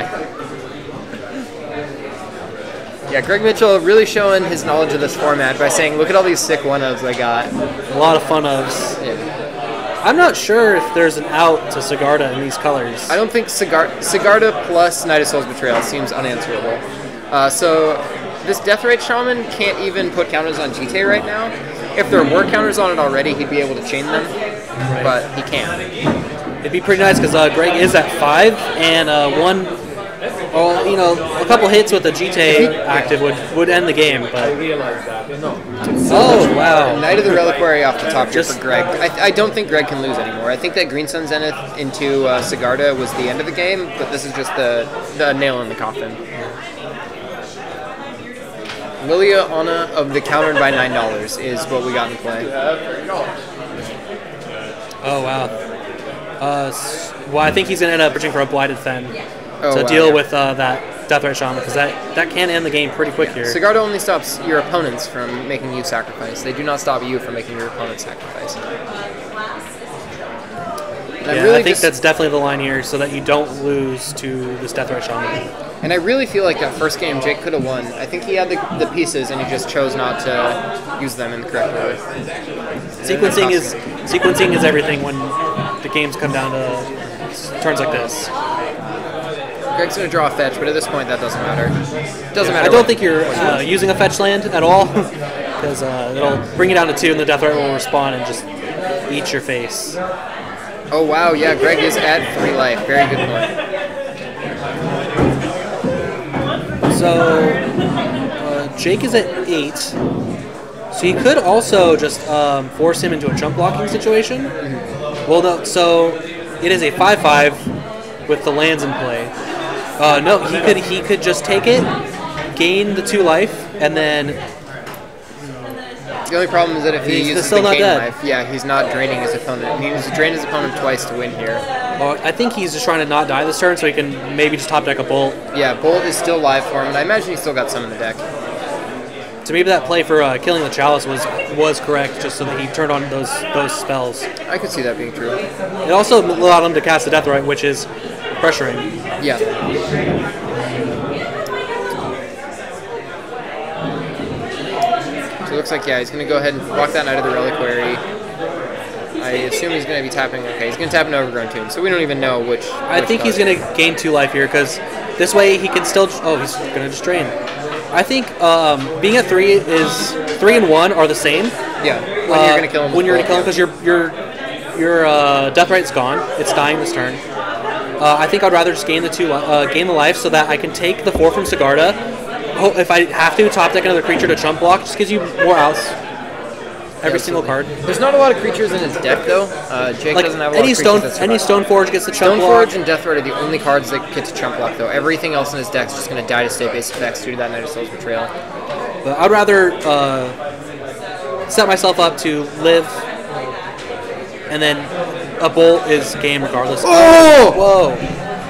S1: Yeah, Greg Mitchell really showing his knowledge of this format by saying, look at all these sick 1-ofs I got.
S2: A lot of fun ofs.
S1: Yeah.
S2: I'm not sure if there's an out to Sigarda in these colors.
S1: I don't think Sigarda plus Knight of Souls Betrayal seems unanswerable. So this Deathrite Shaman can't even put counters on GT right now. If there were counters on it already, he'd be able to chain them, but he can't.
S2: It'd be pretty nice because Greg is at 5, and a couple hits with the GT active would end the game. But oh wow!
S1: Knight of the Reliquary off the top here
S2: Just-
S1: for Greg. I don't think Greg can lose anymore. I think that Green Sun Zenith into Sigarda was the end of the game, but this is just the nail in the coffin. Liliana of the countered by $9 is what we got in play.
S2: Oh, wow. Well, I think he's going to end up reaching for a Blighted Fen to
S1: wow,
S2: deal
S1: yeah.
S2: with that Death Right Shaman, because that can end the game pretty quick here.
S1: Sigarda only stops your opponents from making you sacrifice. They do not stop you from making your opponent sacrifice. And
S2: I think that's definitely the line here, so that you don't lose to this Death Right Shaman.
S1: And I really feel like that first game Jake could have won. I think he had the pieces, and he just chose not to use them in the correct way.
S2: Sequencing is everything when the games come down to turns like this.
S1: Greg's going to draw a fetch, but at this point that doesn't matter. Doesn't matter.
S2: I don't think you're using a fetch land at all, because it'll bring you down to 2, and the Death Right will respond and just eat your face.
S1: Oh wow, yeah, Greg is at 3 life. Very good point.
S2: So Jake is at 8. So you could also just force him into a chump blocking situation. Well, no. So it is a 5/5 with the lands in play. No, he could just take it, gain the 2 life, and then.
S1: The only problem is that if he
S2: He's
S1: uses
S2: still
S1: the
S2: not
S1: gain
S2: dead.
S1: life, yeah, he's not draining his opponent. He needs to drain his opponent twice to win here.
S2: Well, I think he's just trying to not die this turn, so he can maybe just top deck a Bolt.
S1: Yeah, Bolt is still live for him, and I imagine he's still got some in the deck.
S2: So maybe that play for killing the Chalice was correct, just so that he turned on those spells.
S1: I could see that being true.
S2: It also allowed him to cast the Death Right, which is pressuring.
S1: Yeah. So it looks like, yeah, he's going to go ahead and block that Knight of the Reliquary. I assume he's going to be tapping. Okay, he's going to tap an Overgrown Tomb, so we don't even know which.
S2: I think he's going to gain 2 life here, because this way he can still. Oh, he's going to just drain. I think being at 3 is 3 and 1 are the same.
S1: Yeah, when you're going to kill him.
S2: When you're going to kill him, because your Death Right's gone. It's dying this turn. I think I'd rather just gain the life, so that I can take the 4 from Sigarda. Oh, if I have to, top deck another creature to chump block, just gives you more outs. Every single card.
S1: There's not a lot of creatures in his deck, though. Jake doesn't have a lot of creatures that survive.
S2: Any Stoneforge gets the chump block.
S1: Stoneforge and Death Right are the only cards that get to chump block, though. Everything else in his deck is just going to die to state base effects due to that Knight of Soul's Betrayal.
S2: But I'd rather set myself up to live, and then a Bolt is game regardless.
S1: Oh!
S2: Whoa!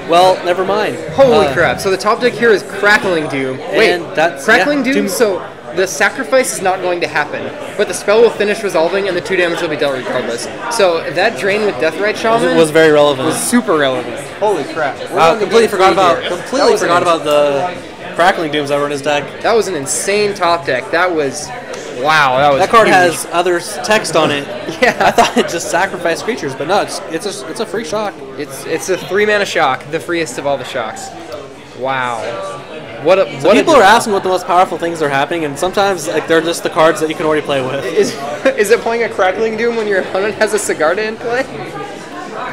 S2: Well, never mind.
S1: Holy crap. So the top deck here is Crackling Doom. Wait, Crackling Doom, so the sacrifice is not going to happen, but the spell will finish resolving and the 2 damage will be dealt regardless. So that drain with Death Right Shaman
S2: was very relevant.
S1: Was super relevant. Holy crap.
S2: Wow, completely forgot about the Crackling Dooms that were in his deck.
S1: That was an insane top deck. That was
S2: that card
S1: huge.
S2: has other text on it.
S1: Yeah.
S2: I thought it just sacrificed creatures, but no, it's a free shock.
S1: It's a 3-mana shock, the freest of all the shocks. Wow.
S2: So people are asking what the most powerful things are happening, and sometimes they're just the cards that you can already play with.
S1: Is it playing a Crackling Doom when your opponent has a Sigarda in play?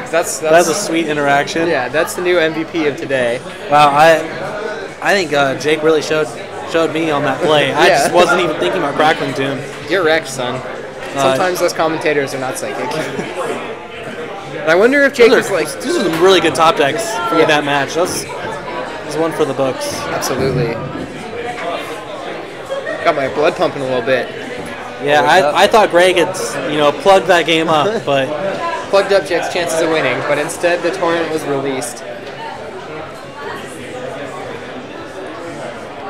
S1: That's
S2: a sweet interaction.
S1: Yeah, that's the new MVP of today.
S2: Wow, I think Jake really showed me on that play. I just wasn't even thinking about Crackling Doom.
S1: You're wrecked, son. Sometimes those commentators are not psychic. And I wonder if Jake is like...
S2: These are some really good top decks for that match. That's one for the books.
S1: Absolutely. Got my blood pumping a little bit.
S2: Yeah, I thought Greg had plugged that game up, but...
S1: Plugged up Jake's chances of winning, but instead the Torrent was released.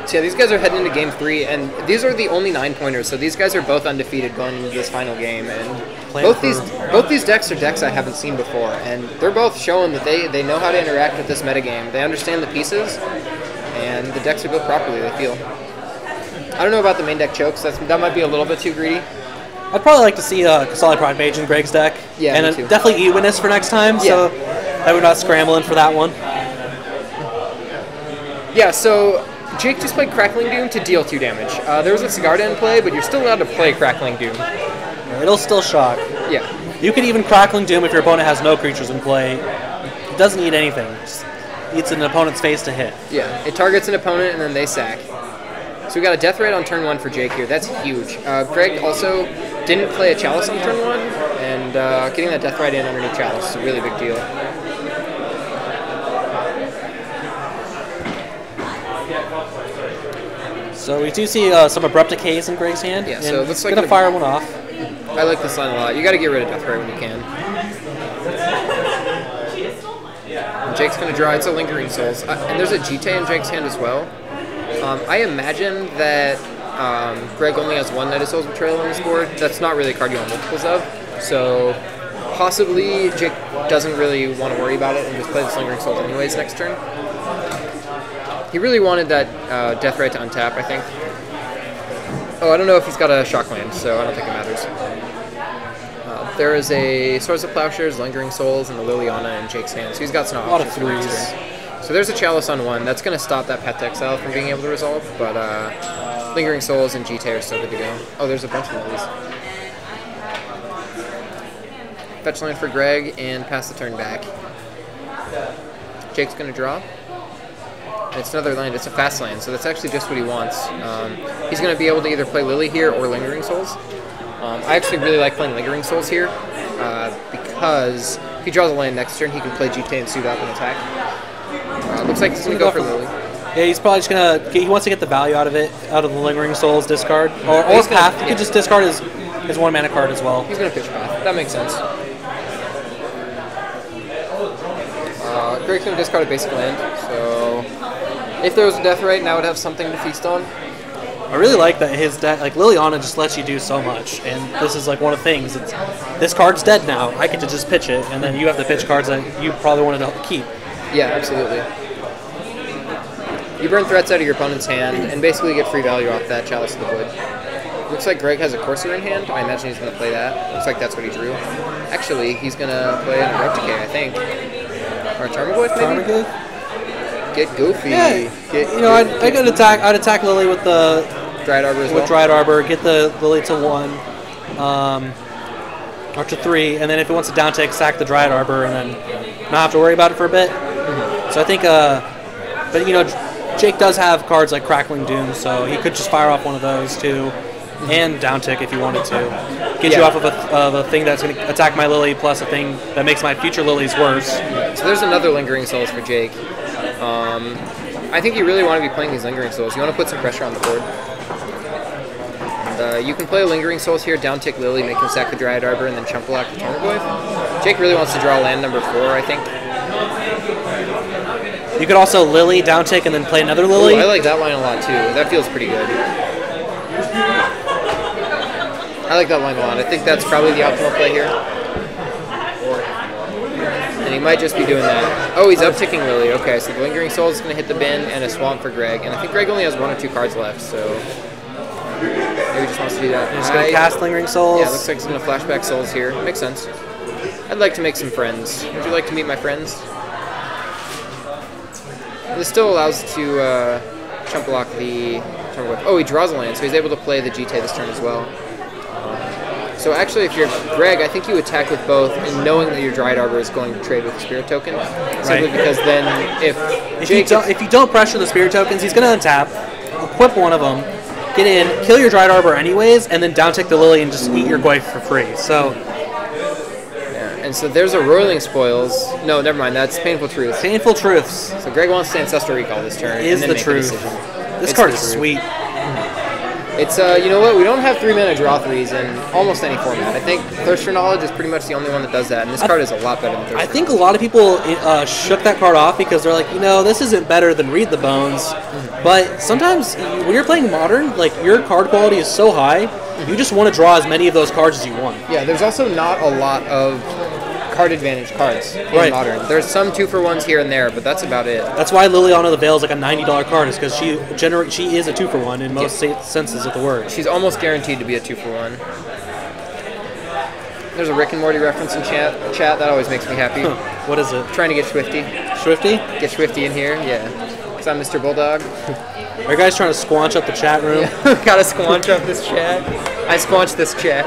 S1: So yeah, these guys are heading into Game 3, and these are the only 9-pointers, so these guys are both undefeated going into this final game, and both these decks are decks I haven't seen before, and they're both showing that they know how to interact with this metagame. They understand the pieces, and the decks are built properly, they feel. I don't know about the main deck chokes, that might be a little bit too greedy.
S2: I'd probably like to see Kasali Pride Mage in Greg's deck,
S1: and
S2: definitely E-Witness for next time, so I would not scramble in for that one.
S1: Yeah, so... Jake just played Crackling Doom to deal 2 damage. There was a Sigarda in play, but you're still allowed to play Crackling Doom.
S2: It'll still shock.
S1: Yeah.
S2: You can even Crackling Doom if your opponent has no creatures in play. It doesn't need anything. It just eats an opponent's face to hit.
S1: Yeah, it targets an opponent and then they sack. So we got a Death Right on turn 1 for Jake here. That's huge. Greg also didn't play a Chalice on turn 1, and getting that Death Right in underneath Chalice is a really big deal.
S2: So we do see some Abrupt Decays in Greg's hand.
S1: Yeah, so it looks like
S2: gonna fire one off.
S1: I like this line a lot. You got to get rid of Death Right when you can. Jake's going to draw. It's a Lingering Souls. And there's a Jite in Jake's hand as well. I imagine that Greg only has one Knight of Souls Betrayal on his board. That's not really a card you want multiples of. So possibly Jake doesn't really want to worry about it and just play this Lingering Souls anyways next turn. He really wanted that Deathrite to untap, I think. Oh, I don't know if he's got a Shockland, so I don't think it matters. There is a Swords of Plowshares, Lingering Souls, and the Liliana in Jake's hand, so he's got some options.
S2: A lot of threes.
S1: So there's a Chalice on one. That's going to stop that Path to Exile from being able to resolve, but Lingering Souls and Jite are still good to go. Oh, there's a bunch of lilies. Fetch land for Greg and pass the turn back. Jake's going to draw. And it's another land. It's a fast land, so that's actually just what he wants. He's going to be able to either play Lily here or Lingering Souls. I actually really like playing Lingering Souls here because if he draws a land next turn, he can play Jite and suit up and attack. Looks like he's going to go for Lily.
S2: Yeah, he's probably just going to... He wants to get the value out of it, out of the Lingering Souls discard. Or Path. He could just discard his one mana card as well.
S1: He's going to pitch Path. That makes sense. Greg's going to discard a basic land, so if there was a Deathrite, now I would have something to feast on.
S2: I really like that his deck, like Liliana just lets you do so much, and this is like one of the things. This card's dead now. I get to just pitch it, and then you have to pitch cards that you probably wanted to keep.
S1: Yeah, absolutely. You burn threats out of your opponent's hand, and basically get free value off that Chalice of the Void. Looks like Greg has a Courser in hand. I imagine he's going to play that. Looks like that's what he drew. Actually, he's going to play an Abrupt Decay, I think. Or a Tarmogoyf, maybe?
S2: Tarmogoyf?
S1: Get goofy.
S2: Yeah.
S1: Get
S2: I'd attack Lily with the
S1: Dryad Arbor as well.
S2: With Dryad Arbor, get the Lily to 1, or to 3, and then if it wants to down tick, sack the Dryad Arbor, and then not have to worry about it for a bit. So I think, but you know, Jake does have cards like Crackling Doom, so he could just fire off one of those too, and down tick if he wanted to. Get you off of a thing that's going to attack my Lily, plus a thing that makes my future Lilies worse.
S1: So there's another Lingering Souls for Jake. I think you really want to be playing these Lingering Souls. You want to put some pressure on the board. And, you can play Lingering Souls here, down tick Lily, make him sack the Dryad Arbor, and then chump block the Tarmogoyf. Jake really wants to draw land number 4, I think.
S2: You could also Lily, down tick, and then play another Lily.
S1: Ooh, I like that line a lot too. That feels pretty good. I like that line a lot. I think that's probably the optimal play here. And he might just be doing that. Oh, he's upticking Lily. Okay, so the Lingering Soul is going to hit the bin and a Swamp for Greg. And I think Greg only has 1 or 2 cards left, so maybe he just wants to do that.
S2: He's going to cast Lingering Souls.
S1: Yeah, looks like he's going to flashback Souls here. Makes sense. I'd like to make some friends. Would you like to meet my friends? This still allows to chump block the Tarmogoyf. Oh, he draws a land, so he's able to play the Jite this turn as well. So actually, if you're Greg, I think you attack with both, and knowing that your Dryad Arbor is going to trade with the Spirit Token, simply because then
S2: if you don't pressure the Spirit Tokens, he's going to untap, equip one of them, get in, kill your Dryad Arbor anyways, and then down tick the Lily and just eat your Goyf for free. So.
S1: And so there's a Roiling Spoils. No, never mind. That's Painful Truth.
S2: Painful Truths.
S1: So Greg wants to Ancestral Recall this turn.
S2: Is
S1: and then
S2: the truth. This card is sweet.
S1: It's, you know what? We don't have 3-mana draw 3s in almost any format. I think Thirst for Knowledge is pretty much the only one that does that, and this card is a lot better than Thirst for Knowledge.
S2: I think a lot of people shook that card off because they're like, you know, this isn't better than Read the Bones. But sometimes when you're playing Modern, like, your card quality is so high, you just want to draw as many of those cards as you want.
S1: Yeah, there's also not a lot of card advantage cards in Modern. There's some 2-for-1s here and there, but that's about it.
S2: That's why Liliana the Veil is like a $90 card, is because she is a 2-for-1 in most senses of the word.
S1: She's almost guaranteed to be a 2-for-1. There's a Rick and Morty reference in chat. That always makes me happy.
S2: What is it?
S1: Trying to get Swifty.
S2: Swifty?
S1: Get Swifty in here, yeah. Because I'm Mr. Bulldog.
S2: Are you guys trying to squanch up the chat room?
S1: Yeah. Gotta squanch up this chat. I squanched this chat.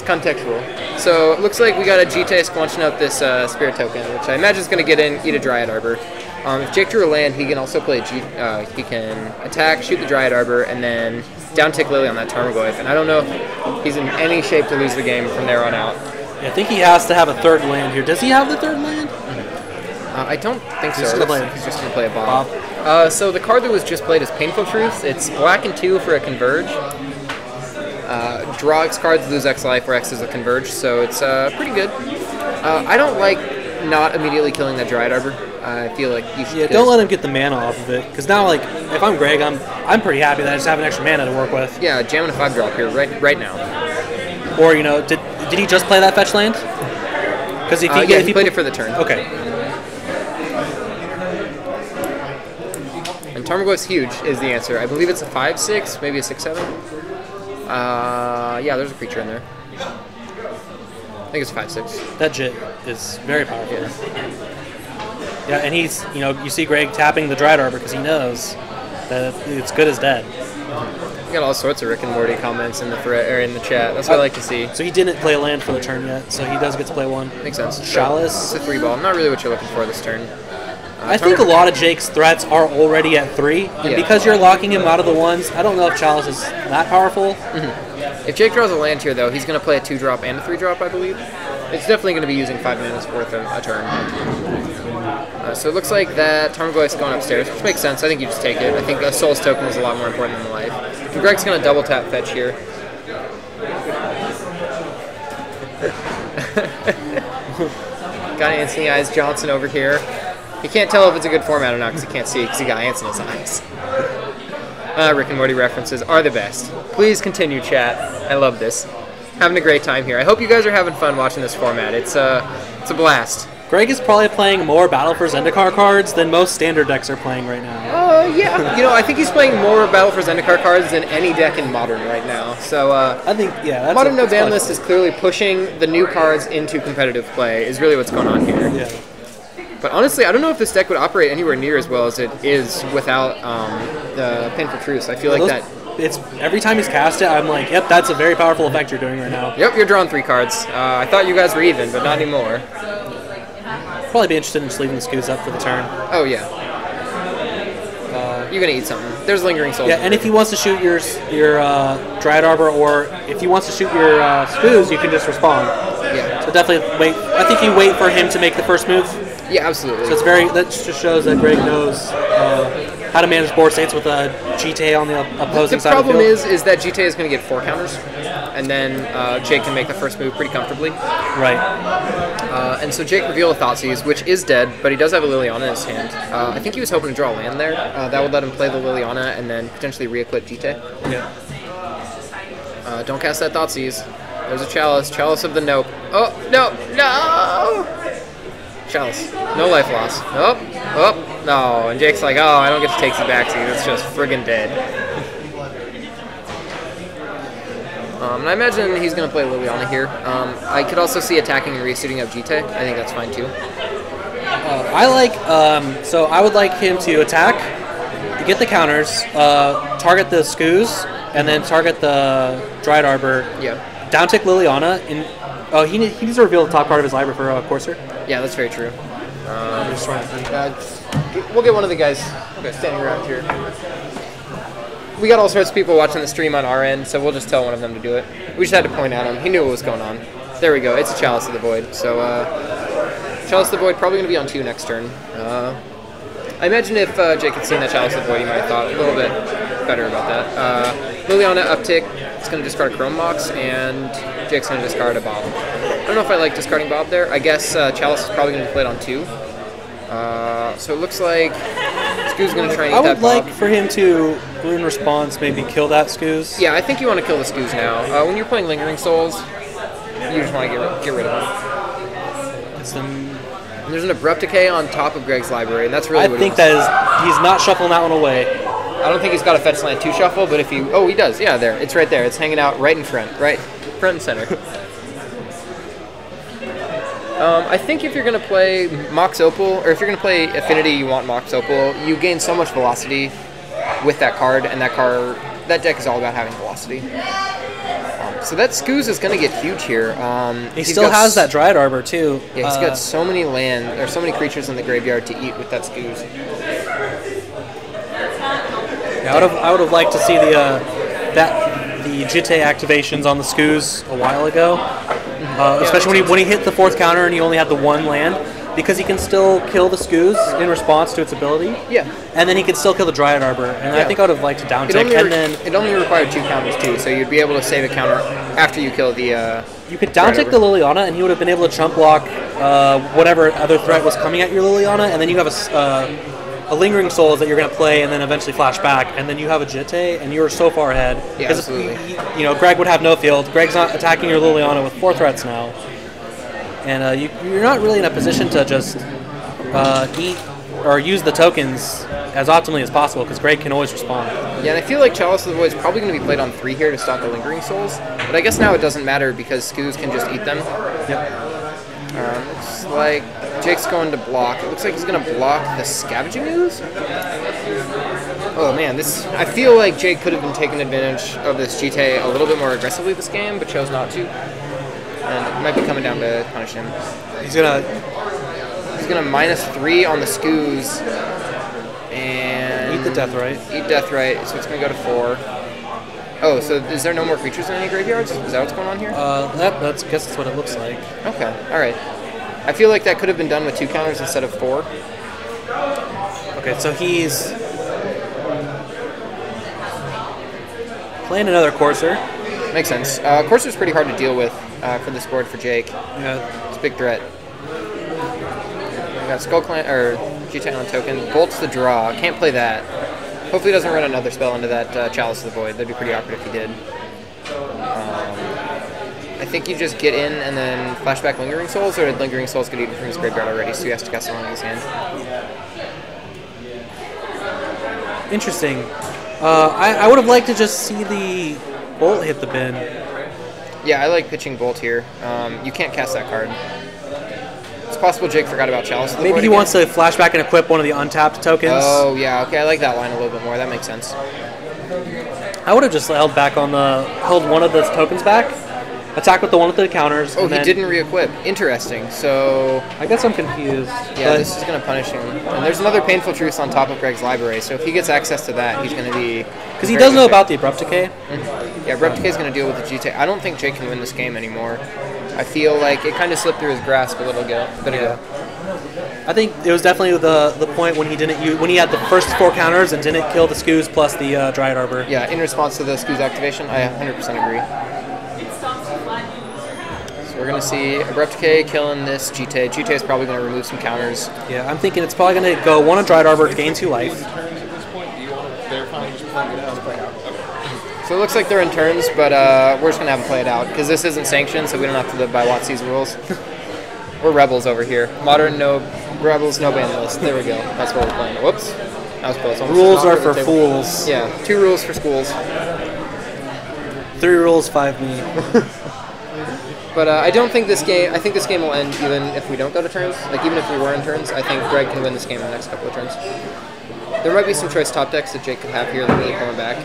S1: Contextual. So it looks like we got a Jite squanching out this Spirit Token, which I imagine is going to get in, eat a Dryad Arbor. If Jake drew a land, he can also play he can attack, shoot the Dryad Arbor, and then down tick Lily on that Tarmogoyf. And I don't know if he's in any shape to lose the game from there on out.
S2: Yeah, I think he has to have a 3rd land here. Does he have the 3rd land?
S1: I don't think so. He's just going to play a
S2: Bob.
S1: So the card that was just played is Painful Truth. It's black and 2 for a Converge. Draw X cards, lose X life, where X is a Converge, so it's pretty good. I don't like not immediately killing that Dryad Arbor. I feel like you should.
S2: Yeah, don't let him get the mana off of it. Because now, like, if I'm Greg, I'm pretty happy that I just have an extra mana to work with.
S1: Yeah, jamming a 5-drop here right now.
S2: Or, you know, did he just play that fetch land? Because if
S1: he played it for the turn.
S2: Okay.
S1: And Tarmogoyf's huge is the answer. I believe it's a 5/6, maybe a 6/7. Yeah, there's a creature in there. I think it's 5/6.
S2: That Jit is very powerful. Yeah, and he's, you know, you see Greg tapping the Dryad Arbor because he knows that it's good as dead.
S1: We got all sorts of Rick and Morty comments in the in the chat. That's what I like to see.
S2: So he didn't play a land for the turn yet, so he does get to play one.
S1: Makes sense.
S2: Chalice.
S1: It's a 3-ball. Not really what you're looking for this turn.
S2: I think a lot of Jake's threats are already at 3, and because you're locking him out of the ones, I don't know if Chalice is that powerful.
S1: If Jake draws a land here, though, he's going to play a 2-drop and a 3-drop, I believe. It's definitely going to be using 5 mana's worth a turn. So it looks like that Tarmogoyf's going upstairs, which makes sense. I think you just take it. I think a Soul's Token is a lot more important than life. And Greg's going to double tap fetch here. Got Ants in the Eyes Johnson over here. He can't tell if it's a good format or not because he can't see it because he got ants in his eyes. Rick and Morty references are the best. Please continue, chat. I love this. Having a great time here. I hope you guys are having fun watching this format. It's a blast.
S2: Greg is probably playing more Battle for Zendikar cards than most standard decks are playing right now.
S1: Yeah. You know, I think he's playing more Battle for Zendikar cards than any deck in Modern right now. So,
S2: I think, yeah.
S1: Modern No Ban List is clearly pushing the new cards into competitive play, is really what's going on here.
S2: Yeah.
S1: But honestly, I don't know if this deck would operate anywhere near as well as it is without the Pin for Truce. I feel like that...
S2: It's every time he's cast it, I'm like, yep, that's a very powerful effect you're doing right now.
S1: Yep, you're drawing 3 cards. I thought you guys were even, but not anymore.
S2: Probably be interested in just leaving the Scoos up for the turn.
S1: Oh, yeah. You're going to eat something. There's Lingering Souls.
S2: Yeah, and if he wants to shoot your Dryad Arbor, or if he wants to shoot your Scoos, you can just respond.
S1: Yeah.
S2: So definitely wait. I think you wait for him to make the first move.
S1: Yeah, absolutely.
S2: So it's that just shows that Greg knows how to manage board states with a GTA on the opposing side of the field.
S1: The problem is that GTA is going to get 4 counters, and then Jake can make the first move pretty comfortably.
S2: Right.
S1: And so Jake revealed a Thoughtseize, which is dead, but he does have a Liliana in his hand. I think he was hoping to draw a land there. That would let him play the Liliana and then potentially re-equip GTA.
S2: Yeah.
S1: Don't cast that Thoughtseize. There's a Chalice. Chalice of the Nope. Oh, no! No! Chalice. No life loss. Oh, no. And Jake's like, oh, I don't get to take the backseat. It's just friggin' dead. And I imagine he's going to play Liliana here. I could also see attacking and resuiting of Jite. I think that's fine too.
S2: So I would like him to attack, get the counters, target the Scoos, and then target the Dryad Arbor.
S1: Yeah.
S2: Downtick Liliana. He needs to reveal the top card of his library for Corsair.
S1: Yeah, that's very true. We'll get one of the guys standing around here. We got all sorts of people watching the stream on our end, so we'll just tell one of them to do it. We just had to point at him. He knew what was going on. There we go. It's a Chalice of the Void. So, Chalice of the Void probably going to be on 2 next turn. I imagine if Jake had seen that Chalice of the Void, he might have thought a little bit better about that. Liliana uptick. It's going to discard a Chrome Mox, and Jake's going to discard a Bob. I don't know if I like discarding Bob there. I guess Chalice is probably going to be played on 2. So it looks like Scoo's going to try and eat that Bob.
S2: I would like for him to, in response, maybe kill that Scoos.
S1: Yeah, I think you want to kill the Scoos now. When you're playing Lingering Souls, you just want to get rid of them. And there's an Abrupt Decay on top of Greg's library, and that's really what
S2: he's not shuffling that one away.
S1: I don't think he's got a fetch land 2 shuffle, but if he... Oh, he does. Yeah, there. It's right there. It's hanging out right in front. Right front and center. I think if you're going to play Mox Opal, or if you're going to play Affinity, you want Mox Opal, you gain so much velocity with that card, and that deck is all about having velocity. So that Scoos is going to get huge here.
S2: He still has that Dryad Arbor, too.
S1: Yeah, he's got so many so many creatures in the graveyard to eat with that Scoos.
S2: Yeah, I would have liked to see the Jite activations on the Scoos a while ago. Especially when he hit the 4th counter and he only had the 1 land, because he can still kill the Scoos in response to its ability.
S1: Yeah.
S2: And then he can still kill the Dryad Arbor. And I think I would have liked to downtick.
S1: It only required 2 counters too, so you'd be able to save a counter after you kill the.
S2: You could downtick the Liliana, and he would have been able to chump block whatever other threat was coming at your Liliana, and then you have a Lingering Souls that you're going to play and then eventually flash back, and then you have a Jitte, and you're so far ahead.
S1: Yeah, absolutely.
S2: You know, Greg would have no field. Greg's not attacking your Liliana with 4 threats now. And you're not really in a position to just eat or use the tokens as optimally as possible, because Greg can always respond.
S1: Yeah, and I feel like Chalice of the Void is probably going to be played on 3 here to stop the Lingering Souls, but I guess now it doesn't matter because Skoos can just eat them.
S2: Yep.
S1: Looks like Jake's going to block. It looks like he's going to block the Scavenging Ooze. Oh man, I feel like Jake could have been taking advantage of this Jitte a little bit more aggressively this game, but chose not to. And it might be coming down to punish him.
S2: He's gonna
S1: -3 on the Skoos and
S2: eat the Deathrite.
S1: Eat Deathrite, so it's gonna go to 4. Oh, so is there no more creatures in any graveyards? Is that what's going on here?
S2: I guess that's what it looks like.
S1: Okay, alright. I feel like that could have been done with 2 counters instead of 4.
S2: Okay, so he's playing another Courser.
S1: Makes sense. Courser's pretty hard to deal with for this board for Jake.
S2: Yeah.
S1: It's a big threat. We got Skull Clan, or Jitte on token. Bolt's the draw. Can't play that. Hopefully he doesn't run another spell into that Chalice of the Void. That'd be pretty awkward if he did. I think you just get in and then flashback Lingering Souls, or did Lingering Souls get eaten from his graveyard already, so he has to cast one in his hand?
S2: Interesting. I would have liked to just see the Bolt hit the bin.
S1: Yeah, I like pitching Bolt here. You can't cast that card. It's possible Jake forgot about Chalice of the Void
S2: Maybe he
S1: again.
S2: wants to flashback and equip one of the untapped tokens.
S1: Oh, yeah, okay, I like that line a little bit more. That makes sense.
S2: I would have just held one of those tokens back, attack with the one with the counters.
S1: Oh,
S2: and
S1: he
S2: then,
S1: didn't re-equip. Interesting. So,
S2: I guess I'm confused.
S1: yeah,
S2: but
S1: this is going to punish him. And there's another Painful Truth on top of Greg's library, so if he gets access to that, he's going to be...
S2: because he does know about the Abrupt Decay.
S1: Yeah, Abrupt Decay is going to deal with the Jitte. I don't think Jake can win this game anymore. I feel like it kind of slipped through his grasp a little bit ago.
S2: I think it was definitely the point when he had the first 4 counters and didn't kill the Skoos plus the Dryad Arbor.
S1: Yeah, in response to the Skoos activation, I 100% agree. So we're going to see Abrupt Decay killing this Jitte. Jitte is probably going to remove some counters.
S2: Yeah, I'm thinking it's probably going to go 1 on Dryad Arbor to gain 2 life.
S1: So it looks like they're in turns, but we're just going to have them play it out, because this isn't sanctioned, so we don't have to live by WotC's rules. We're rebels over here. Modern rebels, no ban list. There we go. That's what we're playing. Whoops. That was close. Almost
S2: Rules are
S1: knocked
S2: for
S1: the table.
S2: fools.
S1: Yeah, 2 rules for schools.
S2: 3 rules, 5 me.
S1: But I don't think this game... I think this game will end even if we don't go to turns. Like, even if we were in turns, I think Greg can win this game in the next couple of turns. There might be some choice top decks that Jake could have here that are really coming back.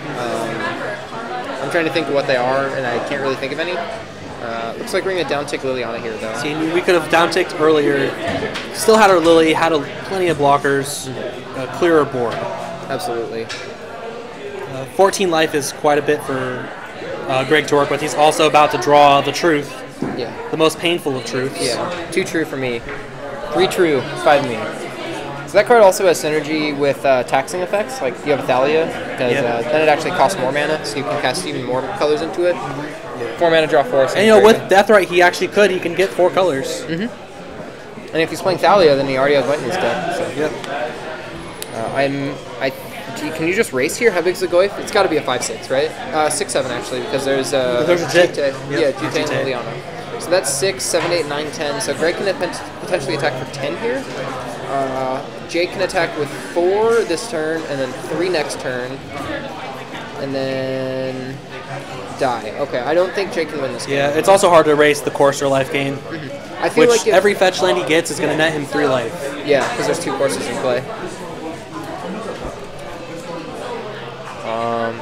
S1: I'm trying to think of what they are, and I can't really think of any. Looks like we're going to downtick Liliana here, though.
S2: See, we could have downticked earlier. Still had our Lily, had plenty of blockers, a clearer board.
S1: Absolutely.
S2: 14 life is quite a bit for Greg to work with. He's also about to draw the truth,
S1: Yeah.
S2: the most painful of truths.
S1: Yeah. 2 true for me. 3 true, 5 me. So that card also has synergy with taxing effects, like you have Thalia, because then it actually costs more mana, so you can cast even more colors into it. 4 mana, draw 4. So
S2: And with Deathrite, he can get 4 colors.
S1: And if he's playing Thalia, then he already has white in his deck. So. Can you just race here? How big is the Goyf? It's got to be a 5/6, right? 6/7 actually, because there's a
S2: Jitte.
S1: Yeah, Jitte and Liliana. So that's 6, 7, 8, 9, 10. So Greg can potentially attack for 10 here. Jake can attack with 4 this turn, and then 3 next turn, and then die. Okay, I don't think Jake can win this game.
S2: Yeah, it's also hard to erase the Courser life gain,
S1: I feel
S2: which
S1: like if,
S2: every fetch land he gets is going to net him 3 life.
S1: yeah, because there's 2 courses in play.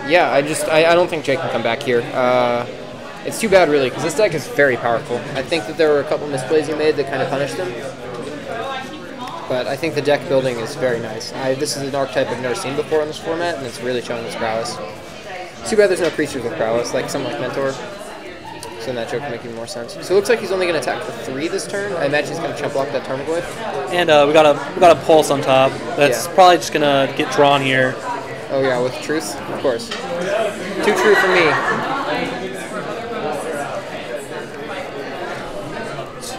S1: Yeah, I don't think Jake can come back here. It's too bad, really, because this deck is very powerful. I think that there were a couple misplays he made that kind of punished him. But I think the deck building is very nice. This is an archetype I've never seen before in this format, and it's really showing its prowess. Too bad there's no creatures with prowess, like something like Mentor. So then that joke would make even more sense. So it looks like he's only going to attack for 3 this turn. I imagine he's going to chump block that Tarmogoyf.
S2: And we got a Pulse on top. That's probably just going to get drawn here.
S1: Oh yeah, with Truth? Of course. 2 true for me.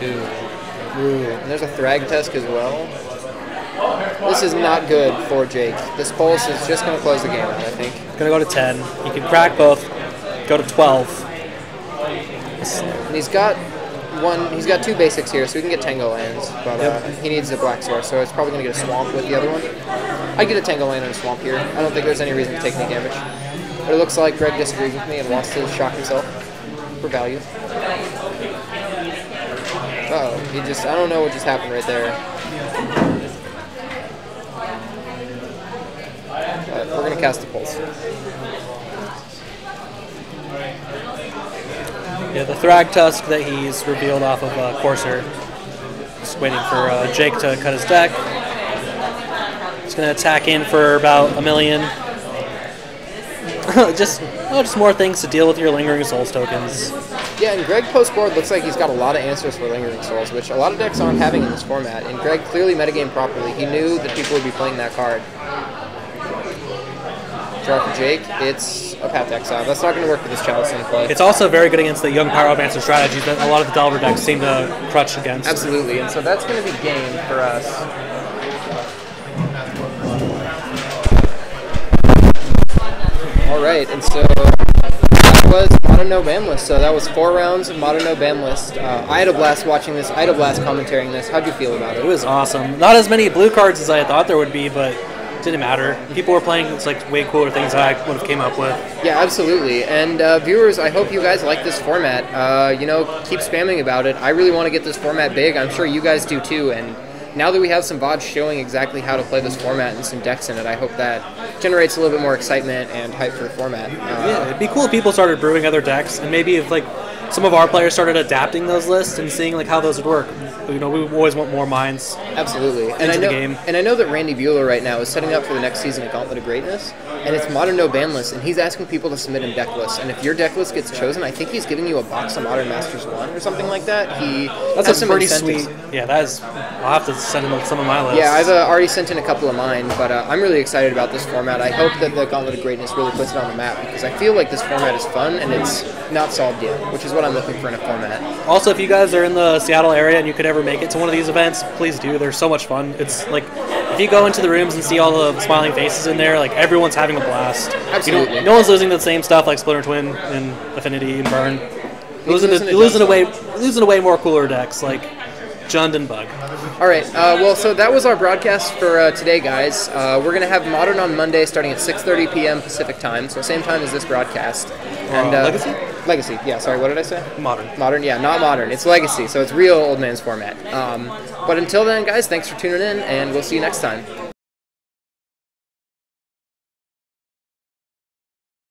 S2: 2.
S1: And there's a Thragtusk as well. This is not good for Jake. This Pulse is just going to close the game out, I think.
S2: Gonna go to 10. He can crack both. Go to 12.
S1: And he's got two basics here, so he can get Tango lands, but he needs a Black Source, so it's probably going to get a Swamp with the other one. I get a Tango land and a Swamp here. I don't think there's any reason to take any damage. But it looks like Greg disagrees with me and wants to shock himself for value. Uh-oh, I don't know what just happened right there. But we're going to cast the Pulse.
S2: Yeah, the Thragtusk that he's revealed off of Courser. Just waiting for Jake to cut his deck. He's going to attack in for about 1 million. just more things to deal with your Lingering Souls tokens.
S1: Yeah, and Greg post-board looks like he's got a lot of answers for Lingering Souls, which a lot of decks aren't having in this format, and Greg clearly metagamed properly. He knew that people would be playing that card. Draw for Jake, it's a Path to Exile. That's not going to work with this Chalice in play.
S2: It's also very good against the Young Pyromancer strategy that a lot of the Delver decks seem to crutch against.
S1: Absolutely, and so that's going to be game for us. Alright, and so that was Modern No Ban List. So that was 4 rounds of Modern No Ban List. I had a blast watching this. I had a blast commentating this. How'd you feel about it?
S2: It was awesome. Not as many blue cards as I thought there would be, but it didn't matter. People were playing way cooler things than I would have came up with.
S1: Yeah, absolutely. And viewers, I hope you guys like this format. Keep spamming about it. I really want to get this format big. I'm sure you guys do too. And now that we have some VODs showing exactly how to play this format and some decks in it, I hope that generates a little bit more excitement and hype for the format.
S2: Yeah, it'd be cool if people started brewing other decks, and maybe if some of our players started adapting those lists and seeing how those would work. We always want more minds.
S1: Absolutely.
S2: Into the game.
S1: And I know that Randy Bueller right now is setting up for the next season of Gauntlet of Greatness, and it's Modern No Ban List, and he's asking people to submit in deck lists. And if your deck list gets chosen, I think he's giving you a box of Modern Masters 1 or something like that.
S2: That's a pretty sweet. Yeah, that is. I'll have to send him some of my lists.
S1: Yeah, I've already sent in a couple of mine, but I'm really excited about this format. I hope that the Gauntlet of Greatness really puts it on the map, because I feel like this format is fun and it's not solved yet, which is what I'm looking for in a format.
S2: Also, if you guys are in the Seattle area and you could ever make it to one of these events, please do. They're so much fun. It's if you go into the rooms and see all the smiling faces in there, everyone's having a blast.
S1: Absolutely.
S2: No one's losing to the same stuff like Splinter Twin and Affinity and Burn. Losing to way more cooler decks like Jund and Bug.
S1: All right. So that was our broadcast for today, guys. We're going to have Modern on Monday starting at 6:30 p.m. Pacific time, so same time as this broadcast. And
S2: Legacy?
S1: Legacy. Yeah, sorry, what did I say?
S2: Modern.
S1: Modern, yeah, not Modern. It's Legacy, so it's real old man's format. But until then, guys, thanks for tuning in, and we'll see you next time.